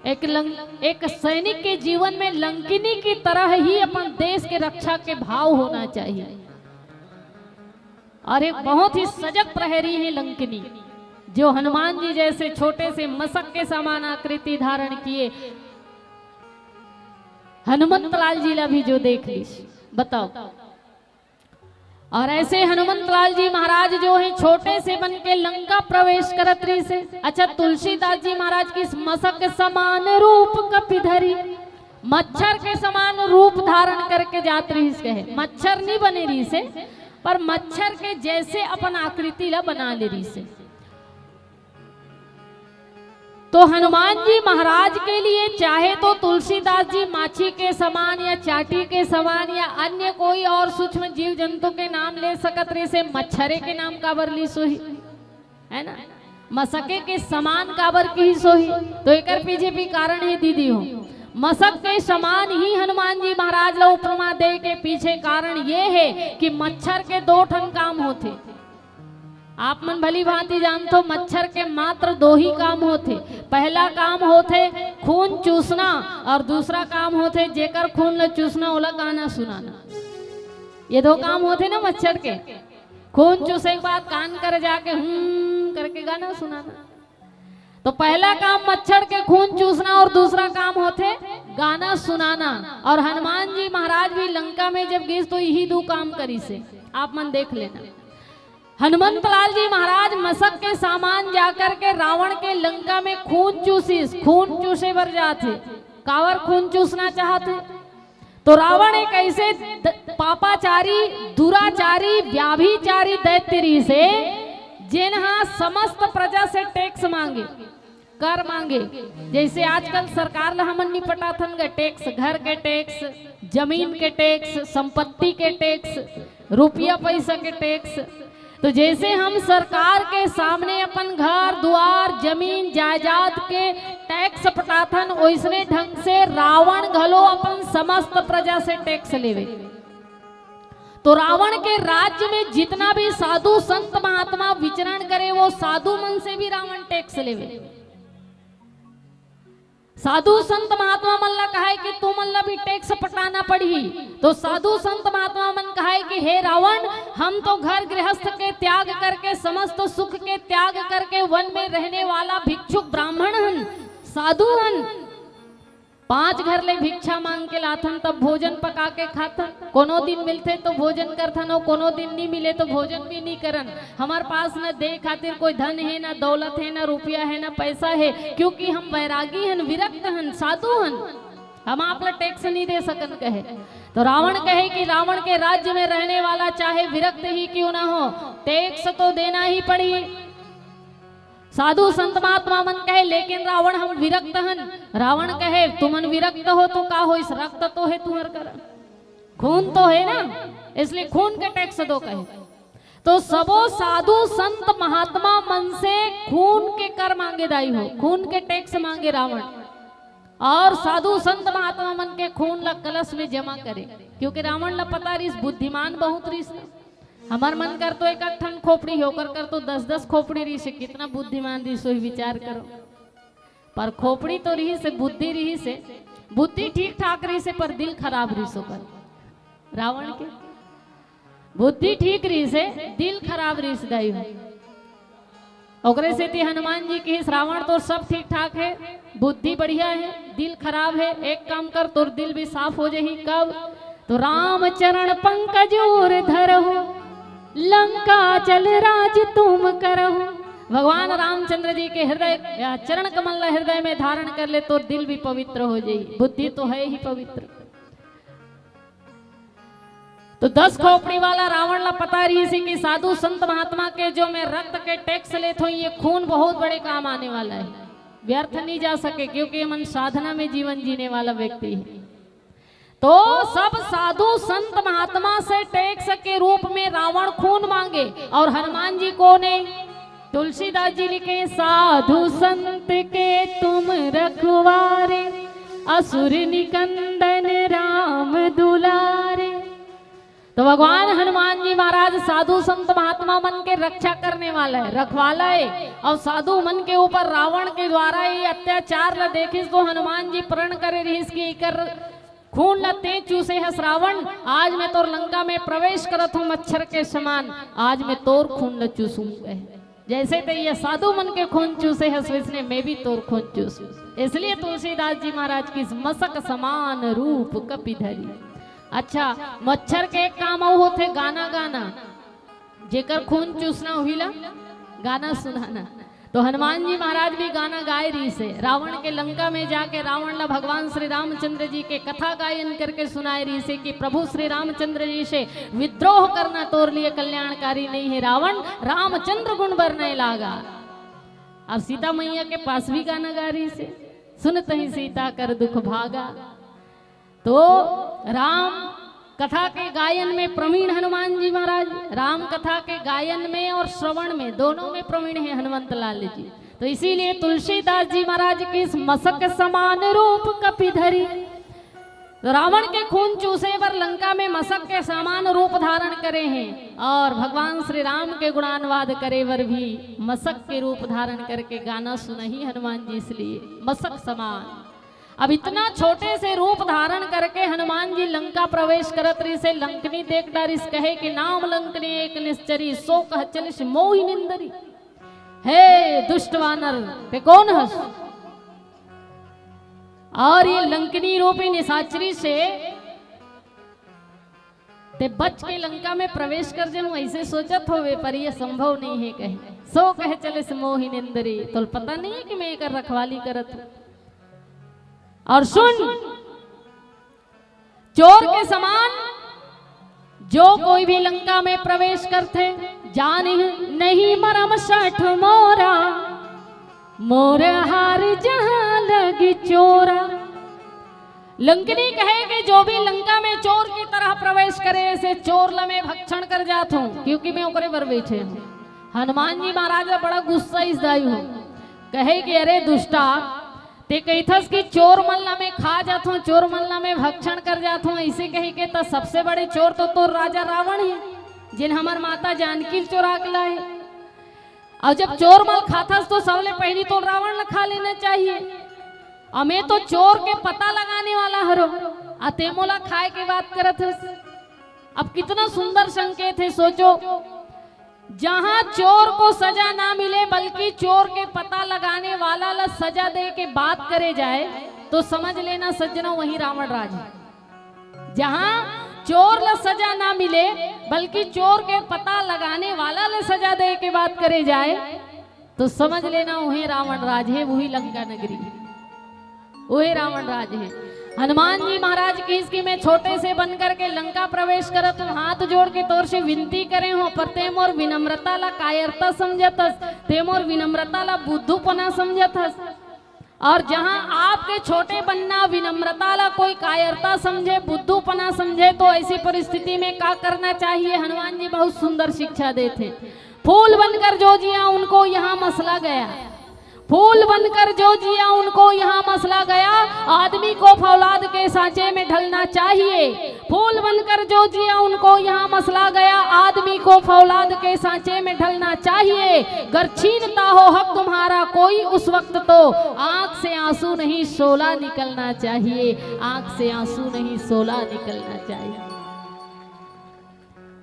एक सैनिक के जीवन में लंकिनी की तरह ही अपन देश के रक्षा के भाव होना चाहिए। और एक बहुत ही सजग प्रहरी है लंकिनी, जो हनुमान जी जैसे छोटे से मशक के समान आकृति धारण किए। हनुमंत लाल जी ला भी जो देख ली, बताओ। और ऐसे हनुमंत लाल जी महाराज जो है छोटे से बन के लंका प्रवेश करत रही से। अच्छा, तुलसीदास जी महाराज की मशक समान रूप कपिधरी, मच्छर के समान रूप धारण करके जात रही से। मच्छर नहीं बने रही से, पर मच्छर के जैसे अपन आकृति ला बना ले रही से। तो हनुमान जी महाराज के लिए चाहे तो तुलसीदास जी माछी के समान या चाटी के समान या अन्य कोई और सूक्ष्म जीव जंतु के नाम ले सकत रहे से, मच्छरे के नाम काबर ली सोही, है ना, मशके के समान काबर की ही सोही। तो एक पीछे भी कारण है दीदी हो, मशक के समान ही हनुमान जी महाराज ला उपमा दे के पीछे कारण ये है कि मच्छर के दो ठन काम होते। आप मन भली भांति जानते हो मच्छर के मात्र दो ही काम होते। पहला काम होते खून चूसना और दूसरा काम होते जेकर खून ल चूसना ओला गाना सुनाना। ये दो काम होते ना मच्छर के। खून चूसे के बाद कान कर जाके करके गाना सुनाना। तो पहला काम मच्छर के खून चूसना और दूसरा काम होते गाना सुनाना। और हनुमान जी महाराज भी लंका में जब गए तो यही दो काम करी से। आप मन देख लेना, हनुमंत लाल जी महाराज मशक के सामान जाकर के रावण के लंका में खून चूसे बर जाते। कावर खून चूसना चाहते। तो रावण एक ऐसे पापाचारी, दुराचारी, व्याभिचारी दैत्य से जिन्हा समस्त प्रजा से टैक्स मांगे, कर मांगे। जैसे आजकल सरकार ला हमन नहीं पटाथन गे टैक्स, घर के टैक्स, जमीन के टैक्स, संपत्ति के टैक्स, रुपया पैसा के टैक्स। तो जैसे हम सरकार के सामने अपन घर द्वार जमीन जायदाद के टैक्स पटाथन, वैसने ढंग से रावण घलो अपन समस्त प्रजा से टैक्स लेवे। तो रावण के राज्य में जितना भी साधु संत महात्मा विचरण करे वो साधु मन से भी रावण टैक्स लेवे। साधु संत महात्मा मन ला कहा है कि तू मन ला भी टैक्स पटाना पड़ी। तो साधु संत महात्मा मन कहा है कि हे रावण, हम तो घर गृहस्थ के त्याग करके, समस्त सुख के त्याग करके वन में रहने वाला भिक्षुक ब्राह्मण हन, साधु हन। 5 घर ले भिक्षा मांग के लाथन, तब भोजन पका के खाथन। कोनो दिन मिलते तो भोजन करथन और कोनो दिन नहीं मिले तो भोजन भी नहीं करन। हमार पास न दे खातिर कोई धन है, ना दौलत है, ना रुपया है, ना पैसा है, क्योंकि हम वैरागी हन, विरक्त हन, साधु हन, हम आप ला टैक्स नहीं दे सकन कहे। तो रावण कहे कि रावण के राज्य में रहने वाला चाहे विरक्त ही क्यों ना हो, टैक्स तो देना ही पड़ी। साधु संत महात्मा मन कहे लेकिन रावण हम विरक्त हन। रावण कहे तुमन विरक्त हो तो का हो, इस रक्त तो है तुम्हार कर, खून तो है ना, इसलिए खून के टैक्स दो कहे। तो सबो साधु संत महात्मा मन से खून के कर मांगे दाई हो, खून के टैक्स मांगे रावण। और साधु संत महात्मा मन के खून ला कलश में जमा करे, क्योंकि रावण ला पता रिस बुद्धिमान बहुत रिस। हमार मन कर तो एक ठन खोपड़ी होकर कर तो 10-10 खोपड़ी रही से, कितना बुद्धिमान रही सो विचार करो। पर खोपड़ी तो रही से, बुद्धि रही से, बुद्धि ठीक ठाक रही से, पर दिल खराब रही सो। पर रावण के बुद्धि ठीक रही से, दिल खराब रही से दाई। ओकरे से थी हनुमान जी की रावण तो सब ठीक ठाक है, बुद्धि बढ़िया है, दिल खराब है। एक काम कर, तोर दिल भी साफ हो जाही। कब? तो राम चरण पंकजोर धरहु, लंका चल राज तुम करहु। भगवान रामचंद्र जी के हृदय चरण कमल हृदय में धारण कर ले तो दिल भी पवित्र हो जाए, बुद्धि तो है ही पवित्र। तो 10 खोपड़ी वाला रावण ला पता रही सी कि साधु संत महात्मा के जो मैं रक्त के टैक्स लेता हूँ, ये खून बहुत बड़े काम आने वाला है, व्यर्थ नहीं जा सके, क्योंकि मन साधना में जीवन जीने वाला व्यक्ति है। तो सब साधु संत महात्मा से टैक्स के रूप में रावण खून मांगे। और हनुमान जी को ने तुलसीदास जी लिखे, साधु संत के तुम रखवारे, असुर निकंदन राम दुलारे। तो भगवान हनुमान जी महाराज साधु संत महात्मा मन के रक्षा करने वाला है, रखवाला है। और साधु मन के ऊपर रावण के द्वारा ये अत्याचार ल देखिस तो हनुमान जी प्रण करे रहीस की कर खून ल ते चूसे हस रावण, आज मैं तोर लंका में प्रवेश करत हूँ मच्छर के समान, आज मैं तोर खून ल चूसूंगा। जैसे ते ये साधु मन के खून चूसे हस वैसने मैं भी तोर खून चूसू। इसलिए तुलसीदास जी महाराज की मसक समान रूप कपिधरी। अच्छा, मच्छर के एक काम होते गाना गाना, जेकर खून चूसना हुईला गाना सुनाना। तो हनुमान जी महाराज भी गाना गाए रही से, रावण के लंका में जाके रावण ला भगवान श्री रामचंद्र जी के कथा गायन करके सुनाए रही से कि प्रभु श्री रामचंद्र जी से विद्रोह करना तोर लिए कल्याणकारी नहीं है रावण, रामचंद्र गुण बरने लागा। अब सीता मैया के पास भी गाना गा रही से, सुनत ही सीता कर दुख भागा। तो राम कथा के गायन में प्रवीण हनुमान जी महाराज, राम कथा के गायन में और श्रवण में दोनों में प्रवीण है हनुमंत लाल जी। तो इसीलिए तुलसीदास जी महाराज की इस मसक समान रूप कपिधरी, तो रावण के खून चूसे पर लंका में मसक के समान रूप धारण करे हैं और भगवान श्री राम के गुणानुवाद करे वर भी मसक के रूप धारण करके गाना सुनही हनुमान जी, इसलिए मसक समान। अब इतना छोटे से रूप धारण करके हनुमान जी लंका प्रवेश करत रही से लंकनी देख डारिस कहे कि नाम लंकनी एक निश्चरी सो कह चलिस मोहि निंदरी। हे दुष्ट वानर ते कौन हस? और ये लंकनी रूपी निशाचरी से ते बच के लंका में प्रवेश कर जाऊं ऐसे सोचत होवे, पर ये संभव नहीं है। कहे सो कह चलिस मोहि निंदरी, तो पता नहीं है कि मैं एक रखवाली करत हूं। और सुन, चोर के समान जो कोई भी लंका में प्रवेश करते जान नहीं मरम सठ मोरा, मोर हार जहां लगी चोरा। लंकनी कहे कि जो भी लंका में चोर की तरह प्रवेश करे ऐसे चोर लमे भक्षण कर जात हूं, क्योंकि मैं ओकरे बर बैठे हूं। हनुमान जी महाराज बड़ा गुस्सा इस दाई हूं, कहे कि अरे दुष्टा ते कहीथस कि चोर मल्ला में खा जात हूँ, चोर मल्ला में भक्षण कर जात हूँ, ऐसे कही के तो सबसे बड़े चोर तो राजा रावण है जिन हमार माता जानकी चोरा के लाए। और जब चोर मल खाथस तो सबले पहली तो रावण खा लेना चाहिए। हमें तो चोर के पता लगाने वाला हरो अते मोला खाए के बात करत है। अब कितना सुंदर संकेत है, सोचो, जहां चोर को सजा ना मिले बल्कि चोर के पता लगाने वाला ला सजा दे के बात करे जाए तो समझ लेना सज्जनों वही रावण राज है। जहां चोर ला सजा ना मिले बल्कि चोर के पता लगाने वाला ला सजा दे के बात करे जाए तो समझ लेना वही रावण राज है, वही लंका नगरी, वही रावण राज है। हनुमान जी महाराज की इसकी मैं छोटे से बन करके लंका प्रवेश करत हूँ, हाथ जोड़ के तौर से विनती करे हो, पर ते मोर विनम्रता ला कायरता समझतस, ते मोर विनम्रता ला बुद्धूपना समझतस। और जहाँ आपके छोटे बनना विनम्रता ला कोई कायरता समझे, बुद्धूपना समझे, तो ऐसी परिस्थिति में क्या करना चाहिए? हनुमान जी बहुत सुंदर शिक्षा देते। फूल बनकर जो जिया उनको यहाँ मसला गया, फूल बनकर जो जिया उनको यहाँ मसला गया, आदमी को फौलाद के सांचे में ढलना चाहिए। फूल बनकर जो जिया उनको यहाँ मसला गया, आदमी को फौलाद के सांचे में ढलना चाहिए। गर छीनता हो हक तुम्हारा कोई उस वक्त तो आंख से आंसू नहीं शोला निकलना चाहिए, आंख से आंसू नहीं शोला निकलना चाहिए।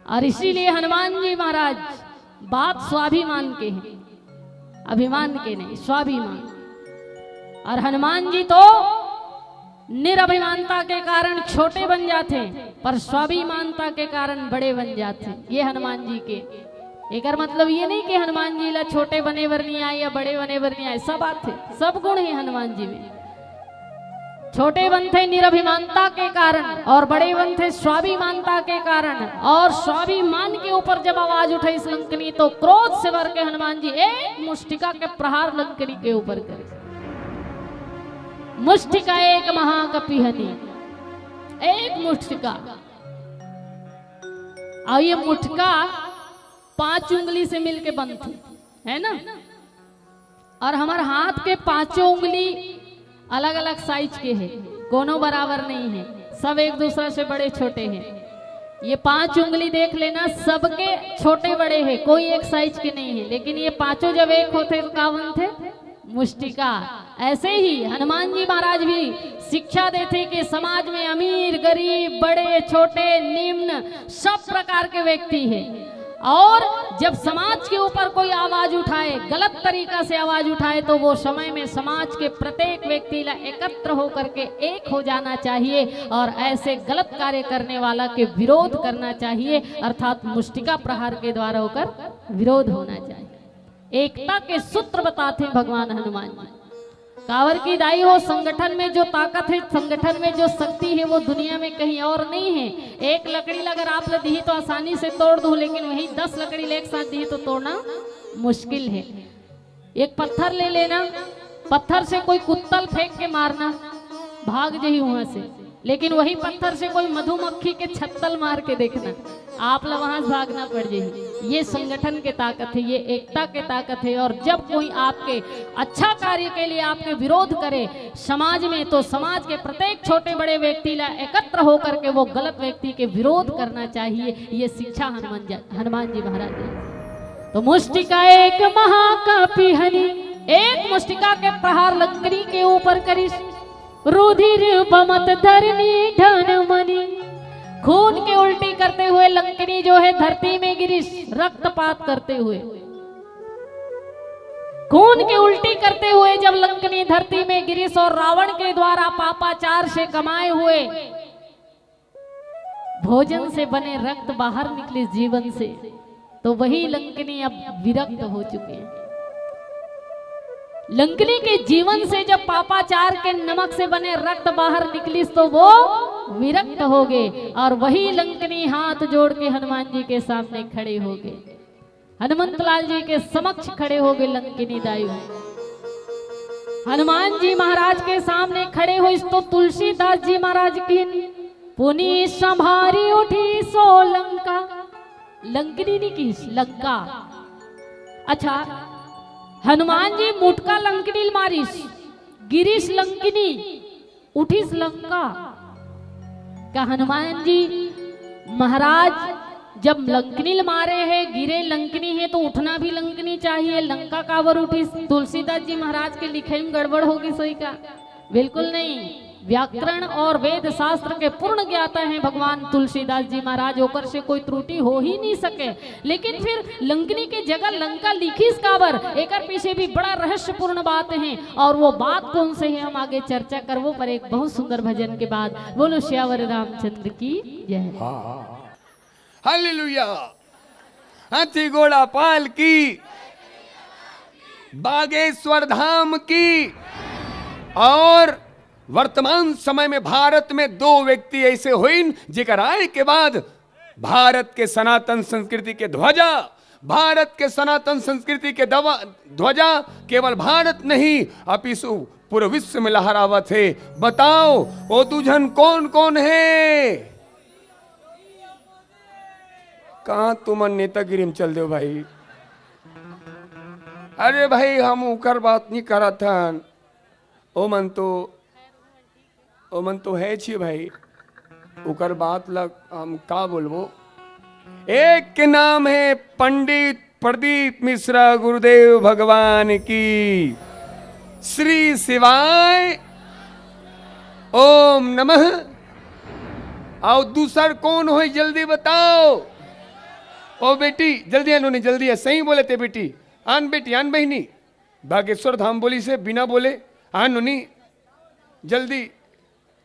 और इसीलिए हनुमान जी महाराज बात स्वाभिमान के हैं, अभिमान के नहीं, स्वाभिमान। और हनुमान जी तो निरभिमानता के कारण छोटे बन जाते पर स्वाभिमानता के कारण बड़े बन जाते। ये हनुमान जी के एक मतलब ये नहीं कि हनुमान जी ला छोटे बने वर नहीं आए या बड़े बने वर नहीं आए, सब बात है, सब गुण है हनुमान जी में। छोटे बनते निरभिमानता के कारण और बड़े बनते स्वाभिमानता के कारण। और स्वाभिमान के ऊपर जब आवाज उठे इस लंकनी तो क्रोध से भर के हनुमान जी एक मुष्टिका के प्रहार लंकनी के ऊपर करे। मुष्टिका एक महाकपिहनी, एक मुष्टिका। और ये मुठका 5 उंगली से मिलके बनती है ना, और हमारे हाथ के 5 उंगली अलग अलग साइज के हैं, कोनो बराबर नहीं है, सब एक दूसरे से बड़े छोटे हैं। ये 5 उंगली देख लेना, सबके छोटे बड़े हैं, कोई एक साइज के नहीं है, लेकिन ये पांचों जब एक होते तो क्या बनते? मुष्टिका। ऐसे ही हनुमान जी महाराज भी शिक्षा देते कि समाज में अमीर गरीब बड़े छोटे निम्न सब प्रकार के व्यक्ति हैं, और जब समाज के ऊपर कोई आवाज उठाए, गलत तरीका से आवाज उठाए, तो वो समय में समाज के प्रत्येक व्यक्ति ला एकत्र होकर के एक हो जाना चाहिए और ऐसे गलत कार्य करने वाला के विरोध करना चाहिए, अर्थात मुष्टिका प्रहार के द्वारा होकर विरोध होना चाहिए। एकता के सूत्र बताते हैं भगवान हनुमान जी। कांवर की दाई हो, संगठन में जो ताकत है, संगठन में जो शक्ति है, वो दुनिया में कहीं और नहीं है। एक लकड़ी अगर आप ले दी तो आसानी से तोड़ दो, लेकिन वही 10 लकड़ी एक साथ दी तो तोड़ना मुश्किल है। एक पत्थर ले लेना, पत्थर से कोई कुत्तल फेंक के मारना, भाग जाही वहां से, लेकिन वही पत्थर से कोई मधुमक्खी के छत्तल मार के देखना, आप लोग वहां से भागना पड़ जाएगी। ये संगठन के ताकत है, ये एकता के ताकत है। और जब कोई आपके अच्छा कार्य के लिए आपके विरोध करे समाज में, तो समाज के प्रत्येक छोटे बड़े व्यक्ति ला एकत्र होकर के वो गलत व्यक्ति के विरोध करना चाहिए। ये शिक्षा हनुमान जी महाराज ने। तो मुष्टिका एक महाकापी हनी, एक मुष्टिका के प्रहार लंकनी के ऊपर करी, रुधिर बमत धरनी ढन मनी, खून के उल्टी करते हुए लंकनी जो है धरती में गिरी, रक्तपात करते हुए, खून के उल्टी करते हुए जब लंकनी धरती में गिरी और रावण के द्वारा पापाचार से कमाए हुए भोजन से बने रक्त बाहर निकले जीवन से, तो वही लंकनी अब विरक्त हो चुके हैं। लंकनी के जीवन से जब पापाचार के नमक से बने रक्त बाहर निकली तो वो विरक्त हो गए, और वही लंकनी हाथ जोड़ के हनुमान जी के सामने खड़े हो गए, हनुमंत लाल जी के समक्ष खड़े हो गए। लंकनी दायु हनुमान जी महाराज के सामने खड़े हो, इस तो तुलसीदास जी महाराज की पुनी संभारी उठी सो लंका, लंकनी नहीं की लंका। अच्छा, हनुमान जी मुटका लंकनी मारिस, गिरीश लंकनी उठिस लंका। क्या हनुमान जी महाराज जब लंकनी मारे हैं, गिरे लंकनी है, तो उठना भी लंकनी चाहिए, लंका कावर उठिस? तुलसीदास जी महाराज के लिखे में गड़बड़ होगी सोई का? बिल्कुल नहीं। व्याकरण और वेद शास्त्र के पूर्ण ज्ञाता हैं भगवान तुलसीदास जी महाराज, होकर से कोई त्रुटि हो ही नहीं सके। लेकिन फिर लंकनी के जगह लंका लिखीस काबर, एक पीछे भी बड़ा रहस्यपूर्ण बात है, और वो बात कौन से है हम आगे चर्चा करवो, पर एक बहुत सुंदर भजन के बाद। बोलो श्यावर रामचंद्र की जय। हालेलुया। हाथी घोड़ा पाल की, बागेश्वर धाम की। और वर्तमान समय में भारत में 2 व्यक्ति ऐसे हुए जिकर आय के बाद भारत के सनातन संस्कृति के ध्वजा, भारत के सनातन संस्कृति के ध्वजा केवल भारत नहीं अपिसु पूरे विश्व में लहरावत है। बताओ वो तुझन कौन कौन है? कहां तुम नेतागिरी में चल दो भाई? अरे भाई हम उकर बात नहीं करा था, ओ मन तो है छी भाई, उकर बात लग हम का बोलबो। एक के नाम है पंडित प्रदीप मिश्रा गुरुदेव भगवान की श्री शिवाय ओम नमः। और दूसर कौन हो जल्दी बताओ? ओ बेटी जल्दी आनो, नहीं जल्दी है, सही बोले थे बेटी। आन बेटी, आन बहनी, बागेश्वर धाम बोली से बिना बोले आन नहीं, जल्दी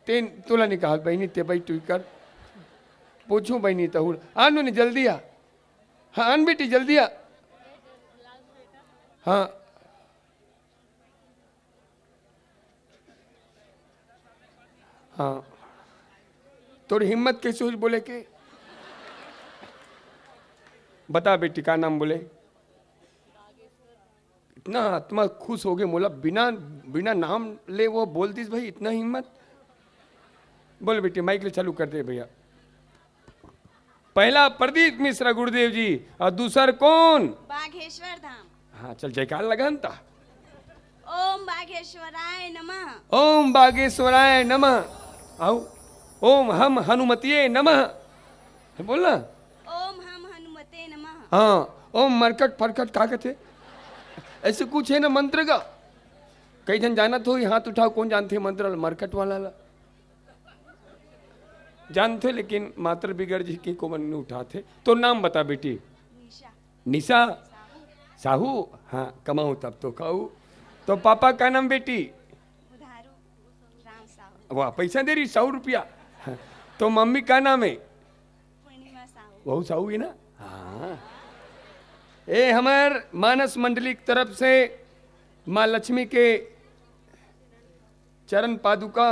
तेन तोला निकाल बहनी, ते भाई तू कर पूछू बहनी तहुर आन नहीं, जल्दी आ। हाँ आन बेटी जल्दी आ। हाँ हाँ, तोर हिम्मत कैसे हुई बोले के? बता बेटी का नाम बोले? इतना आत्मा खुश हो गए, बोला बिना बिना नाम ले वो बोल दी भाई, इतना हिम्मत। बोल बेटी माइक ले चालू कर दे भैया। पहला प्रदीप मिश्रा गुरुदेव जी, और दूसर कौन? बागेश्वर धाम। हाँ चल जयकार लगान ता। ओम बागेश्वराय नमः। ओम बागेश्वराय नमः। आओ ओम हम हनुमतिये नमः। बोलना। ओम हम हनुमते नमः। हाँ, ओम मरकट फरकट का कहते, ऐसे कुछ है ना मंत्र का। कई जन जाना तो हाथ उठाओ, कौन जानते मंत्र मरकट वाला ला? जानते, लेकिन मात्र बिगड़ जी की को मन नहीं उठाते। तो नाम बता बेटी। निशा। निशा साहू। हाँ, कमाऊं तब तो खाऊं। तो पापा का नाम बेटी? उधारू राम साहू। वाह, पैसा दे रही 100 रुपया। हाँ, तो मम्मी का नाम है? पूर्णिमा साहू। वह साहू है ना। हाँ, ए हमार मानस मंडली की तरफ से माँ लक्ष्मी के चरण पादुका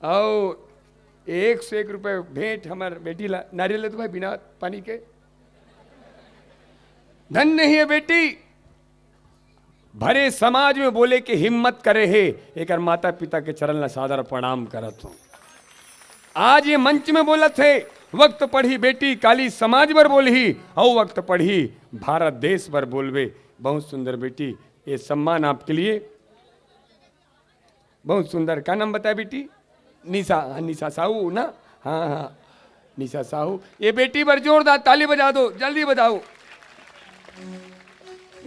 और 101 रुपये भेंट हमार बेटी ला। नारियल ले तो भाई बिना पानी के। धन्य है बेटी, भरे समाज में बोले कि हिम्मत करे है, एक माता पिता के चरण ला सादर प्रणाम करत हूं। आज ये मंच में बोलत है, वक्त पढ़ी बेटी काली समाज पर बोलही, और वक्त पढ़ी भारत देश पर बोलवे। बहुत सुंदर बेटी, ये सम्मान आपके लिए। बहुत सुंदर। क्या नाम बताया बेटी? निशा। निशा साहू ना। हाँ हाँ, निशा साहू। ये बेटी पर जोरदार ताली बजा दो, जल्दी बजाओ।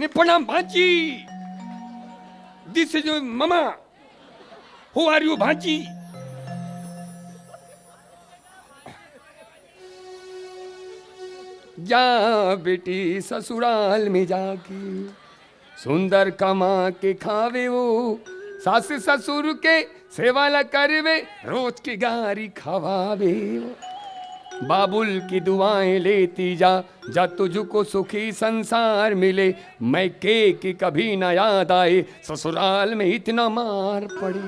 प्रणाम भांजी। This is mama. Who are you भांजी? जा बेटी ससुराल में जाके सुंदर कमा के खावे वो, सास ससुर के सेवा ला करवे, रोज की गारी खवावे वो। बाबुल की दुआएं लेती जा, जा तुझको सुखी संसार मिले। मैं के की कभी ना याद आए, ससुराल में इतना मार पड़े।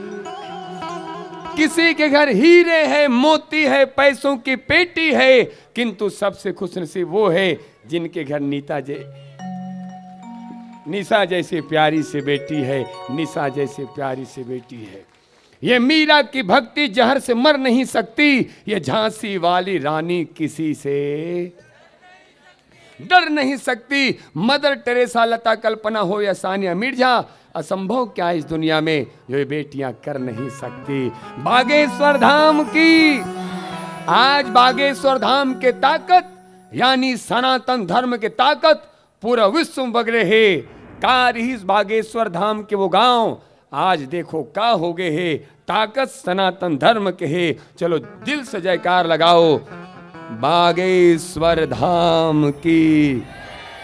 किसी के घर हीरे है मोती है पैसों की पेटी है, किंतु सबसे खुशनसीब वो है जिनके घर निशा जैसे प्यारी से बेटी है। निशा जैसे प्यारी से बेटी है। ये मीरा की भक्ति जहर से मर नहीं सकती, ये झांसी वाली रानी किसी से डर नहीं सकती। मदर टेरेसा, लता कल्पना हो या सानिया मिर्जा, असंभव क्या इस दुनिया में जो ये बेटियां कर नहीं सकती। बागेश्वर धाम की, आज बागेश्वर धाम के ताकत यानी सनातन धर्म के ताकत पूरा विश्व में बगरे है। कार ही बागेश्वर धाम के वो गांव आज देखो का हो गए है, ताकत सनातन धर्म के है। चलो दिल से जयकार लगाओ। बागेश्वर धाम की,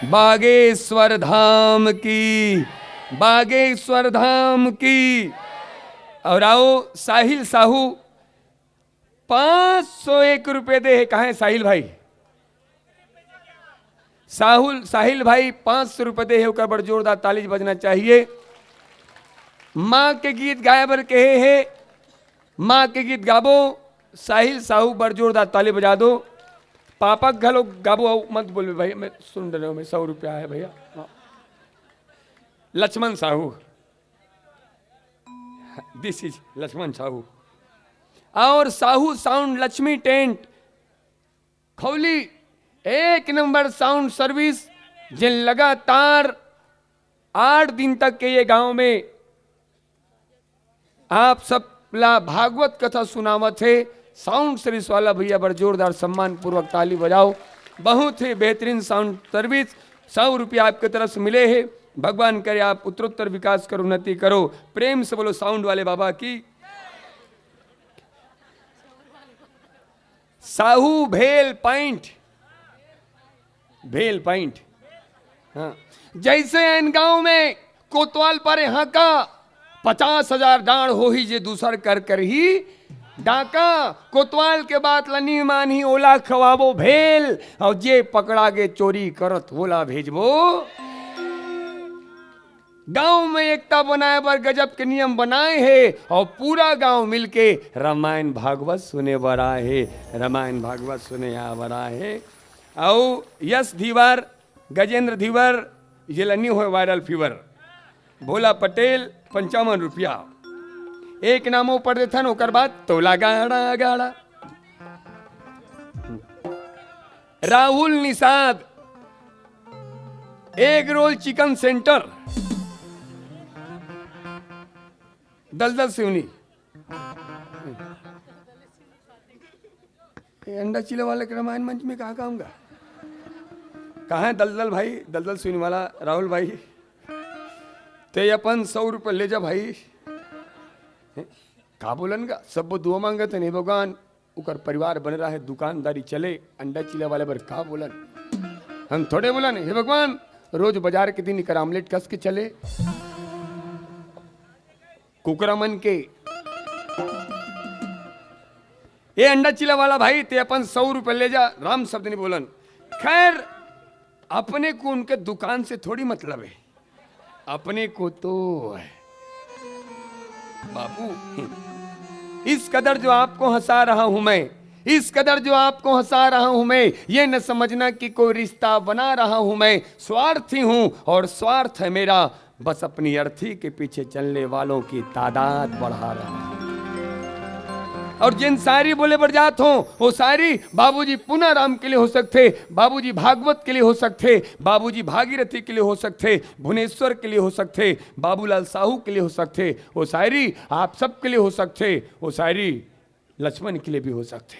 बागेश्वर धाम की, बागेश्वर धाम की। और आओ साहिल साहू 501 रुपये दे है। कहाँ है साहिल भाई? साहिल भाई 500 रुपये दे है। ऊपर बड़ जोरदार ताली बजना चाहिए। माँ के गीत गाए बर कहे है, माँ के गीत गाबो। साहिल साहू बड़ जोरदार ताली बजा दो। पापा घलो गाबो, मत बोल भाई, मैं सुन रहा हूँ। 100 रुपया है भैया। Laxman Sahu, this is Laxman Sahu. और Sahu sound Laxmi tent Khauli, 1 number sound service, जिन लगातार 8 दिन तक के ये गांव में आप सब ला भागवत कथा सुनावत है। साउंड सर्विस वाला भैया बड़ जोरदार सम्मान पूर्वक ताली बजाओ। बहुत ही बेहतरीन साउंड सर्विस। 100 रुपया आपके तरफ से मिले हैं। भगवान करे आप उत्तरोत्तर विकास करो, उन्नति करो। प्रेम से बोलो साउंड वाले बाबा की। साहू भेल पॉइंट, भेल पॉइंट। हाँ, जैसे इन गांव में कोतवाल पर यहाँ का 50,000 डांड हो ही जे दूसर कर कर ही डाका। कोतवाल के बाद लनी मानी ओला खवाबो भेल, और जे पकड़ा गे चोरी करत ओला भेजबो। गांव में एकता बनाए पर गजब के नियम बनाए हैं, और पूरा गांव मिलके रामायण भागवत सुने बरा है। रामायण भागवत सुने यहाँ बरा है। और यश धीवर, गजेंद्र धीवर, ये लनी हो वायरल फीवर। भोला पटेल 55 रुपया। एक नामों पर देथा ओकर बाद तोला गाड़ा गाड़ा। Rahul Nishad, egg roll chicken centre, दलदल सिवनी। अंडा चिल्ला वाले के रामायण मंच में कहाँ गाऊंगा? कहाँ है दलदल भाई, दलदल सुनने वाला राहुल भाई? ते अपन 100 रुपये ले जा भाई। कहा बोलन का सब वो दुआ मांगे थे नहीं भगवान, उकर परिवार बन रहा है, दुकानदारी चले, अंडा चिल्ला वाले पर कहा बोलन? हम थोड़े बोलन हे भगवान रोज बाजार के दिन इकर आमलेट कस के चले, कुकरा मन के। ये अंडा चिल्ला वाला भाई ते अपन 100 रुपये ले जा, राम शब्द नहीं बोलन। खैर अपने को उनके दुकान से थोड़ी मतलब है, अपने को तो है बापू। इस कदर जो आपको हंसा रहा हूं मैं, इस कदर जो आपको हंसा रहा हूं मैं, ये न समझना कि कोई रिश्ता बना रहा हूं मैं। स्वार्थी हूं और स्वार्थ है मेरा, बस अपनी अर्थी के पीछे चलने वालों की तादाद बढ़ा रहा हूं। और जिन सारी बोले बरजात हो वो सारी बाबूजी पुनः राम के लिए हो सकते, बाबूजी भागवत के लिए हो सकते, बाबूजी भागीरथी के लिए हो सकते, भुवनेश्वर के लिए हो सकते, बाबूलाल साहू के लिए हो सकते, वो शायरी आप सब के लिए हो सकते, वो शायरी लक्ष्मण के लिए भी हो सकते।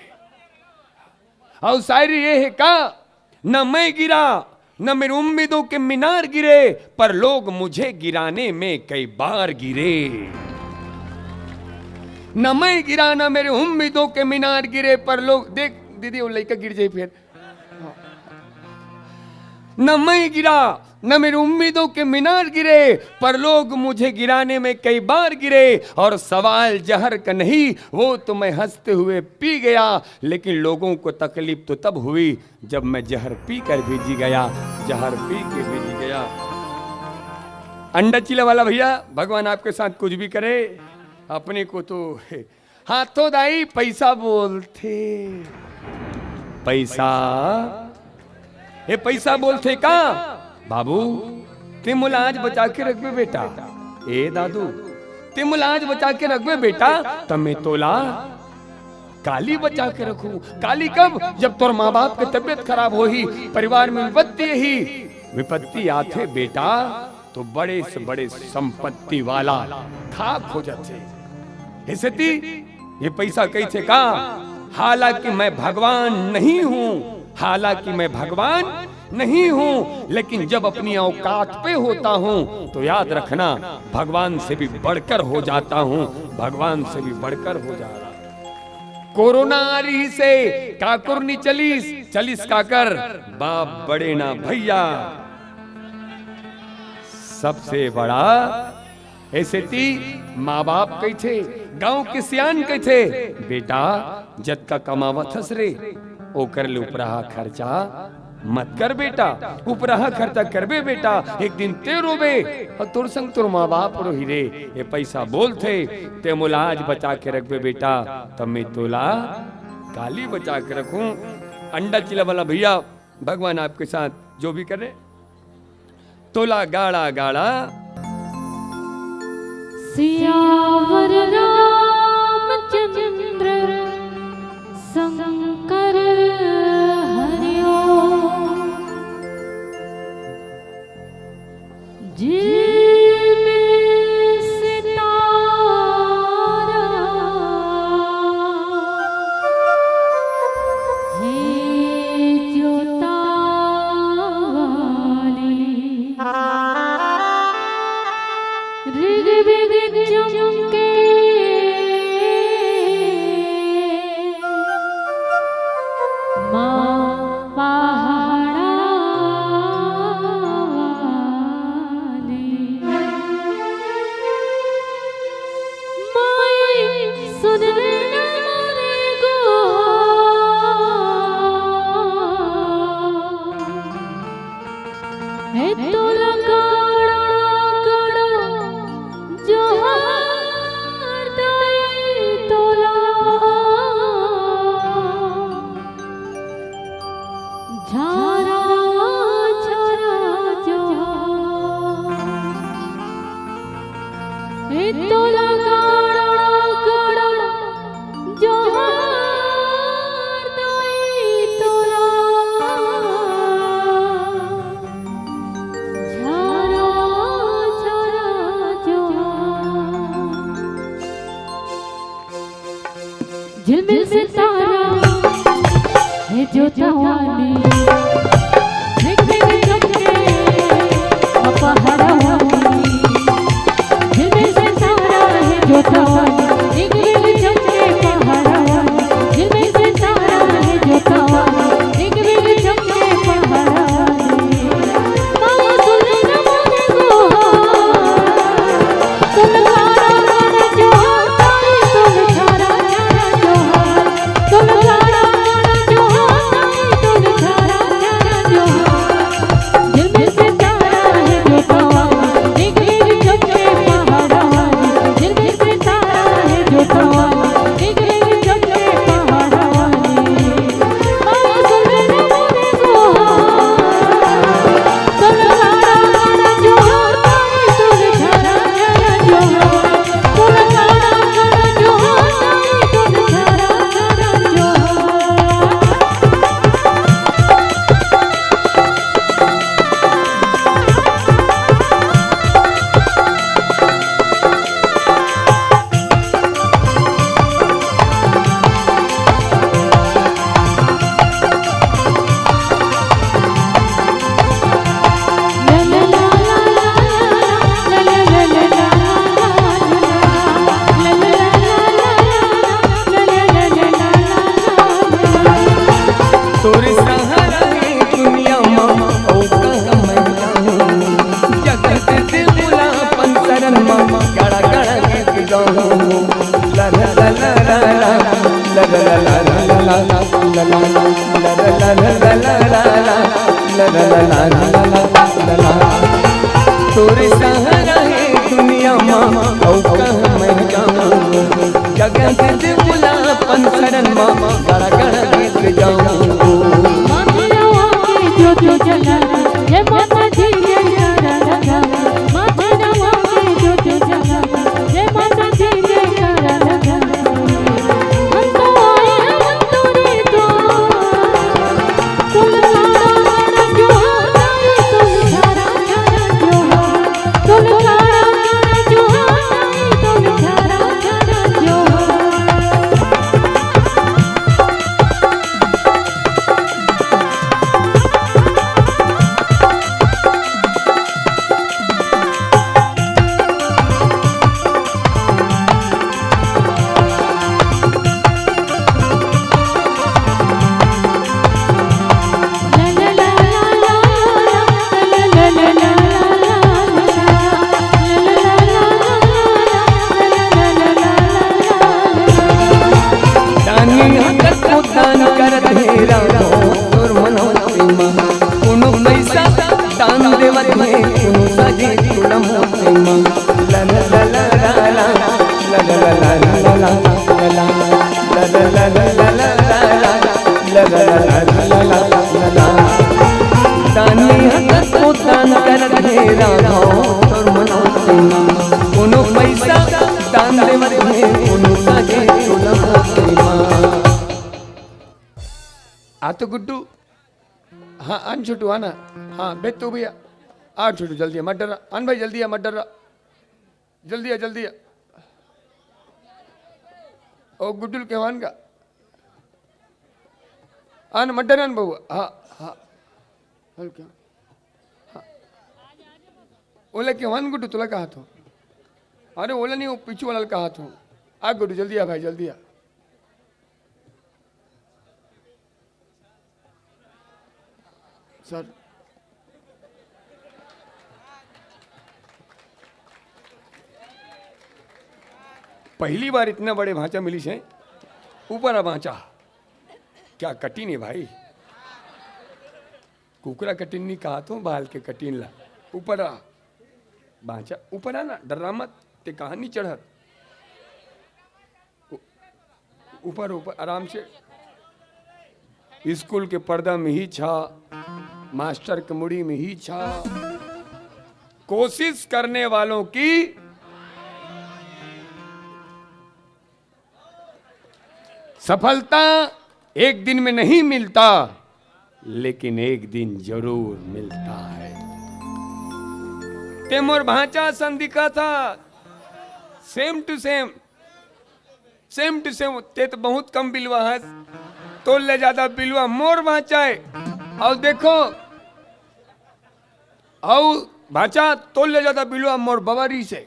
और शायरी ये है का, न मैं गिरा न मेरी उम्मीदों के मीनार गिरे, पर लोग मुझे गिराने में कई बार गिरे। न मैं गिरा न मेरे उम्मीदों के मीनार गिरे, पर लोग, देख दीदी वो लड़का गिर जाए फिर। न मैं गिरा न मेरी उम्मीदों के मीनार गिरे, पर लोग मुझे गिराने में कई बार गिरे। और सवाल जहर का नहीं, वो तो मैं हंसते हुए पी गया, लेकिन लोगों को तकलीफ तो तब हुई जब मैं जहर पी कर भेजी गया, जहर पी के भेजी गया। अंडा चिल्ला वाला भैया, भगवान आपके साथ कुछ भी करे, अपने को तो हाथों दाई पैसा बोलते, पैसा ये पैसा बोलते का बाबू, ते मुलाज बचा के रखबे बेटा, ए दादू ते मुलाज बचा के रखबे बेटा, तमे तोला काली बचा के रखू। काली कब? जब तोर माँ बाप की तबीयत खराब हो ही, परिवार में विपत्ति ही विपत्ति आते बेटा, तो बड़े से बड़े संपत्ति वाला खाक हो जाते। ऐसे ये पैसा कैसे का? हालांकि मैं भगवान नहीं हूं, हालांकि मैं भगवान नहीं हूं, लेकिन जब अपनी औकात पे होता हूं तो याद रखना भगवान से भी बढ़कर हो जाता हूं, भगवान से भी बढ़कर हो जाता हूं। कोरोना आ रही से काकुरनी चलीस, चलीस काकर बाप बड़े ना भैया, सबसे बड़ा ऐसे ती माँ बाप कही थे, गांव के सियान कही थे, बेटा जत का कमावत हस रे, ओ कर ले उपराहा खर्चा मत कर बेटा, उपराहा खर्चा करबे बेटा, एक दिन ते रोबे और तोर संग तोर माँ बाप रोही रे। ये पैसा बोल थे ते मुलाज बचा के रखबे बेटा, तब मैं तोला काली बचा के रखूं। अंडा चिल्ला वाला भैया, भगवान आपके साथ जो भी करे, तोला गाड़ा गाड़ा सियावर रामचंद्र शंकर हरिओ, जिनमें सितारा है ज्योता वाली, ऋग बिग चमके माँ पहाड़ा वाली, माई सुन लेना मोरे गो, है तो लगा जोतवाली धिक धिक चमके पहाड़वाली झिलमिल सितारा है जोतवाली धिक धिक चमके पहाड़वाली झिलमिल सितारा है जोतवाली धिक धिक चमके पहाड़वाली माँ सुन मोरे गुहार तुम खारा गाना जोहार तुम खारा गाना जोहार तुम खारा गाना जोहार झिलमिल सितारा है जोतवाली धिक धिक चमके पहाड़वाली झिलमिल सितारा है जोतवाली धिक धिक चमके पहाड़वाली माँ सुन मोरे गुहार तुम खारा गाना जोहार तुम खारा गाना जोहार तुम खारा गाना जोहार तुम खारा गाना जोहार तोरे सहारा है दुनिया माँ ओ कहाँ मैं जाऊँ जगत से बुला पंसरन माँ गड़ा गड़ा गीत गाऊँ ला ला ला ला ला ला ला ला ला ला ला ला ला ला ला तोरे सहारा है दुनिया माँ ओ कहाँ मैं जाऊँ जगत से बुला पंसरन माँ गड़ा गड़ा गीत गाऊँ माथेरावा के ज्योत जला जय माता दी जय करा लगा माथेरावा के ज्योत जला जय माता दी जय करा लगा हम तो आए हैं मंतूरी द्वार तुम खारा गाना जोहार तुम खारा गाना जोहार तुम खारा गाना जोहार तुम खारा गाना जोहार दानी हकत को दान करत हे रामो तोर मनोती माँ कोनो पैसा दान देवत हे कोनो सजे कुलम होती माँ ला ला ला ला ला ला ला ला ला ला ला ला ला ला ला ला दानी हकत को दान करत हे रामो तोर मनोती माँ कोनो पैसा दान देवत हे कोनो सजे कुलम होती माँ आ तो गुड्डू हाँ आन छोटू आना हाँ बेच तू भैया आ छोटू जल्दी मत डरा आन भाई जल्दी मत डरा जल्दी ओ गुड्डू केवान का आन मत डरा बहू हाँ हाँ हल क्या हाँ ओला केवान गुड्डू तुला कहा तो अरे ओला नहीं वो पीछू वाला कहा तो आ गुड्डू जल्दी आ भाई जल्दी आ सर पहली बार इतना बड़े भांचा मिली से ऊपर आ भांचा क्या कटिन है भाई कुकरा कटिन नहीं कहा तो बाल के कटिन ला ऊपर आ भांचा ऊपर आ ना डरा मत ते कहा नहीं चढ़त ऊपर ऊपर आराम से स्कूल के पर्दा में ही छा मास्टर के मुड़ी में ही छा कोशिश करने वालों की सफलता एक दिन में नहीं मिलता लेकिन एक दिन जरूर मिलता है। ते मोर भांचा सन दिखा था सेम टू सेम ते तो बहुत कम बिलवा है तो ले ज्यादा बिलवा मोर भाचा है। और देखो और भाचा तो ले ज्यादा बिलवा मोर बवारी से।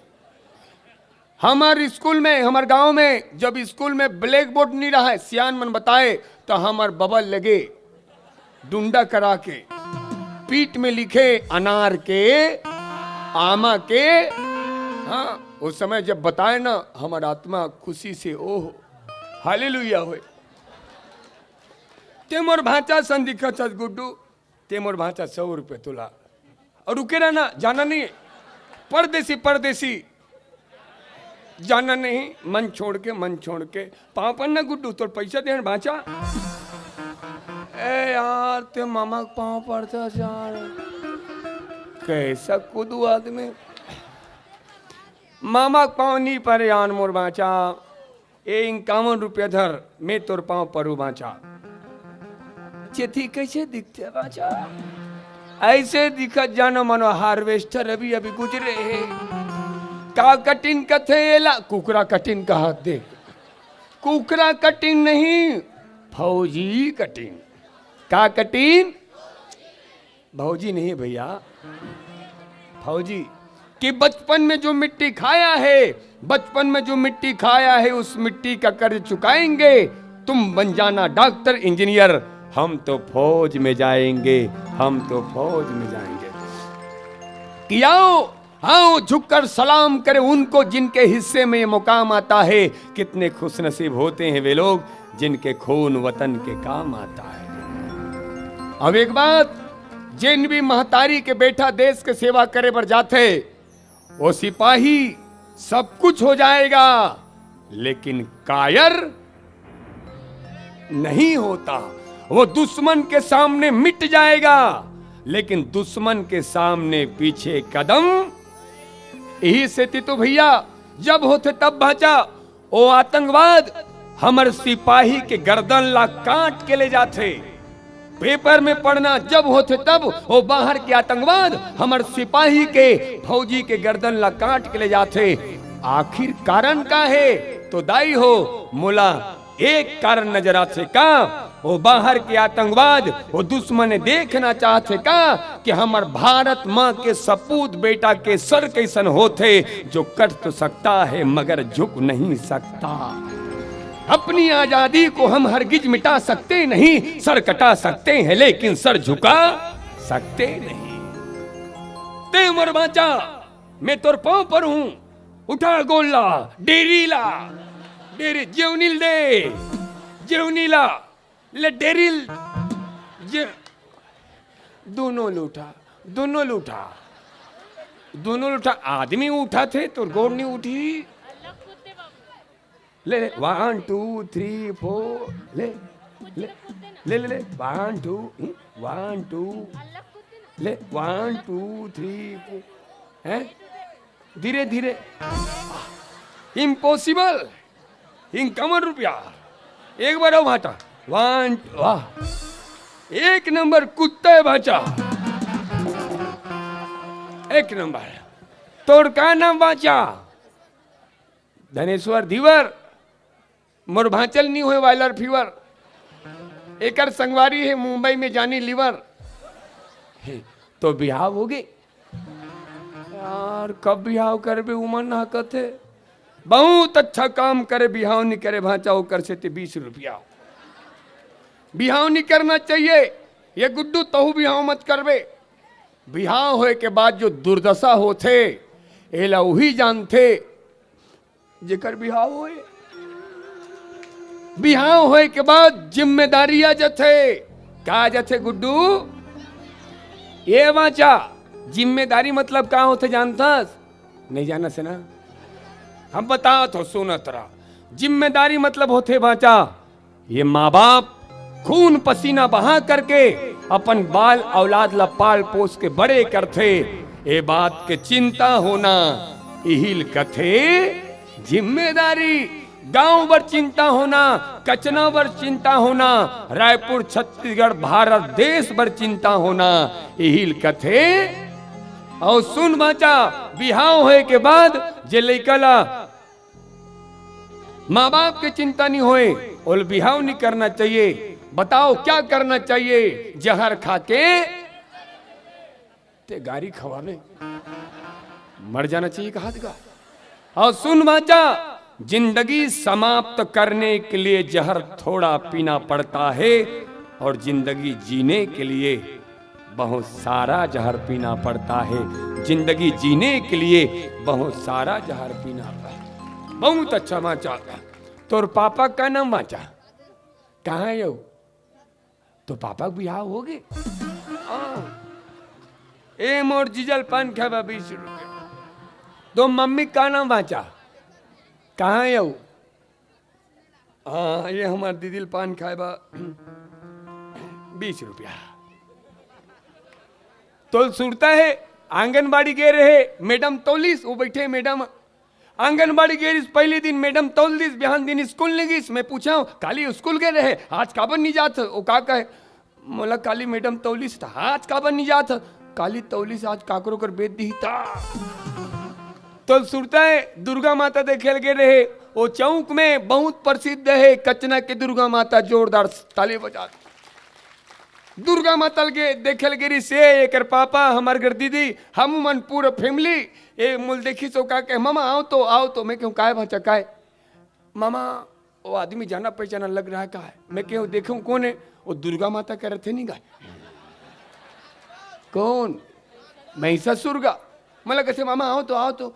हमारे स्कूल में, हमारे गांव में जब स्कूल में ब्लैक बोर्ड नहीं रहा है, सियान मन बताए तो हमार बबल लगे डुंडा करा के पीठ में लिखे अनार के, आमा के। हाँ, उस समय जब बताए ना हमारा आत्मा खुशी से ओह हालेलुया होए। ते मोर भाचा सन दिखा छत गुड्डू, ते मोर भाचा 100 रुपये तुला। और रुके रहना, जाना नहीं है, परदेसी परदेसी जाना नहीं, मन छोड़ के पाँव पर ना गुड्डू तोर पैसा दे भाचा। ए यार ते मामा पाँव पड़ता यार, कैसा कूदू आदमी। मामा पाँव नहीं पर यान मोर बाचा, ए 51 रुपया धर, मैं तोर पाँव परू बाचा। चेथी कैसे दिखते बाचा? ऐसे दिखा जानो मनो हार्वेस्टर अभी अभी गुजरे है। का कटिन कथेला, कुकरा कटिन कहा देख, कुकरा कटिन नहीं, फौजी कटिन। का कटिन? भौजी नहीं भैया, फौजी। कि बचपन में जो मिट्टी खाया है, बचपन में जो मिट्टी खाया है उस मिट्टी का कर्ज चुकाएंगे। तुम बन जाना डॉक्टर इंजीनियर, हम तो फौज में जाएंगे, हम तो फौज में जाएंगे। कि आओ झुककर सलाम करें उनको जिनके हिस्से में ये मुकाम आता है। कितने खुशनसीब होते हैं वे लोग जिनके खून वतन के काम आता है। अब एक बात, जिन भी महतारी के बेटा देश के सेवा करे पर जाते, वो सिपाही सब कुछ हो जाएगा लेकिन कायर नहीं होता। वो दुश्मन के सामने मिट जाएगा लेकिन दुश्मन के सामने पीछे कदम। यही से तो भैया जब होते तब भाचा ओ आतंकवाद हमर सिपाही के गर्दन ला काट के ले जाते। पेपर में पढ़ना जब होते तब वो बाहर के आतंकवाद हमर सिपाही के, फौजी के गर्दन ला काट के ले जाते। आखिर कारण का है तो दाई हो मुला, एक कारण नजर आते का वो बाहर के आतंकवाद वो दुश्मन देखना चाहते का कि हमार भारत माँ के सपूत बेटा के सर कैसन होते जो कट तो सकता है मगर झुक नहीं सकता। अपनी आजादी को हम हरगिज मिटा सकते नहीं, सर कटा सकते हैं लेकिन सर झुका सकते नहीं। ते मर बाचा, मैं तोर पांव पर हूं, उठा गोला डेरीला, डेरी जेवनील दे, जेवनीला ले डेरिल जे, दोनों लूटा, दोनों लूटा, दोनों लूटा। आदमी उठा थे तो गोड़ नहीं उठी। ले ले 1 2 3 4 ले ले ले ले 1 2 1 2 ले 1 2 3 4 है धीरे धीरे। इम्पॉसिबल, इनकमर रुपया एक बार भाटा 1 वाह, एक नंबर कुत्ता है भाचा, एक नंबर। तोड़ का नाम बाचा धनेश्वर धीवर, मोर भांचल नहीं हुए वायलर फीवर। एकर संगवारी है मुंबई में जानी लीवर। तो बिहाव हो गए यार, कब बिहाव करे बे उमर ना कथे। बहुत अच्छा काम करे, बिहाव नहीं करे भांचा होकर से 20 रुपया। बिहाव नहीं करना चाहिए ये गुड्डू, तहु बिहाव मत करबे। बिहाव होए के बाद जो दुर्दशा होते एला वही जानते जेकर बिहाव होए। बिहाव होए के बाद जिम्मेदारी आ जथे। का जथे गुड्डू? ये बाचा जिम्मेदारी मतलब का होते जानथस? नहीं जाना से ना, हम बताओ तो सुन तरा। जिम्मेदारी मतलब होते बाचा ये माँ बाप खून पसीना बहा करके अपन बाल औलाद ला पाल पोस के बड़े करते। ये बात के चिंता होना इहिल कथे जिम्मेदारी। गांव बर चिंता होना, कचना बर चिंता होना, रायपुर छत्तीसगढ़ भारत देश बर चिंता होना इहिल कथे। और सुन बाचा, बिहाव होए के बाद जे लइकला माँ बाप के चिंता नहीं होए और बिहाव नहीं करना चाहिए। बताओ क्या करना चाहिए? जहर खाके ते गारी खवावे, मर जाना चाहिए कहा था। और सुन बाचा, जिंदगी समाप्त करने के लिए जहर थोड़ा पीना पड़ता है और जिंदगी जीने के लिए बहुत सारा जहर पीना पड़ता है। जिंदगी जीने के लिए बहुत सारा जहर पीना पड़ता है। बहुत अच्छा बाचा। तोर पापा का नाम बाचा कहाँ है यो? तो पापा बिहार हो गए। ए मोर जीजल पान खाबा 20 रुपये। तो मम्मी का नाम बाचा कहाँ है यो? हाँ ये हमार दीदी पान खाएबा 20 रुपया। तो सुरता है आंगनबाड़ी गे रहे मैडम तौलिस, वो बैठे मैडम आंगनबाड़ी गे पहले दिन मैडम तौल दिस, बिहान दिन स्कूल नहीं गई। मैं पूछा काली स्कूल गए रहे, आज काबर नहीं जात? वो का कहे मोला काली मैडम तौलिस था, आज काबर नहीं जात? काली तौलिस आज काकरो कर बेच दी था। तो सुरता है दुर्गा माता देखे गए रहे, वो चौक में बहुत प्रसिद्ध है कचना के दुर्गा माता, जोरदार ताली बजा। दुर्गा माता के देखे गिरी से एक पापा हमार घर दीदी हम मन पूरा फैमिली ए मूल देखी सो का के मामा आओ तो मैं क्यों काय बच्चा काय मामा वो आदमी जाना पहचाना लग रहा है का है? मैं क्यों देखूं कौन है? वो दुर्गा माता कह रहे थे नहीं गाय कौन महिषासुर का। मतलब कैसे मामा आओ तो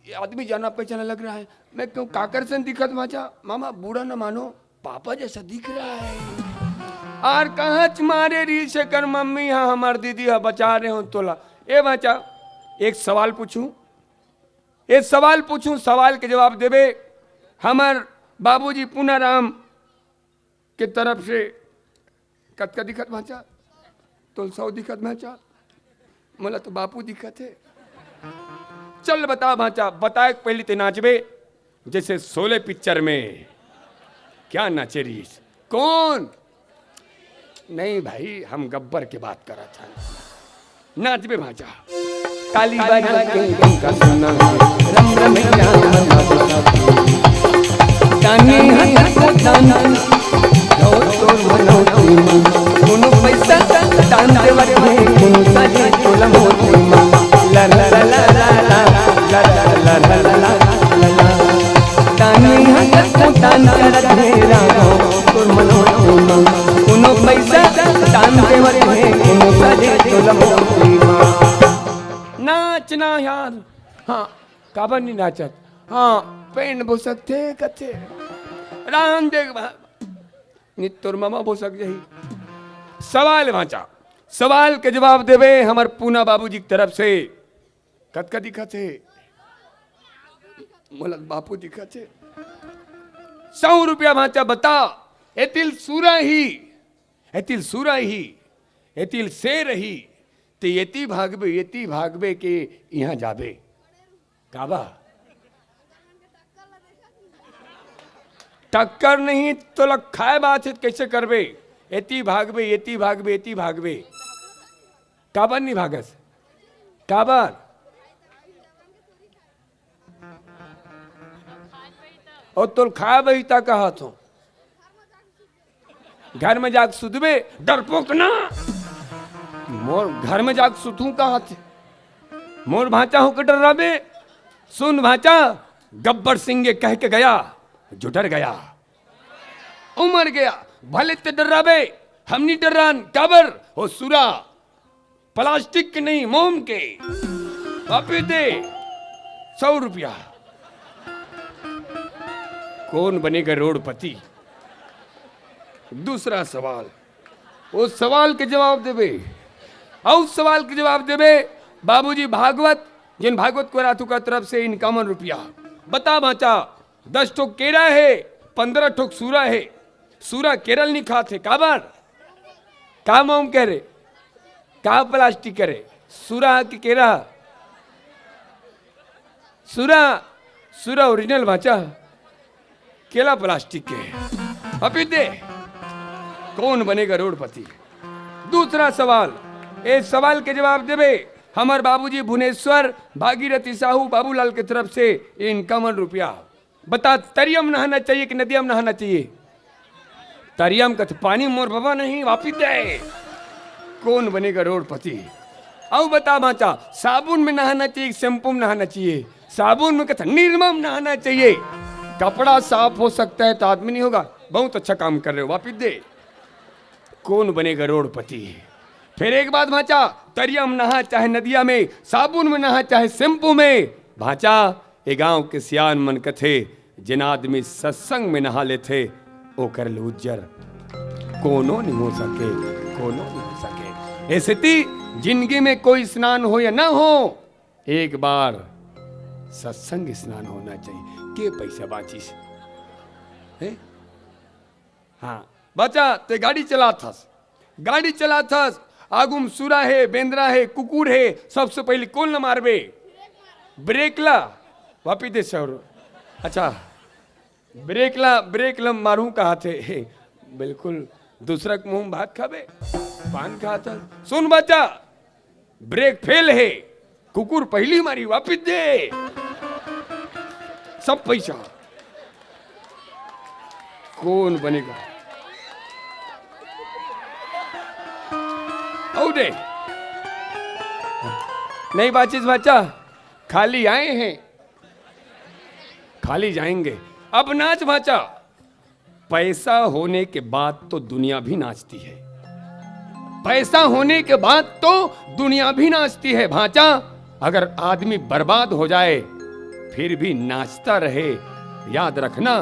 ये आदमी जाना पहचाना लग रहा है। मैं क्यों काकर से दिखत माचा? मामा बूढ़ा न मानो पापा जैसा दिख रहा है। और कहाँ मारे री से कर मम्मी हाँ हमार दीदी हाँ बचा रहे हो तोला। ए बचा एक सवाल पूछूं, एक सवाल पूछूं, सवाल के जवाब देवे। हमार बाबूजी पुनाराम के तरफ से कतका दिखत भाचा? तो 100 दिखत भाचा? मोला तो बापू दिखत है। चल बता भाचा, बताए पहले ते नाचबे जैसे शोले पिक्चर में क्या नाचे रही? कौन? नहीं भाई हम गब्बर की बात कर रहा था। नाचबे भाचा काली बाजा के का सुना रम रम राम जाने हाथ को दान दो तो मनोती कोनो पैसा दान देवर में कोनो साजे तोला मोती ला ला ला ला ला ला ला ला ला ला जाने हाथ को दान करत है राम तो मनोती कोनो पैसा दान देवर में कोनो साजे तोला मोती नाचना यार। हाँ काबर नहीं नाचत? हाँ पेन भूसक थे कथे राम देख नित्तोर मामा भूसक जही। सवाल वाचा, सवाल के जवाब देवे हमार पूना बाबूजी की तरफ से। कत का दिखा थे? मोलक बापू दिखा थे। 100 रुपया भाचा बता। एतिल सूरा ही एतिल से रही ते येती भागबे के यहाँ जाबे काबा टक्कर नहीं तो लग खाए बात है कैसे करबे? येती भागबे काबर नहीं भागस? काबर और तो खाए बहीता कहा तो घर में जाग सुधबे डरपोक ना। मोर घर में जाग सुतूं कहा थे? मोर भाचा होकर डर रहा बे। सुन भाचा, गब्बर सिंह ये कह के गया जो डर गया उमर गया। भले ते डर रहा बे, हम नहीं डर रहा। काबर हो सुरा प्लास्टिक के नहीं मोम के। वापिस दे 100 रुपया। कौन बनेगा रोडपति? दूसरा सवाल, उस सवाल के जवाब देवे। और सवाल के जवाब देवे बाबूजी भागवत जिन भागवत को रातू का तरफ से 51 रुपया। बता बाचा 10 ठोक केरा है 15 ठोक सूरा है। सूरा केरल नहीं खाते काबर का मोम करे का प्लास्टिक करे? सूरा की केरा? सूरा ओरिजिनल बाचा केला प्लास्टिक के। अभी दे कौन बनेगा रोडपति? दूसरा सवाल, इस सवाल के जवाब देवे हमार बाबूजी भुवनेश्वर भागीरथी साहू बाबूलाल की तरफ से 51 रुपया। बता तरियम नहाना चाहिए कि नदियम नहाना चाहिए? तरियम कथ पानी मोर बाबा नहीं वापिस दे। कौन बनेगा रोडपति? अब बता भाचा, साबुन में नहाना चाहिए, शैम्पू में नहाना चाहिए? साबुन में कथा निर्मम नहाना चाहिए। कपड़ा साफ हो सकता है तो आदमी नहीं होगा। बहुत अच्छा काम कर रहे हो, वापिस दे। कौन बनेगा रोडपति? फिर एक बात भाचा, तरियम नहा चाहे नदिया में, साबुन में नहा चाहे शैम्पू में। भाचा, ये गांव के सियान मन कथे जिन आदमी सत्संग में नहा लेते वो कर ले उज्जर। कोनो नहीं हो सके, कोनो नहीं हो सके। ऐसे जिंदगी में कोई स्नान हो या ना हो, एक बार सत्संग स्नान होना चाहिए। के पैसा बाचिस है? हाँ बचा, ते गाड़ी चला थस, आगुम सुरा है, बेंद्रा है, कुकुर है, सबसे पहले कौन न मारबे? ब्रेक ला वापी दे सर। अच्छा ब्रेक ला मारू कहा थे? बिल्कुल दूसरा के मुंह भात खाबे, पान कहा था। सुन बच्चा, ब्रेक फेल है, कुकुर पहली मारी, वापिस दे सब पैसा। कौन बनेगा? दे नहीं बाचिस बच्चा, खाली आए हैं खाली जाएंगे। अब नाच भाचा, पैसा होने के बाद तो दुनिया भी नाचती है। पैसा होने के बाद तो दुनिया भी नाचती है भाचा। अगर आदमी बर्बाद हो जाए फिर भी नाचता रहे, याद रखना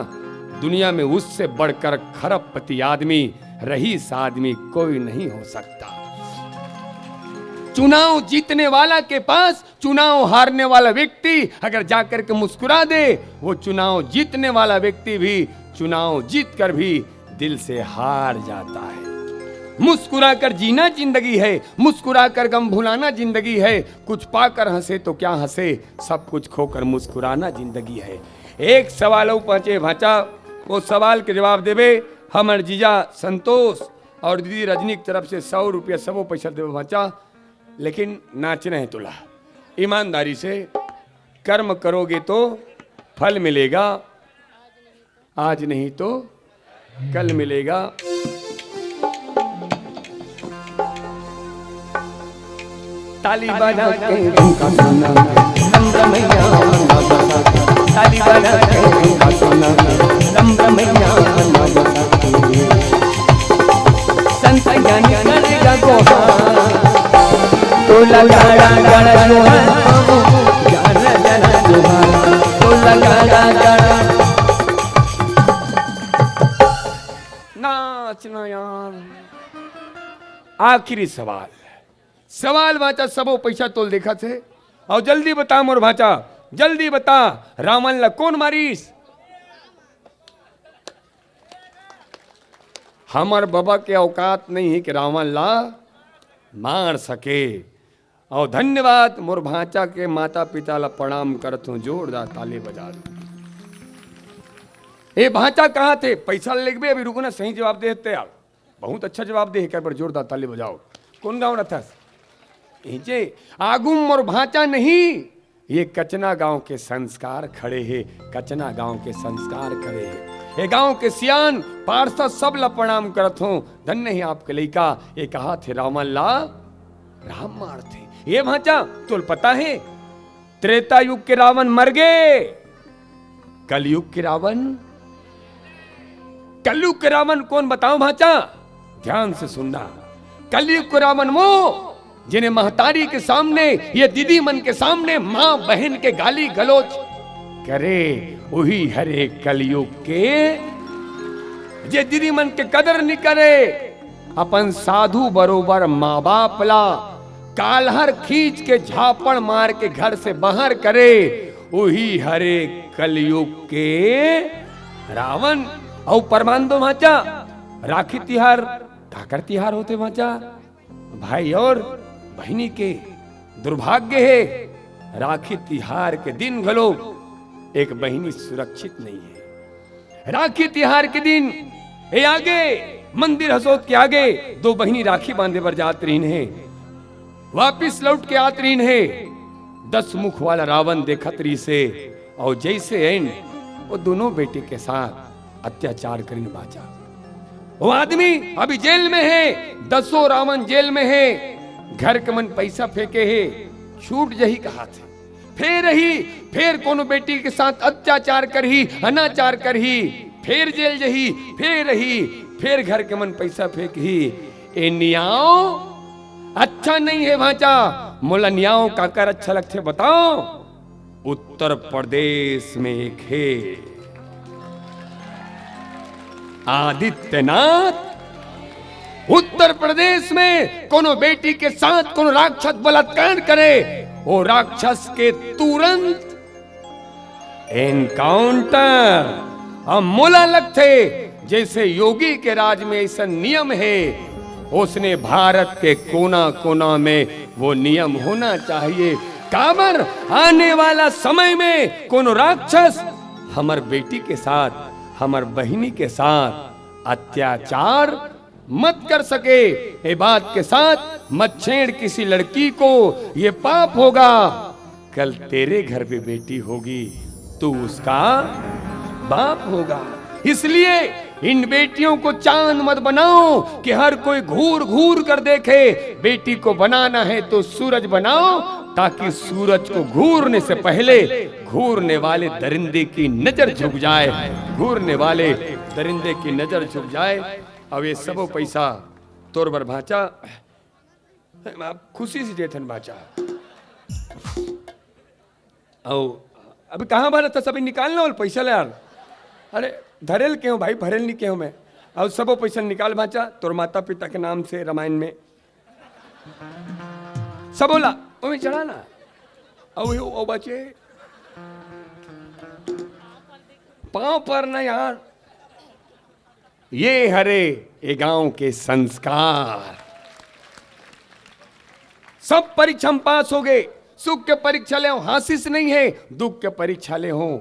दुनिया में उससे बढ़कर खरबपति आदमी, रईस आदमी कोई नहीं हो सकता। चुनाव जीतने वाला के पास चुनाव हारने वाला व्यक्ति अगर जाकर के मुस्कुरा दे, वो चुनाव जीतने वाला व्यक्ति भी चुनाव जीत कर भी दिल से हार जाता है। मुस्कुरा कर जीना जिंदगी है, मुस्कुरा कर गम भुलाना जिंदगी है। कुछ पाकर हंसे तो क्या हंसे, सब कुछ खोकर मुस्कुराना जिंदगी है। एक सवाल पहुंचे भाचा, वो सवाल के जवाब देवे हमर जीजा संतोष और दीदी रजनी की तरफ से 100 रुपया सबो पैसा देवे भाचा। लेकिन नाचना है तुला, ईमानदारी से कर्म करोगे तो फल मिलेगा, आज नहीं तो कल मिलेगा। ताली बजा के झुमका सोना, रमरमैया मना बसा, ताली बजा के झुमका सोना, रमरमैया मना बसा। संत ज्ञानी करेगा गोहार, तो लगाड़ा गाड़ा जोहार, गाड़ा गाड़ा जोहार, तो लगाड़ा गाड़ा। नाचना यार। आखिरी सवाल भाचा, सबो पैसा तोल देखा थे। और जल्दी बता मोर भाचा, जल्दी बता, रावण ला कौन मारीस? हमार बाबा के औकात नहीं है कि रावण ला मार सके। और धन्यवाद मोर भाचा के माता पिता ला प्रणाम करत हूँ, जोरदार ताली बजा दो। ए भाचा कहाँ थे? पैसा लेके अभी रुको ना, सही जवाब देते आप। बहुत अच्छा जवाब दे, कर पर जोरदार ताली बजाओ। कौन गाँव न था? जे आगुम और भाचा नहीं, ये कचना गांव के संस्कार खड़े हैं, कचना गांव के संस्कार खड़े हैं। ये गांव के सियान पार्षद सब ला प्रणाम करत हूँ। धन्य ही आपके लइका, ये कहा थे रावण ला राम मार थे। ये भाचा तुल पता है, त्रेता युग के रावण मर गए, कलयुग के रावण कौन बताओ भाचा? ध्यान से सुनना। कलयुग के रावण वो जिन्हें महतारी के सामने, ये दीदी मन के सामने माँ बहन के गाली गलोच करे, वही हरे कलयुग के जे दीदी मन के कदर नहीं करे, अपन साधु बरोबर माँ बाप ला कालहर खींच के झापड़ मार के घर से बाहर करे, वही हरे कलयुग के रावण। और परमान दो भाचा, राखी तिहार ठाकर तिहार होते भाचा, भाई और बहनी के दुर्भाग्य है राखी तिहार के दिन घलो एक बहनी सुरक्षित नहीं है। राखी तिहार के दिन ये आगे मंदिर हसोद के आगे दो बहनी राखी बांधे पर जात रही है, वापिस लौट के आत रही है। 10 मुख वाला रावण देखत रही से, और जैसे एंड वो दोनों बेटे के साथ अत्याचार करीन बाचा। वो आदमी अभी जेल में है, 10 रावण जेल में है, घर के मन पैसा फेंके है, छूट जही कहा थे, फिर कोनो बेटी के साथ अत्याचार कर ही, अनाचार कर ही, फिर जेल जही, फिर घर के मन पैसा फेंक ही। ए नियाओ अच्छा नहीं है भांचा। मोला नियाओ का कर अच्छा लगते बताओ। उत्तर प्रदेश में एक है आदित्यनाथ। उत्तर प्रदेश में कोनो बेटी के साथ कोनो राक्षस बलात्कार करे, वो राक्षस के तुरंत एनकाउंटर। अब मोला लगते जैसे योगी के राज में ऐसा नियम है, उसने भारत के कोना कोना में वो नियम होना चाहिए। काबर आने वाला समय में कोनो राक्षस हमर बेटी के साथ, हमर बहिनी के साथ अत्याचार मत कर सके। ये बात के साथ मत छेड़ किसी लड़की को, ये पाप होगा। कल तेरे घर पे बेटी होगी, तू उसका बाप होगा। इसलिए इन बेटियों को चांद मत बनाओ कि हर कोई घूर घूर कर देखे। बेटी को बनाना है तो सूरज बनाओ, ताकि सूरज को घूरने से पहले घूरने वाले दरिंदे की नजर झुक जाए, घूरने वाले दरिंदे की नजर झुक जाए। अब ये सबो पैसा तोर बर भाचा, आप खुशी से देथन भाचा। अभी कहाँ भरत था, सभी निकालना और पैसा ले यार। अरे धरेल क्यों भाई, भरेल नहीं क्यों मैं। और सबो पैसा निकाल भाचा तोर माता पिता के नाम से रामायण में सब बोला वो चढ़ाना। अब बचे पांव पर ना यार। ये हरे ये गांव के संस्कार। सब परीक्षा में पास हो गए। सुख के परीक्षा ले हासिस नहीं है, दुख के परीक्षा ले हो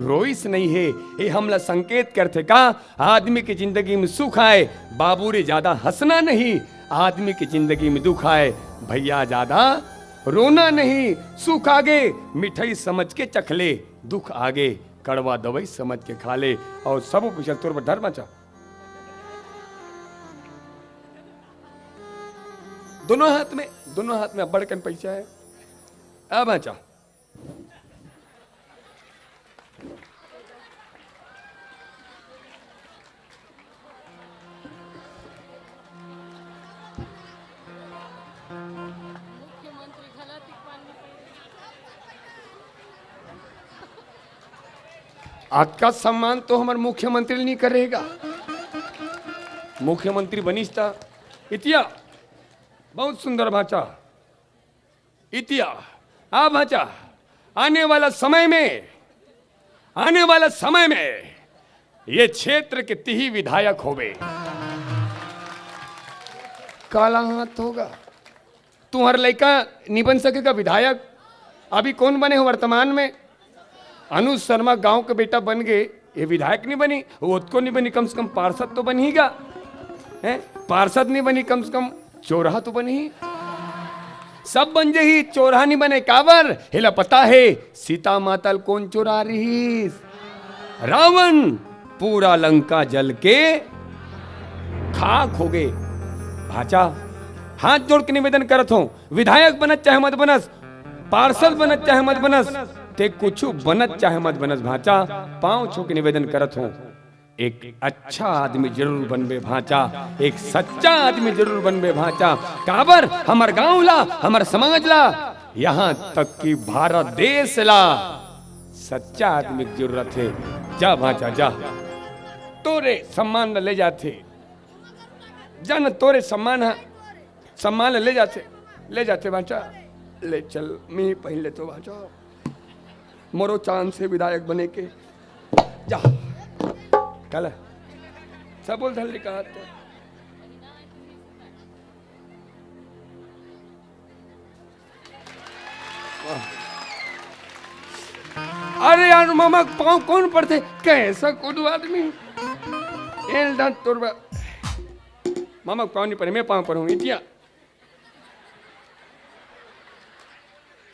रोइस नहीं है। ये हमला संकेत करते का आदमी की जिंदगी में सुख आए बाबू रे ज्यादा हंसना नहीं, आदमी की जिंदगी में दुख आए भैया ज्यादा रोना नहीं। सुख आगे मिठाई समझ के चख ले, दुख आगे कड़वा दवाई समझ के खा ले। और सब कुछ तोर पर डर मचा। दोनों हाथ में बड़कन पैसा है। अब बचा आज का सम्मान तो हमारे मुख्यमंत्री नहीं करेगा। मुख्यमंत्री बनिस था इतिया बहुत सुंदर भाषा इतिया। आ भाषा आने वाला समय में ये क्षेत्र के 30 विधायक होवे। काला हाथ होगा। तुम्हारा लड़का नहीं बन सकेगा विधायक। अभी कौन बने हो वर्तमान में? अनुज शर्मा गांव का बेटा बन गए, ये विधायक नहीं बनी, वो को नहीं बनी, कम से कम पार्षद तो बनीगा। पार्षद नहीं बनी, कम से कम चौराहा तो बनी। सब बन जाही, चौराहा नहीं बने। काबर हिला पता है सीता माता कौन चुरा रही? रावण। पूरा लंका जल के खाक हो गए। भाचा हाथ जोड़ के निवेदन करत हूं, विधायक बनत चाहे मत बनस, पार्षद बनत चाहे मत बनस, ते कुछ बनत चाहे मत बनस भाचा, पांव छू के निवेदन करत हूं, एक अच्छा आदमी जरूर बनबे भाचा, एक सच्चा आदमी जरूर बनबे भाचा। काबर हमार गांव ला, हमार समाज ला, यहाँ तक कि भारत देश ला सच्चा आदमी की जरूरत है। जा भाचा जा, तोरे सम्मान ले जाते, जान तोरे सम्मान ले जाते भाचा। ले चल मैं पहले तो भाचा मोरो चांद से विधायक बने के जा। कल सब बोल धल कहा तो अरे यार मामा पाँव कौन पड़ते? कैसा कौन आदमी एल दांत तोड़बा। मामा पाँव नहीं पड़े, मैं पाँव पर हूँ। इतिया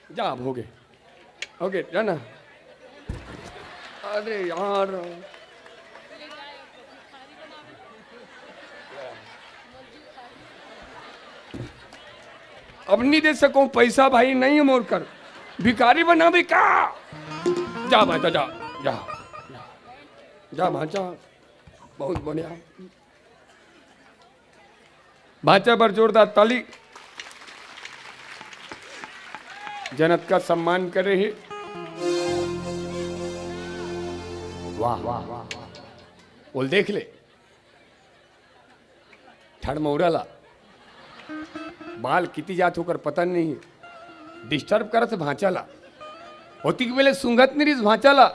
जा, अब हो गए जाना। अरे यार अपनी दे सको पैसा भाई नहीं मोर कर भिखारी बना भी का जा भाचा जा जा जा भाचा बहुत बढ़िया भाचा पर जोरदार ताली जनत का सम्मान कर रहे वाह वाह बोल देख ले ठड़ मौराला बाल किती जात होकर पता नहीं डिस्टर्ब करत भांचाला होती के बेले सुंगत निरिस भांचाला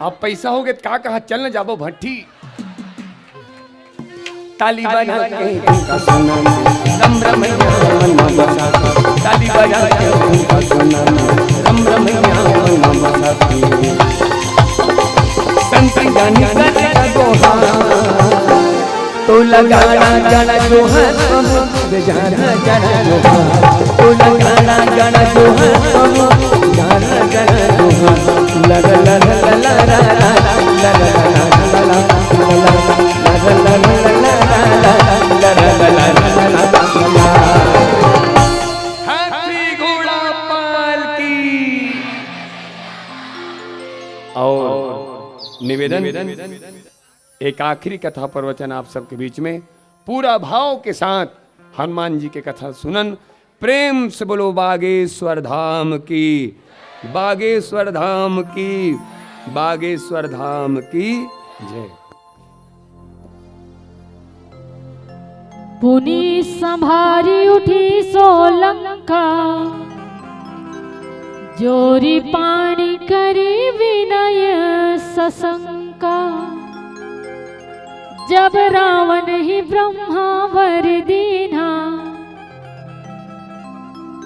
आप पैसा होगे का कहा चल न जाबो भट्टी ताली बजा के उनका सुना रम रम मन बसा ताली बजा के उनका सुना रम रम मन बसा संत जानी कर दोहा तो लगाना जाना जोहर बेजाना जाना जोहर तो लगाना जाना जोहर जाना जाना जोहर लगा लगा लगा हाथी घोड़ा पालकी और निवेदन एक आखिरी कथा प्रवचन आप सबके बीच में पूरा भाव के साथ हनुमान जी के कथा सुनन प्रेम से बोलो बागेश्वर धाम की बागेश्वर धाम की बागेश्वर धाम की जय। पुनि संभारी उठी सोलंका जोरी पाणी करी विनय सशंका जब रावण ही ब्रह्मा वर दीना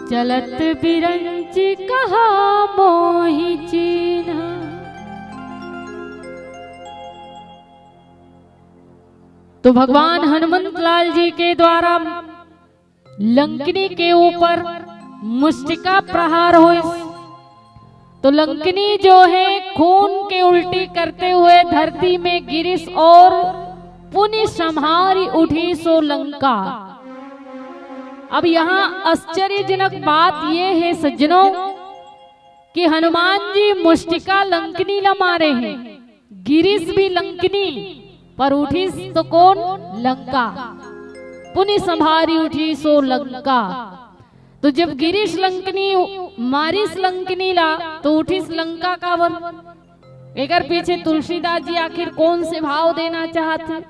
चलत बिरंच कहा मोहि चीना। तो भगवान हनुमंत लाल जी के द्वारा लंकिनी के ऊपर मुष्टिका प्रहार हुए तो लंकिनी जो है खून के उल्टी करते हुए धरती में गिरिश और पुनि संहारी उठी सो लंका। अब यहाँ आश्चर्यजनक बात यह है सज्जनों कि हनुमान जी मुष्टिका लंकिनी ला मारे हैं गिरिश भी लंकिनी पर उठी तो कौन लंका पुनि संहारी उठी सो लंका। तो जब गिरिश लंकिनी मारिस लंकिनी ला तो उठिस लंका का वर एकर पीछे तुलसीदास जी आखिर कौन से भाव देना चाहते।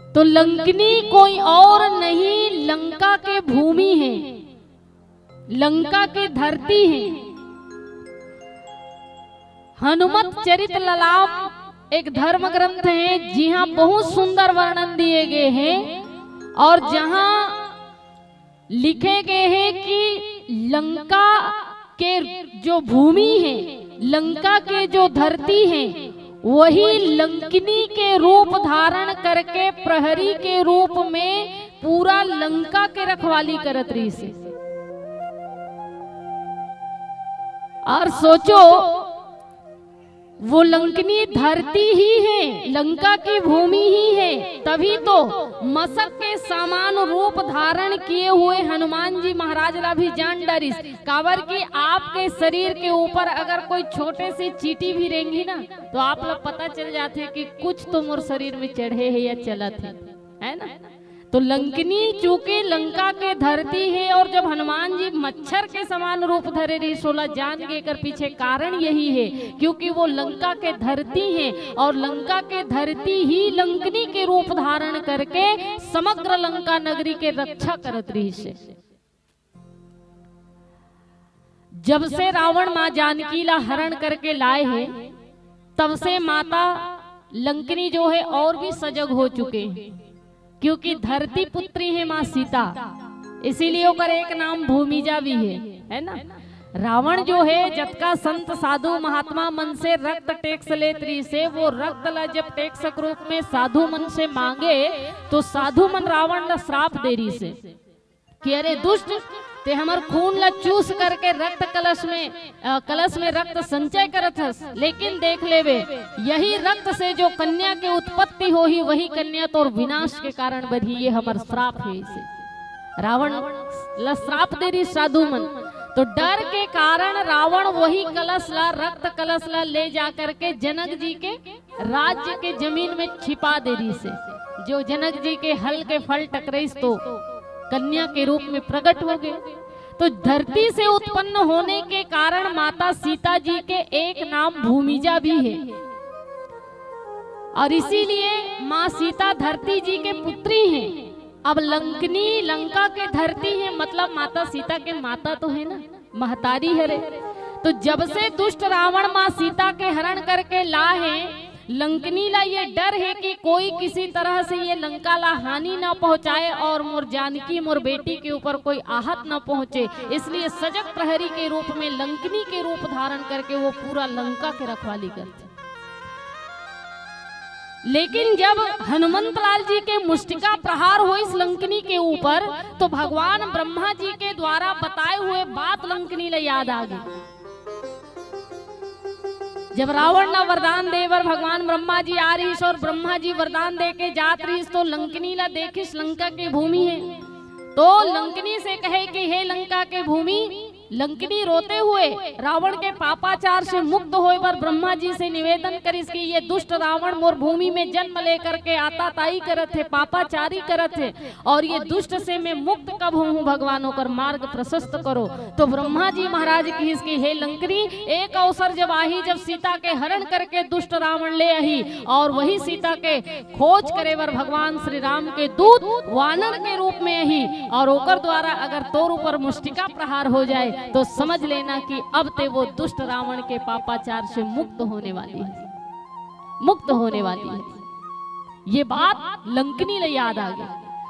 तो लंकिनी कोई और नहीं लंका के भूमि है लंका के धरती है। हनुमत चरित ललाप एक धर्म ग्रंथ है जी हाँ बहुत सुंदर वर्णन दिए गए हैं और जहां लिखे गए हैं कि लंका के जो भूमि है लंका के जो धरती है वही लंकिनी के रूप धारण करके प्रहरी के रूप में पूरा लंका के रखवाली करत रही से। और सोचो वो लंकिनी धरती ही है लंका की भूमि ही है तभी तो मशक के समान रूप धारण किए हुए हनुमान जी महाराज ला भी जान डरिस काबर कि आपके शरीर के ऊपर अगर कोई छोटे से चींटी भी रेंगी ना तो आप लोग पता चल जाते कि कुछ तो मोर शरीर में चढ़े है या चलत है ना। तो लंकिनी चूंकि लंका के धरती है और जब हनुमान जी मच्छर के समान रूप धरे रही 16 जान के कर पीछे कारण यही है क्योंकि वो लंका के धरती है और लंका के धरती ही लंकिनी के रूप धारण करके समग्र लंका नगरी के रक्षा करत रही से। जब से रावण माँ जानकी ला हरण करके लाए हैं तब से माता लंकिनी जो है और भी सजग हो चुके हैं क्योंकि धरती पुत्री है माँ सीता इसीलिए ओकर एक नाम भूमिजा भी है ना। रावण जो है जतका संत साधु महात्मा मन से रक्त टैक्स लेत रही से वो रक्त ला जब टैक्स रूप में साधु मन से मांगे तो साधु मन रावण ला श्राप दे रही से कि अरे दुष्ट ते हमर खून ला चूस करके रक्त कलश में रक्त संचय करत हस लेकिन देख लेवे यही रक्त से जो कन्या की उत्पत्ति हो ही वही कन्या तो और विनाश के कारण बढ़ी ये हमर श्राप है इसे। रावण श्राप दे रही साधु मन, तो डर के कारण रावण वही कलश ला, रक्त कलश ला ले जा करके जनक जी के राज्य के जमीन में छिपा दे रही से। जो जनक जी के हल के फल टकरे तो कन्या के रूप में प्रकट हो गए। तो धरती से उत्पन्न होने के कारण माता सीता जी के एक नाम भूमिजा भी है, और इसीलिए माँ सीता धरती जी के पुत्री हैं। अब लंकनी लंका के धरती है, मतलब माता सीता के माता तो है ना, महतारी है रे। तो जब से दुष्ट रावण माँ सीता के हरण करके ला है, लंकनी ला ये डर है कि कोई किसी तरह से ये लंका ला हानि न पहुंचाए और मोर जानकी मोर बेटी के ऊपर कोई आहत न पहुंचे, इसलिए सजग प्रहरी के रूप में लंकनी के रूप धारण करके वो पूरा लंका के रखवाली करते। लेकिन जब हनुमंत लाल जी के मुष्टिका प्रहार हो इस लंकनी के ऊपर, तो भगवान ब्रह्मा जी के द्वारा बताए हुए बात लंकनी ला याद आ गई। जब रावण ना वरदान देवर भगवान ब्रह्मा जी आ रही और ब्रह्मा जी वरदान दे के जात रही, तो लंकनी ला देखिस लंका की भूमि है, तो लंकनी से कहे कि हे लंका के भूमि, लंकनी रोते हुए रावण के पापाचार से मुक्त होए पर ब्रह्मा जी से निवेदन करिस कि ये दुष्ट रावण मोर भूमि में जन्म लेकर के आताताई करत है, पापाचारी करत है, और ये दुष्ट से मैं मुक्त कब हूँ, भगवानों कर मार्ग प्रशस्त करो। तो ब्रह्मा जी महाराज की इसकी हे लंकनी, एक अवसर जब आई, जब सीता के हरण करके दुष्ट रावण ले आई, और वही सीता के खोज करे वर भगवान श्री राम के दूत वानर के रूप में आई, और ओकर द्वारा अगर तोर ऊपर मुष्टिका प्रहार हो जाए तो समझ लेना कि अब ते वो दुष्ट रावण के पापाचार से मुक्त होने वाली है, मुक्त होने वाली है। ये बात लंकनी ला याद आ गई,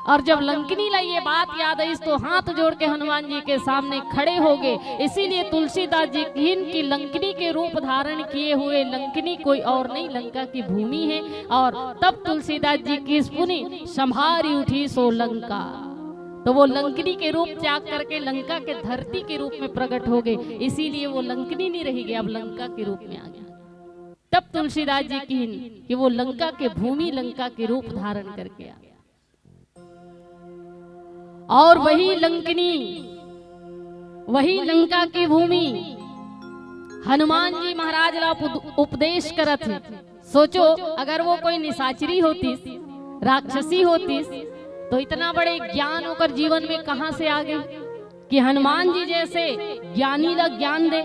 और जब लंकनी ला ये बात याद आई तो हाथ जोड़ के हनुमान जी के सामने खड़े हो गए। इसीलिए तुलसीदास जी की लंकनी के रूप धारण किए हुए लंकनी कोई और नहीं, लंका की भूमि है। और तब तुलसीदास जी की पुनि संभारी उठी सो लंका, तो वो लंकनी के रूप त्याग करके लंका के धरती के रूप में प्रकट हो गए। इसीलिए वो लंकनी नहीं रही गया, अब लंका के रूप में आ गया। तब तुलसीदास जी की कि वो लंका के भूमि, लंका के रूप धारण करके आ गया। और वही लंकनी, वही लंका की भूमि हनुमान जी महाराज ला उपदेश करत है। सोचो अगर वो कोई निशाचरी होती, राक्षसी होती, तो इतना बड़े ज्ञान होकर जीवन में कहां से आ गए कि हनुमान जी जैसे ज्ञानी ला ज्ञान दे।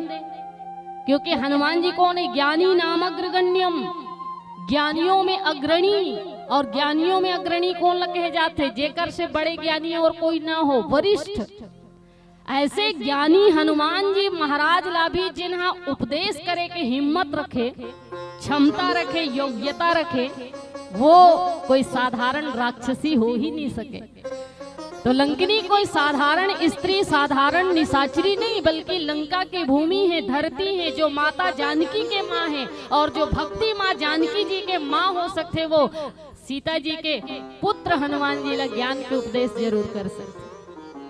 क्योंकि हनुमान जी कौन है? ज्ञानी नाम अग्रगण्यम, ज्ञानियों में अग्रणी। और ज्ञानियों में अग्रणी कौन ला कहे जाते? जेकर से बड़े ज्ञानी और कोई ना हो, वरिष्ठ। ऐसे ज्ञानी हनुमान जी महाराज ला भी जिन्हा उपदेश करे के हिम्मत रखे, क्षमता रखे, योग्यता रखे, वो कोई साधारण राक्षसी हो ही नहीं सके। तो लंकनी कोई साधारण स्त्री, साधारण निशाचरी नहीं, बल्कि लंका की भूमि है, धरती है, जो माता जानकी के माँ है। और जो भक्ति माँ जानकी जी के माँ हो सकते, वो सीता जी के पुत्र हनुमान जी ला ज्ञान के उपदेश जरूर कर सकते।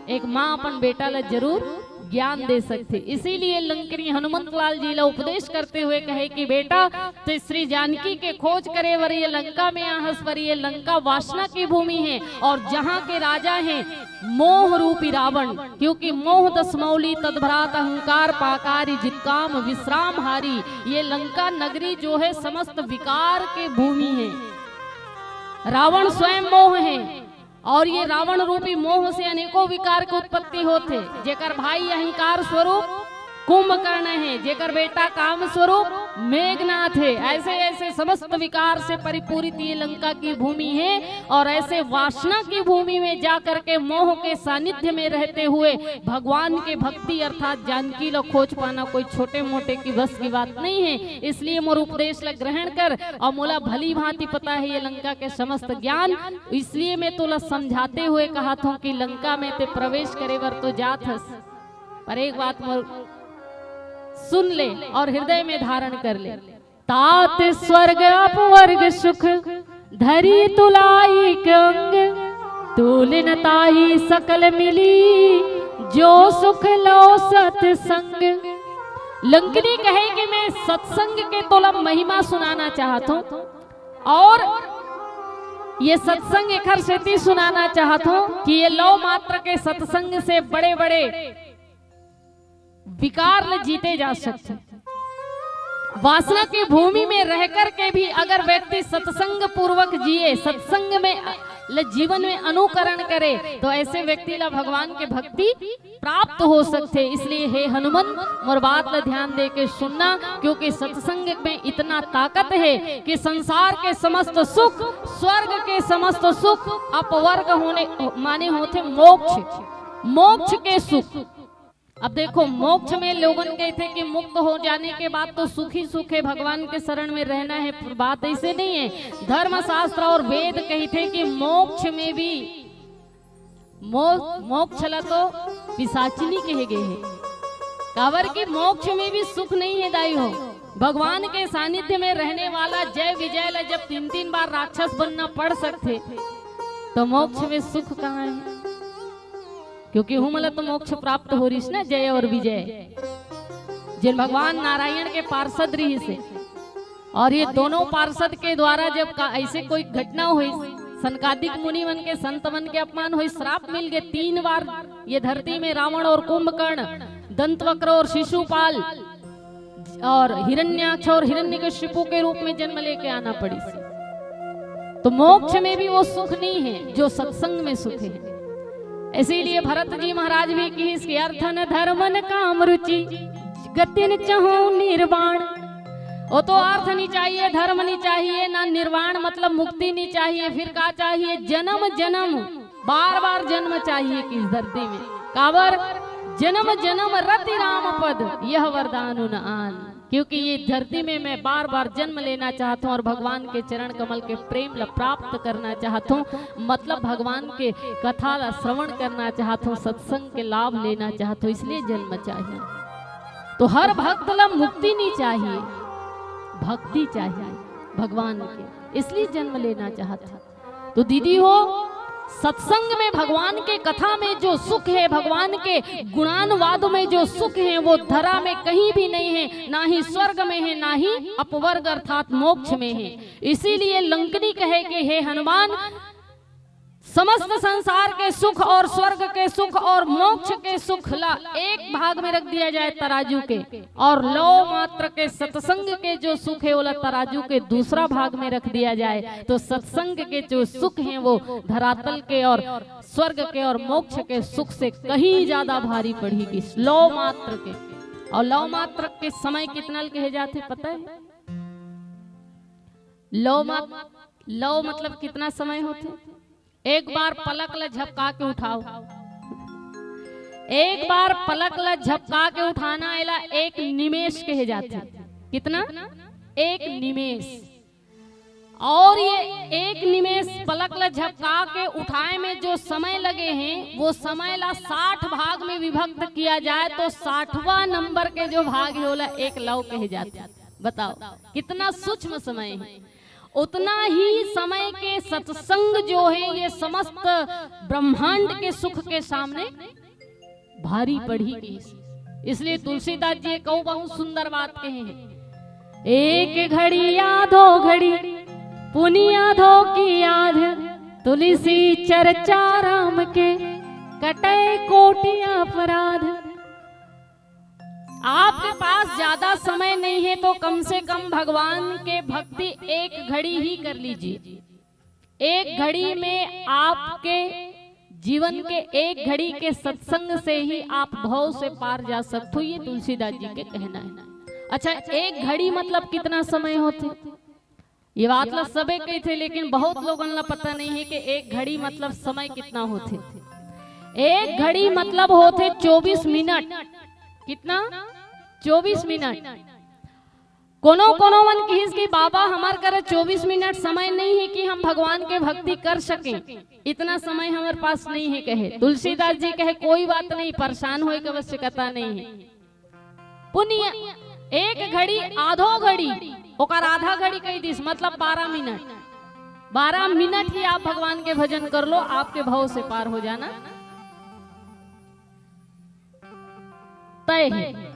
एक माँ अपन बेटा ला जरूर ज्ञान दे सकते। इसीलिए लंकनी हनुमंत लाल जी ला उपदेश करते हुए कहे कि बेटा, तो श्री जानकी के खोज करे वर ये लंका में आहस वर ये लंका वासना की भूमि है, और जहाँ के राजा हैं मोह रूपी रावण। क्योंकि मोह दसमौली तदभरात अहंकार पाकारी जितकाम विश्राम हारी। ये लंका नगरी जो है समस्त विकार के भूमि है। रावण स्वयं मोह है, और ये रावण रूपी मोह से अनेकों विकार की उत्पत्ति होते। जेकर भाई अहंकार स्वरूप कुंभकर्ण है, जेकर बेटा काम स्वरूप मेघनाथ है। ऐसे ऐसे समस्त विकार से परिपूरित ये लंका की भूमि है। और ऐसे वासना की भूमि में जाकर के मोह के सानिध्य में रहते हुए भगवान के भक्ति अर्थात जानकी ला खोज पाना कोई छोटे मोटे की बस की बात नहीं है। इसलिए मोर उपदेश ला ग्रहण कर, और मोला भली भांति पता है ये लंका के समस्त ज्ञान। इसलिए मैं तोला समझाते हुए कहा था कि लंका में ते प्रवेश करे बर तो जात हस, पर एक बात मोर सुन ले और हृदय में धारण कर ले। तात स्वर्ग अपवर्ग सुख धरी तुलाई के अंग, तुलिन ताही सकल मिली जो सुख लो सत्संग। लंकनी कहे कि मैं सत्संग के तोला महिमा सुनाना चाहता हूं। और ये सत्संग एखर सेती सुनाना चाहत हूं कि ये लौ मात्र के सत्संग से बड़े बड़े विकार ल जीते जा सकते। वासना की भूमि में रहकर के भी अगर व्यक्ति सत्संग पूर्वक जिए, सत्संग में जीवन में अनुकरण करे, तो ऐसे व्यक्ति ला भगवान के भक्ति प्राप्त हो सकते। इसलिए हे हनुमान, मोर बात ला ध्यान दे के सुनना, क्योंकि सत्संग में इतना ताकत है कि संसार के समस्त सुख, स्वर्ग के समस्त सुख, अपवर्ग होने माने होते मोक्ष, मोक्ष के सुख। अब देखो, मोक्ष में लोगन कहते कि मुक्त हो जाने के बाद तो सुख ही सुख है, भगवान के शरण में रहना है। बात ऐसे नहीं है। धर्म शास्त्र और वेद कहते कि मोक्ष में भी मोक्ष ला तो पिशाचिनी कहे गए हैं। काबर की मोक्ष में भी सुख नहीं है दाई हो। भगवान के सानिध्य में रहने वाला जय विजय ला जब 3-3 बार राक्षस बनना पड़ सकते, तो मोक्ष में सुख कहाँ है? क्योंकि हुमला तो मोक्ष प्राप्त हो रही ना, जय और विजय, जिन भगवान नारायण के पार्षद रही से। और ये दोनों पार्षद के द्वारा जब ऐसे कोई घटना हुई, सनकादिक मुनि मन के, संत मन के अपमान हुई, श्राप मिल गए। 3 बार ये धरती में रावण और कुंभकर्ण, दंतवक्र और शिशुपाल और हिरण्याक्ष और हिरण्यकशिपु के रूप में जन्म लेके आना पड़ी। तो मोक्ष में भी वो सुख नहीं है जो सत्संग में सुख है। इसीलिए भरत जी महाराज भी की इसके अर्थन धर्मन काम रुचि गतिन चाहो निर्वाण। वो तो अर्थ नहीं चाहिए, धर्म नहीं चाहिए, ना निर्वाण मतलब मुक्ति नहीं चाहिए, फिर क्या चाहिए? जन्म जन्म बार बार जन्म चाहिए कि इस धरती में। काबर जन्म जन्म रति राम पद यह वरदान न आन। क्योंकि ये धरती में मैं बार बार जन्म लेना चाहता हूँ और भगवान के चरण कमल के प्रेम ला प्राप्त करना चाहता हूँ, मतलब भगवान के कथा ला श्रवण करना चाहता हूँ, सत्संग के लाभ लेना चाहता हूँ, इसलिए जन्म चाहिए। तो हर भक्त ला मुक्ति नहीं चाहिए, भक्ति चाहिए भगवान के, इसलिए जन्म लेना चाहता। तो दीदी हो, सत्संग में भगवान के कथा में जो सुख है, भगवान के गुणानुवाद में जो सुख है, वो धरा में कहीं भी नहीं है, ना ही स्वर्ग में है, ना ही अपवर्ग अर्थात मोक्ष में है। इसीलिए लंकनी कहे कि हे हनुमान, समस्त संसार के सुख और स्वर्ग के सुख और मोक्ष के सुख ला एक भाग में रख दिया जाए तराजू के, और लौ मात्र के सत्संग के जो सुख है वो तराजू के दूसरा भाग में रख दिया जाए, तो सत्संग के जो सुख हैं वो धरातल के और स्वर्ग के और मोक्ष के सुख से कहीं ज्यादा भारी पड़ेगी लौ मात्र के। और लौ मात्र के समय कितना कहे जाते पता है? लौ मतलब कितना समय होते? एक बार पलक ला झपका के उठाओ, एक बार पलक ला झपका के उठाना एला एक निमेष कहे जाते। कितना? एक निमेष। और ये एक निमेष पलक ला झपका के उठाए में जो समय लगे हैं, वो समय ला 60 भाग में विभक्त किया जाए तो 60वां नंबर के जो भाग है वो एक लौ कहे जाते। बताओ कितना सूक्ष्म समय है। उतना ही समय के सत्संग जो है ये समस्त ब्रह्मांड के सुख के सामने भारी पड़ेगी। इसलिए तुलसीदास जी कहो बहुत सुंदर बात कहे हैं, एक घड़ी यादो घड़ी पुनिया धो की याद, तुलसी चर्चा राम के कटे कोटि अपराध। आपके पास ज्यादा समय नहीं है तो कम से कम भगवान के भक्ति एक घड़ी ही कर लीजिए। एक घड़ी में आपके जीवन के एक घड़ी के सत्संग से ही आप भव से पार जा सकते हो, ये तुलसीदास जी के कहना है। अच्छा, एक घड़ी मतलब कितना समय होते? ये बात ला सबे कही थे, लेकिन बहुत लोगों ला पता नहीं है कि एक घड़ी मतलब समय कितना होते। एक घड़ी मतलब होते 24 मिनट। कितना? 24 मिनट। कोनो मन की बाबा हमार करे 24 मिनट समय नहीं है कि हम भगवान के भक्ति कर सकें, इतना समय हमारे पास नहीं है कहे। तुलसीदास जी कहे कोई बात नहीं, परेशान होए की आवश्यकता नहीं है। पुण्य एक घड़ी आधो घड़ी ओकर आधा घड़ी कही दिस मतलब 12 मिनट। 12 मिनट ही आप भगवान के भजन कर लो, आपके भव से पार हो जाना तय है।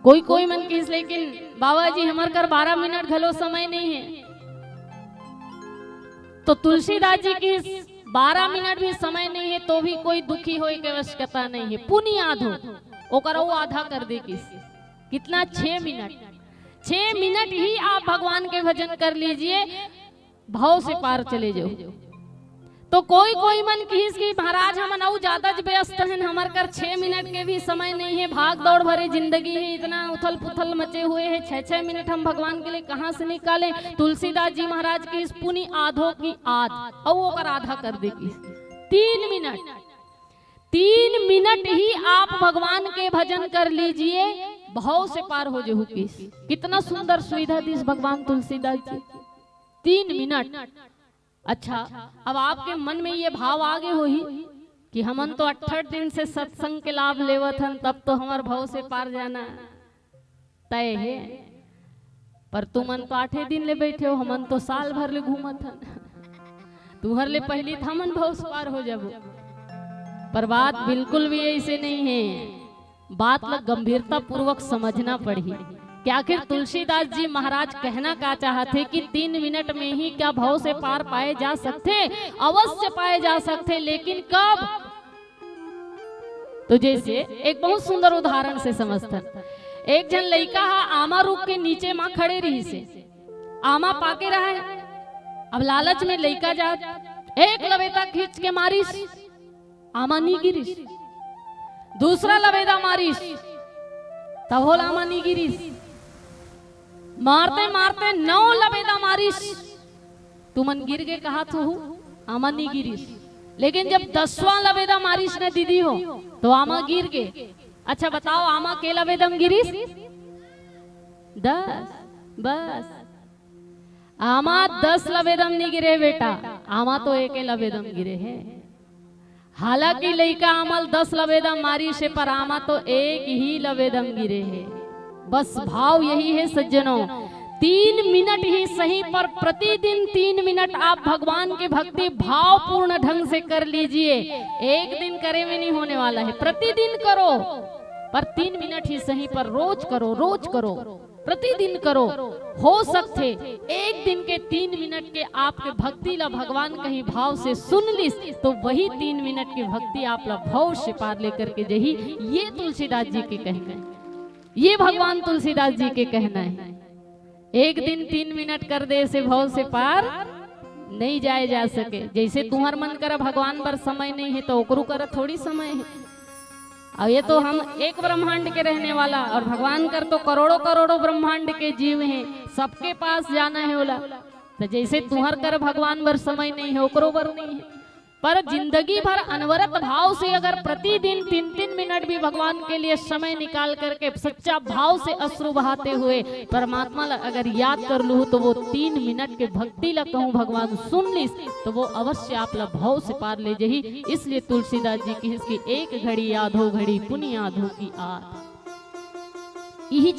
कोई मन की, लेकिन बाबा जी हमार कर 12 मिनट घलो समय नहीं है। तो तुलसीदास जी की 12 मिनट भी समय नहीं है तो भी कोई दुखी होए के आवश्यकता नहीं है। पुण्य आधो ओकर वो आधा कर दे कितना 6 मिनट 6 मिनट ही आप भगवान के भजन कर लीजिए, भाव से पार चले जाओ। तो कोई कोई मन खींच की महाराज हम नौ ज्यादा व्यस्त हैं, हमार कर 6 मिनट के भी समय नहीं है, भाग दौड़ भरे जिंदगी है, इतना उथल पुथल मचे हुए हैं, 6-6 मिनट हम भगवान के लिए कहां से निकाले। तुलसीदास जी महाराज की इस पुनि आधो की आध और वो कर आधा कर देगी 3 मिनट। 3 मिनट ही आप भगवान के भजन कर लीजिए, भाव से पार हो जाओ। कितना सुंदर सुविधा दी भगवान तुलसीदास जी, 3 मिनट। अच्छा, अब आपके मन में ये भाव आगे हो ही कि हमन तो 68 दिन से सत्संग के लाभ लेवत हन, तब तो हमार भाव से पार जाना तय है। पर तुमन तो 8 दिन ले बैठे हो, हमन तो साल भर ले घूमत हन, तुम्हारे ले पहली हमन भाव से पार हो जाबो। पर बात बिल्कुल भी ऐसे नहीं है, बात ला गंभीरता पूर्वक समझना पड़ी कि आखिर तुलसीदास जी महाराज कहना क्या चाहते कि 3 मिनट में ही क्या भाव से पार पाए जा सकते? अवश्य पाए जा सकते, लेकिन कब? तो जैसे एक बहुत सुंदर उदाहरण से समझते, एक जन लड़का आमा रुख के नीचे माँ खड़े रही से, आमा पाके रहा है। अब लालच में लड़का जा एक लवेदा खींच के मारिस, आमा नी गिरिस, दूसरा लवेदा मारिस, तब होल आमा नी गिरिस, मारते मारते 9 लबेदा मारिस, तुमन गिर गए कहा तो आमा नहीं गिरिस। लेकिन जब 10वां लबेदा मारिस ने दीदी हो तो आमा गिर गए। अच्छा बताओ आमा के लबेदम गिरिस? 10। बस आमा 10 लबेदम नहीं गिरे बेटा, आमा तो एक लबेदम गिरे है। हालांकि लड़का आमल 10 लबेदम मारी से, पर आमा तो एक ही लबेदम गिरे है। बस भाव यही है सज्जनों, 3 मिनट ही सही पर प्रतिदिन 3 मिनट आप भगवान की भक्ति भाव पूर्ण ढंग से कर लीजिए। एक दिन करे में नहीं होने वाला है, प्रतिदिन करो, पर 3 मिनट ही सही पर रोज करो, रोज करो, प्रतिदिन करो। हो सकते एक दिन के 3 मिनट के आपके भक्ति ला भगवान कहीं भाव से सुन लिस, तो वही 3 मिनट की भक्ति आप ला भाव से पार लेकर के जही। ये तुलसीदास जी के कहना है, ये भगवान तुलसीदास जी के कहना है। एक दिन 3 मिनट कर दे से भाव से पार नहीं जाए जा सके। जैसे तुम्हार मन कर भगवान पर समय नहीं है तो ओकरू कर थोड़ी समय है। अब ये तो हम एक ब्रह्मांड के रहने वाला, और भगवान कर तो करोड़ों करोड़ों ब्रह्मांड के जीव हैं, सबके पास जाना है बोला। तो जैसे तुम्हार कर भगवान पर समय नहीं है ओकरो पर नहीं है, पर जिंदगी भर अनवरत भाव से अगर प्रतिदिन 3-3 मिनट भी भगवान के लिए समय निकाल करके सच्चा भाव से अश्रु बहाते हुए परमात्मा अगर याद कर लूँ, तो वो 3 मिनट के भक्ति ला कहूँ भगवान सुन लिस, तो वो अवश्य आप ला भाव से पार ले जही। इसलिए तुलसीदास जी की इसकी एक घड़ी आधो घड़ी पुण्य आधो की आध, यही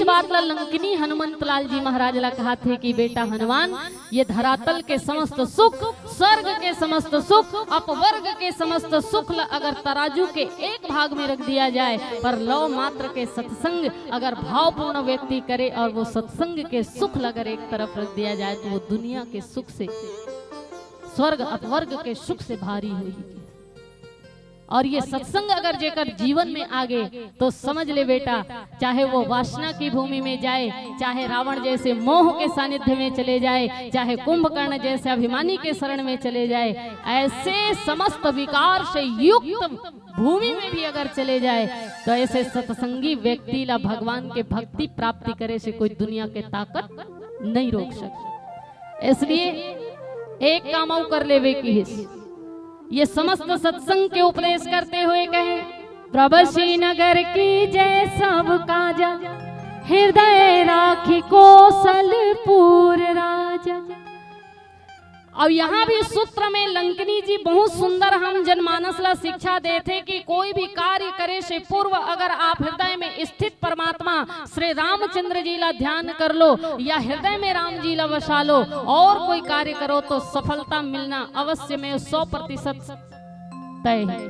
बात ला लंकनी हनुमंत लाल जी महाराज ला कहा थे कि बेटा हनुमान, ये धरातल के समस्त सुख, स्वर्ग के समस्त सुख, अपवर्ग के समस्त सुख ला अगर तराजू के एक भाग में रख दिया जाए, पर लौ मात्र के सत्संग अगर भावपूर्ण व्यक्ति करे और वो सत्संग के सुख ला अगर एक तरफ रख दिया जाए, तो वो दुनिया के सुख से, स्वर्ग अपवर्ग के सुख से भारी हुई। और ये सत्संग अगर जेकर जीवन में आगे, तो समझ ले बेटा, चाहे वो वासना की भूमि में जाए, चाहे रावण जैसे मोह के सानिध्य में चले जाए, चाहे कुंभकर्ण जैसे अभिमानी के शरण में चले जाए, ऐसे समस्त विकार से युक्त भूमि में भी अगर चले जाए, तो ऐसे सत्संगी व्यक्ति ला भगवान के भक्ति प्राप्ति करे से कोई दुनिया के ताकत नहीं रोक सकती। इसलिए एक काम और कर लेवे की है, ये समस्त सत्संग के उपदेश करते हुए कहे, प्रभु श्री नगर की जय सब काजा, हृदय राखी कौशलपुर राजा। अब यहाँ भी सूत्र में लंकनी जी बहुत सुंदर हम जनमानस ला शिक्षा देते कि कोई भी कार्य करे से पूर्व अगर आप हृदय में स्थित परमात्मा श्री रामचंद्र जी ला ध्यान कर लो, या हृदय में राम जी ला बसा लो, और कोई कार्य करो तो सफलता मिलना अवश्य में 100% तय है।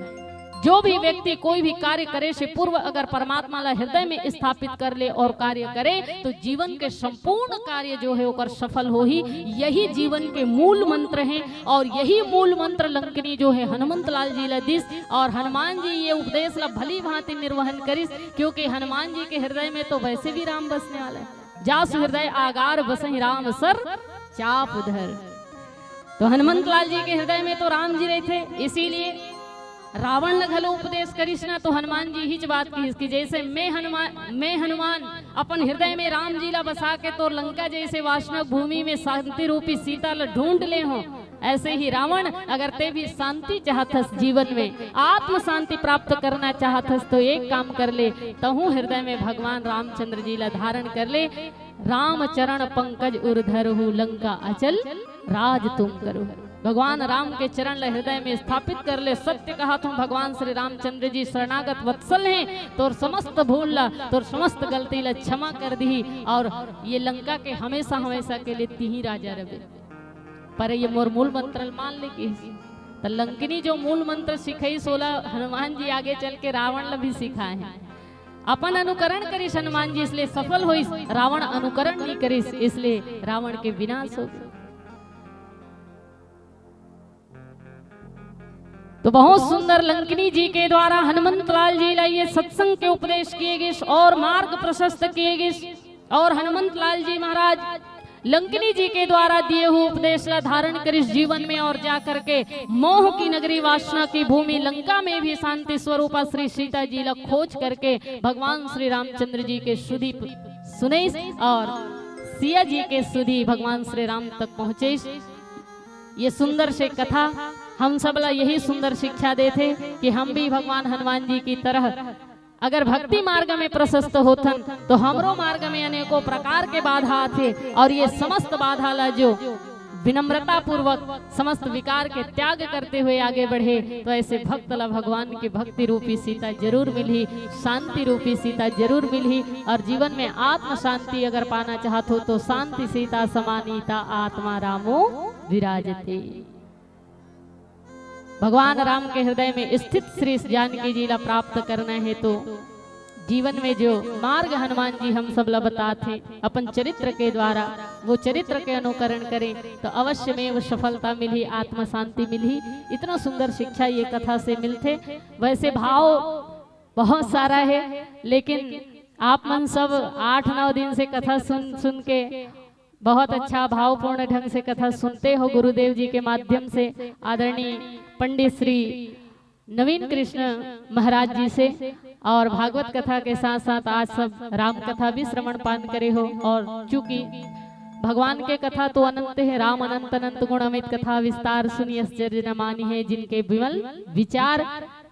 जो भी व्यक्ति कोई भी कार्य करे से पूर्व अगर परमात्मा ला हृदय में स्थापित कर ले और कार्य करे तो जीवन के संपूर्ण कार्य जो है वो सफल हो ही। यही जीवन के मूल मंत्र हैं और यही मूल मंत्र लंकिनी जो है हनुमंत लाल जी ला दिस और हनुमान जी ये उपदेश ला भली भांति निर्वहन करिस, क्योंकि हनुमान जी के हृदय में तो वैसे भी राम बसने वाला है। जासु हृदय आगार बसहि राम सर चाप उधर। तो हनुमंत लाल जी के हृदय में तो राम जी रहे थे, इसीलिए रावण ने घलो उपदेश करिस ना तो हनुमान जी ही बात की कि जैसे मैं हनुमान अपन हृदय में राम जी ला बसा के तो लंका जैसे वासना भूमि में शांति रूपी सीता ला ढूंढ ले हो, ऐसे ही रावण अगर ते भी शांति चाहतस, जीवन में आत्म शांति प्राप्त करना चाहतस तो एक काम कर ले, तहु हृदय में भगवान रामचंद्र जी ला धारण कर ले। राम चरण पंकज उर्धरहु लंका अचल राज तुम करो। भगवान राम के चरण ले हृदय में स्थापित कर ले। सत्य कहा तुम भगवान श्री रामचंद्र जी शरणागत वत्सल हैं, तोर समस्त भूल ला तोर समस्त गलती ला क्षमा कर दी और ये लंका के हमेशा हमेशा के लिए ती ही राजा रहे। पर ये मोर मूल मंत्र मान ले कि तो लंकिनी जो मूल मंत्र सिखाई सोला हनुमान जी आगे चल के रावण ला भी सिखाए हैं। अपन अनुकरण करिस हनुमान जी इसलिए सफल होइस, रावण अनुकरण नहीं करिस इसलिए रावण के विनाश हो गए। तो बहुत सुंदर लंकिनी जी के द्वारा हनुमंत लाल जी ला ये सत्संग के उपदेश किए गए और मार्ग प्रशस्त किए गए और हनुमंत लाल जी महाराज लंकिनी जी के द्वारा दिए हुए उपदेश ला धारण कर इस जीवन में और जाकर के मोह की नगरी वासना की भूमि लंका में भी शांति स्वरूपा श्री सीता जी ला खोज करके भगवान श्री रामचंद्र जी के सुधी सुने और सिया जी के सुधी भगवान श्री राम तक पहुंचे। ये सुंदर से कथा हम सब ला यही सुंदर शिक्षा देते कि हम भी भगवान हनुमान जी की तरह अगर भक्ति मार्ग में प्रशस्त होथन तो हमरो मार्ग में अनेकों प्रकार के बाधा आते और ये समस्त बाधा ला जो विनम्रता पूर्वक समस्त विकार के त्याग करते हुए आगे बढ़े तो ऐसे भक्त ला भगवान की भक्ति रूपी सीता जरूर मिली, शांति रूपी सीता जरूर मिली। और जीवन में आत्म शांति अगर पाना चाहत हो तो शांति सीता समानीता आत्मा रामो विराजते। भगवान राम के हृदय में स्थित श्री जानकी जी ला प्राप्त करना है तो जीवन में जो मार्ग हनुमान जी हम सब ला बताते अपन चरित्र के द्वारा वो चरित्र के अनुकरण करें तो अवश्य में वो सफलता मिली, आत्म शांति मिली। इतना सुंदर शिक्षा ये कथा से मिलते। वैसे भाव बहुत सारा है लेकिन आप मन सब 8-9 दिन से कथा सुन के बहुत अच्छा भावपूर्ण ढंग से कथा सुनते हो गुरुदेव जी के माध्यम से। आदरणीय पंडित श्री नवीन कृष्ण महाराज जी से और भागवत कथा के साथ साथ आज सब राम कथा भी श्रवण पान करे हो। और चूंकि भगवान के कथा तो अनंत है, राम अनंत अनंत गुण अमित कथा विस्तार सुनी आश्चर्य न मानी है, जिनके विमल विचार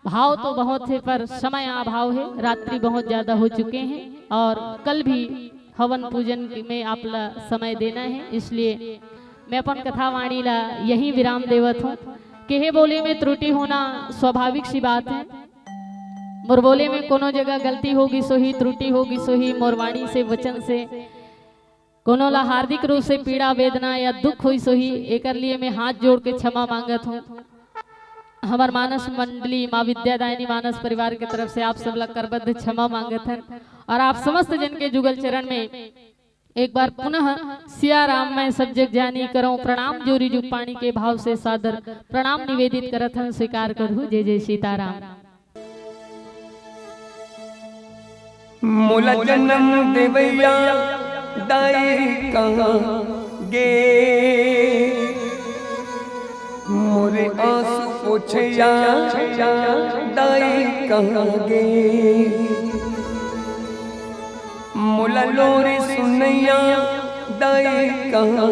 भाव तो बहुत है पर समय अभाव है, रात्रि बहुत ज्यादा हो चुके हैं और कल भी हवन पूजन में आप ला समय देना है, इसलिए मैं अपन कथा वाणी ला यही विराम देवत हूँ। केहे बोले में त्रुटि होना स्वाभाविक सी बात है। मोर बोले में कोनो जगह गलती होगी सोही, त्रुटि होगी सोही, मोर वाणी से वचन से कोनो ला हार्दिक रूप से पीड़ा वेदना या दुख हुई सोही, एकर लिए मैं हाथ जोड़ के क्षमा मांगत हूँ। हमार मानस मंडली माँ विद्यादायनी मानस परिवार की तरफ से आप सब ला करबद्ध क्षमा मांगत हैं और आप समस्त जन के जुगल चरण में एक बार पुनः सिया राम मैं सब जग जानी करो प्रणाम जोरी जुग पानी के भाव से सादर प्रणाम निवेदित करत हन, स्वीकार करूँ। जय जय सीताराम। मूल जन्म देवैया दाई कहाँ गे, मोरे आंसू पोछया दाई कहाँ गे, मुला लोरी सुनैया दाई कहाँ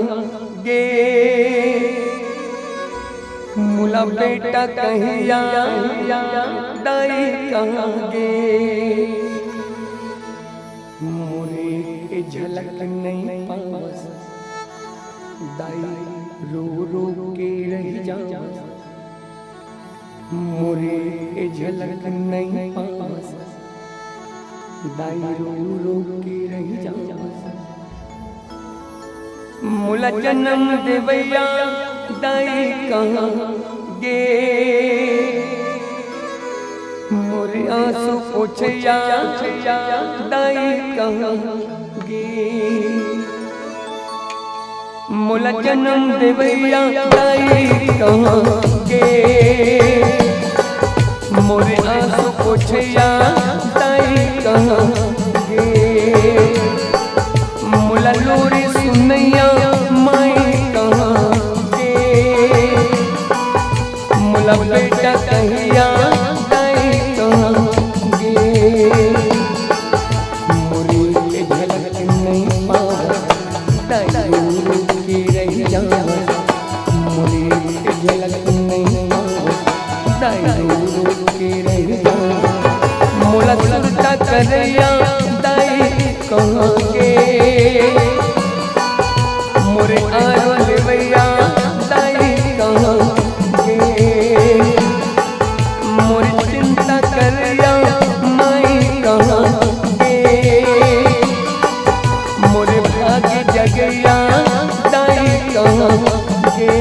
गे, मुला बेटा कहिया दाई कहाँ गे, मोरे झलक नहीं पावस दाई रो रो के रह जावस, मोरे झलक नहीं पावस दाई रो रो के रह जावस, मुला जन्म देवैया दाई कहाँ गे, आंसू पोछया दाई कहाँ गे मोला जन्म देवैया दाई कहाँ गे मोरे आंसू पोछया दाई कहाँ गे मोला लोरी सुनैया माई कहाँ गे मोला बेटा कहिया दाई कहाँ गे मोरी के झलक नहीं पावा दाई की रही जावा मोरी के झलक नहीं पावा दाई की रही जावा मोला सुरता करैया दाई कहाँ गे मोरे आरो देवैया दाई कहाँ गे मोरे चिंता करैया माई कहाँ गे मोरे भाग्य जगैया दाई कहाँ गे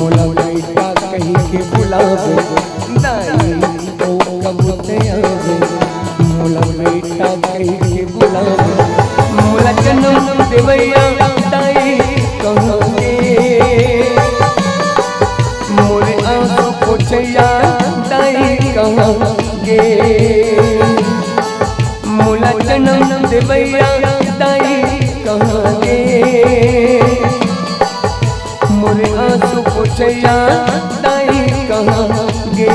कहीं के बुलावे दाई ओ कबूतर जन्म देवैया दाई कहाँ गे मोरे आंसू पोछैया दाई कहाँ गे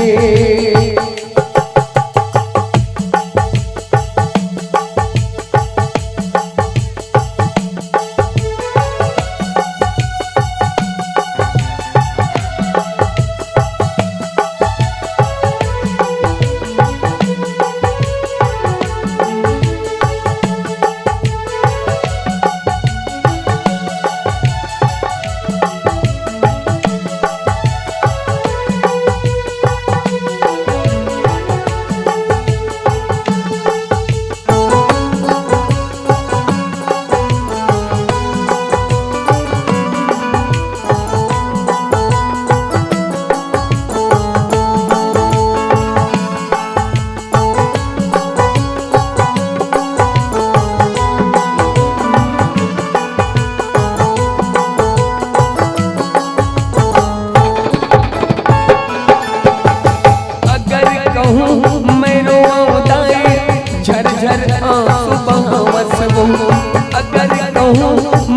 अगर कहूँ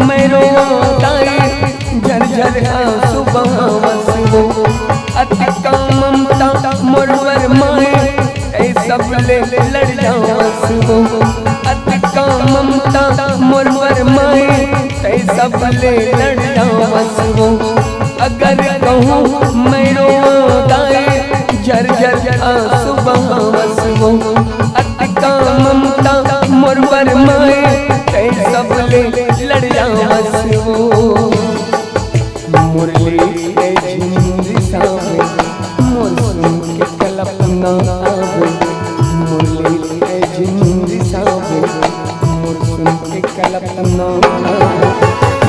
मैं रोताई झरझर आंसू बहावसबो अति काम ममता मोरवर माए ऐ सब ले लड़ जावसबो अति काम ममता मोरवर माए ऐ सब ले लड़ जावसबो अगर कहूँ मैं रोताई झरझर आंसू बहावसबो अति काम ममता मोरवर माए ऐ सब ले लड़ जावसबो मुरली ऐ झिंझी सावे मोर सुन के कल्पना आवे मुरली ऐ झिंझी सावे मोर सुन के कल्पना आवे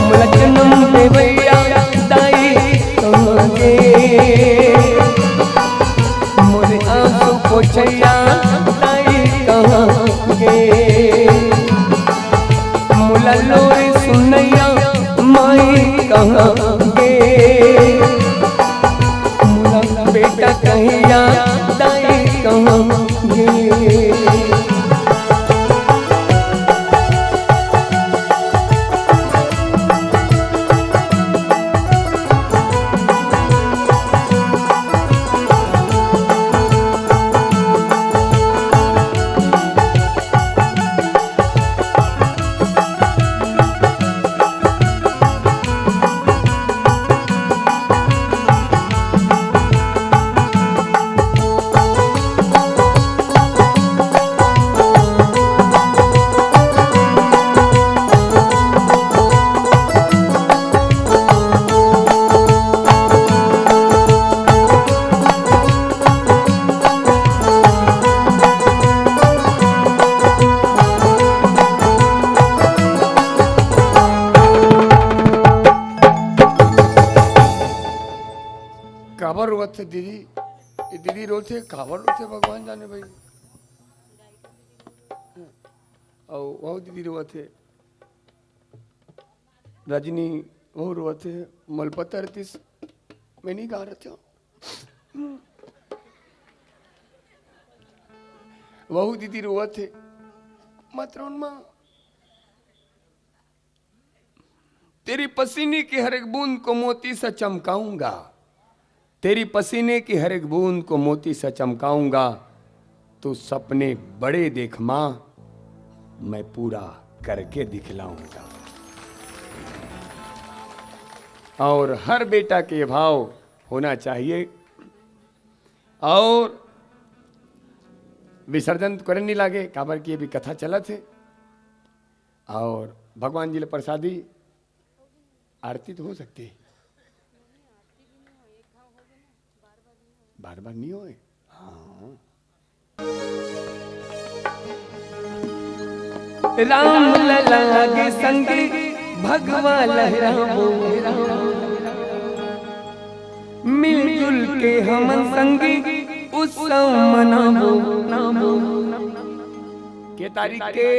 मोला जन्म देवैया दाई कहाँ गे मोरे आंसू पोछैया दाई कहाँ गे मोला लोरी सुनैया माई कहाँ गे मोला बेटा कहिया दाई कहाँ गे काबर रोवत थे दीदी ये दीदी रोते काबर रोते भगवान जाने भाई और वो दीदी रोवत थे रजनी वो रोवत थे मलपता रतीस मैं नहीं गा रहे थे वह दीदी रोवत थे मात्र माँ तेरी पसीने की हर एक बूंद को मोती सा चमकाऊंगा तेरी पसीने की हर एक बूंद को मोती सा चमकाऊंगा तो सपने बड़े देख मां मैं पूरा करके दिखलाऊंगा और हर बेटा के भाव होना चाहिए और विसर्जन करने नहीं लागे काबर की भी कथा चला थे और भगवान जी ले प्रसादी आरती तो हो सकती है बार बार नहीं होए हाँ राम लला के संगी भगवा लहराबो मिलजुल के हम संगी उत्सव मनाबो के तारीख के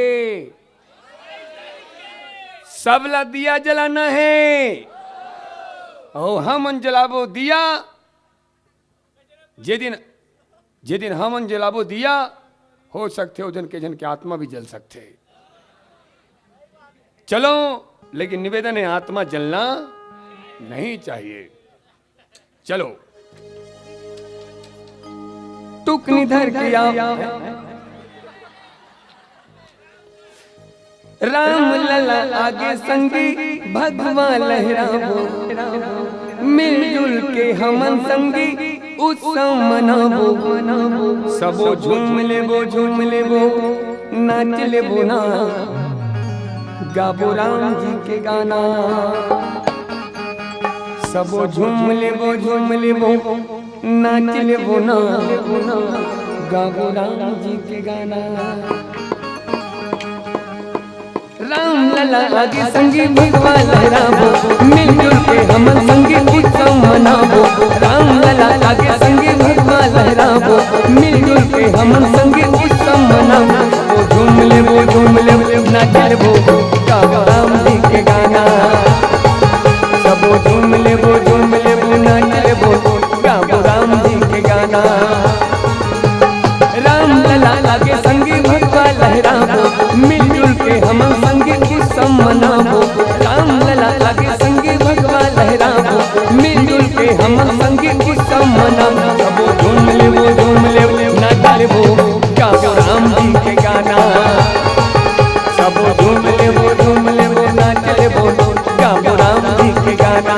सबला दिया जलाना है और हम जलाबो दिया जे दिन हम जलाबो दिया हो सकते हो जन के आत्मा भी जल सकते। चलो, लेकिन निवेदन है आत्मा जलना नहीं चाहिए। चलो, टुक निधर किया राम लला आगे संगी भगवा लहराबो, मिलजुल के हमन संगी उत्सव मनाबो। सबो झूम लेबो नाच लेबो ना, गाबो राम जी के गाना। सबो झूम लेबो नाच लेबो ना, गाबो राम जी के गाना। राम लला आगे संगी भगवा लहराबो, मिलजुल के हमन संगी उत्सव मनाबो। राम लला आगे संगी भगवा लहराबो, मिलजुल के हमन संगी उत्सव मनाबो। झूम लेबो नाच लेबो, गाबो राम जी के गाना। सबो झूम लेबो नाच लेबो, गाबो राम जी के गाना। राम लला आगे संगी भगवा लहराबो, मिलजुल के हम संगी उत्सव मनाबो। राम लला आगे संगी भगवा लहराबो, मिलजुल के हम संगी उत्सव मनाबो। सबो झूम लेबो नाच लेबो, गाबो राम जी के गाना। सबो झूम लेबो नाच लेबो, गाबो राम जी के गाना।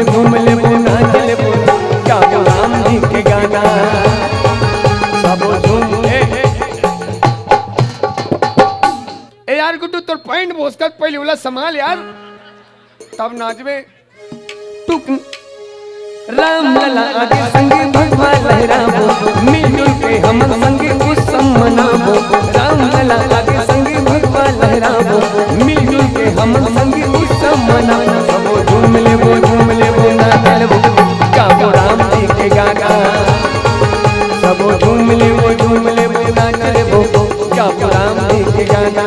झूम लेबो नाच लेबो, गाबो राम जी के गाना। सब झूम ए यार गुड्डू, तोर पॉइंट बोसकर पहले वाला संभाल यार, तब नाचबे। टुक राम लला आगे संगी भगवा लहराबो, मिलजुल के हम संगी उत्सव मनाबो। राम लला आगे संगी भगवा लहराबो, मिलजुल के हम संगी उत्सव मनाबो। सबो झूम लेबो नाच लेबो, गाबो राम जी के गाना। सबो झूम लेबो नाच लेबो, गाबो राम जी के गाना।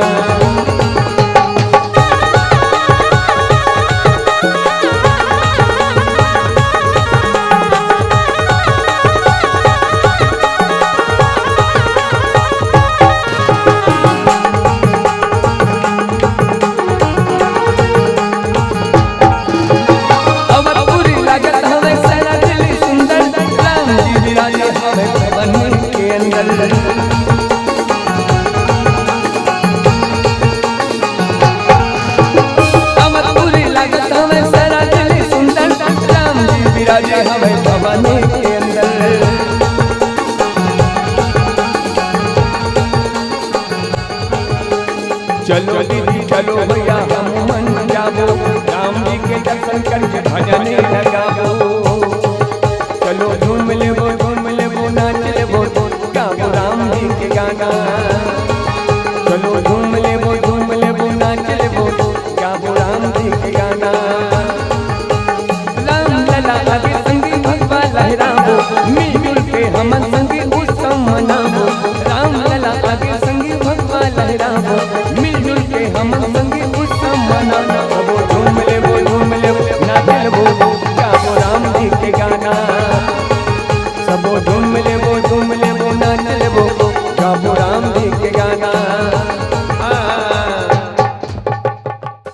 चलो दीदी चलो भैया हम मन जाबो, राम जी के दर्शन करके भजन लगाबो। चलो झूम लेबो नाच लेबो, गाबो राम जी के गाना। चलो झूम लेबो नाच लेबो, गाबो राम जी के गाना।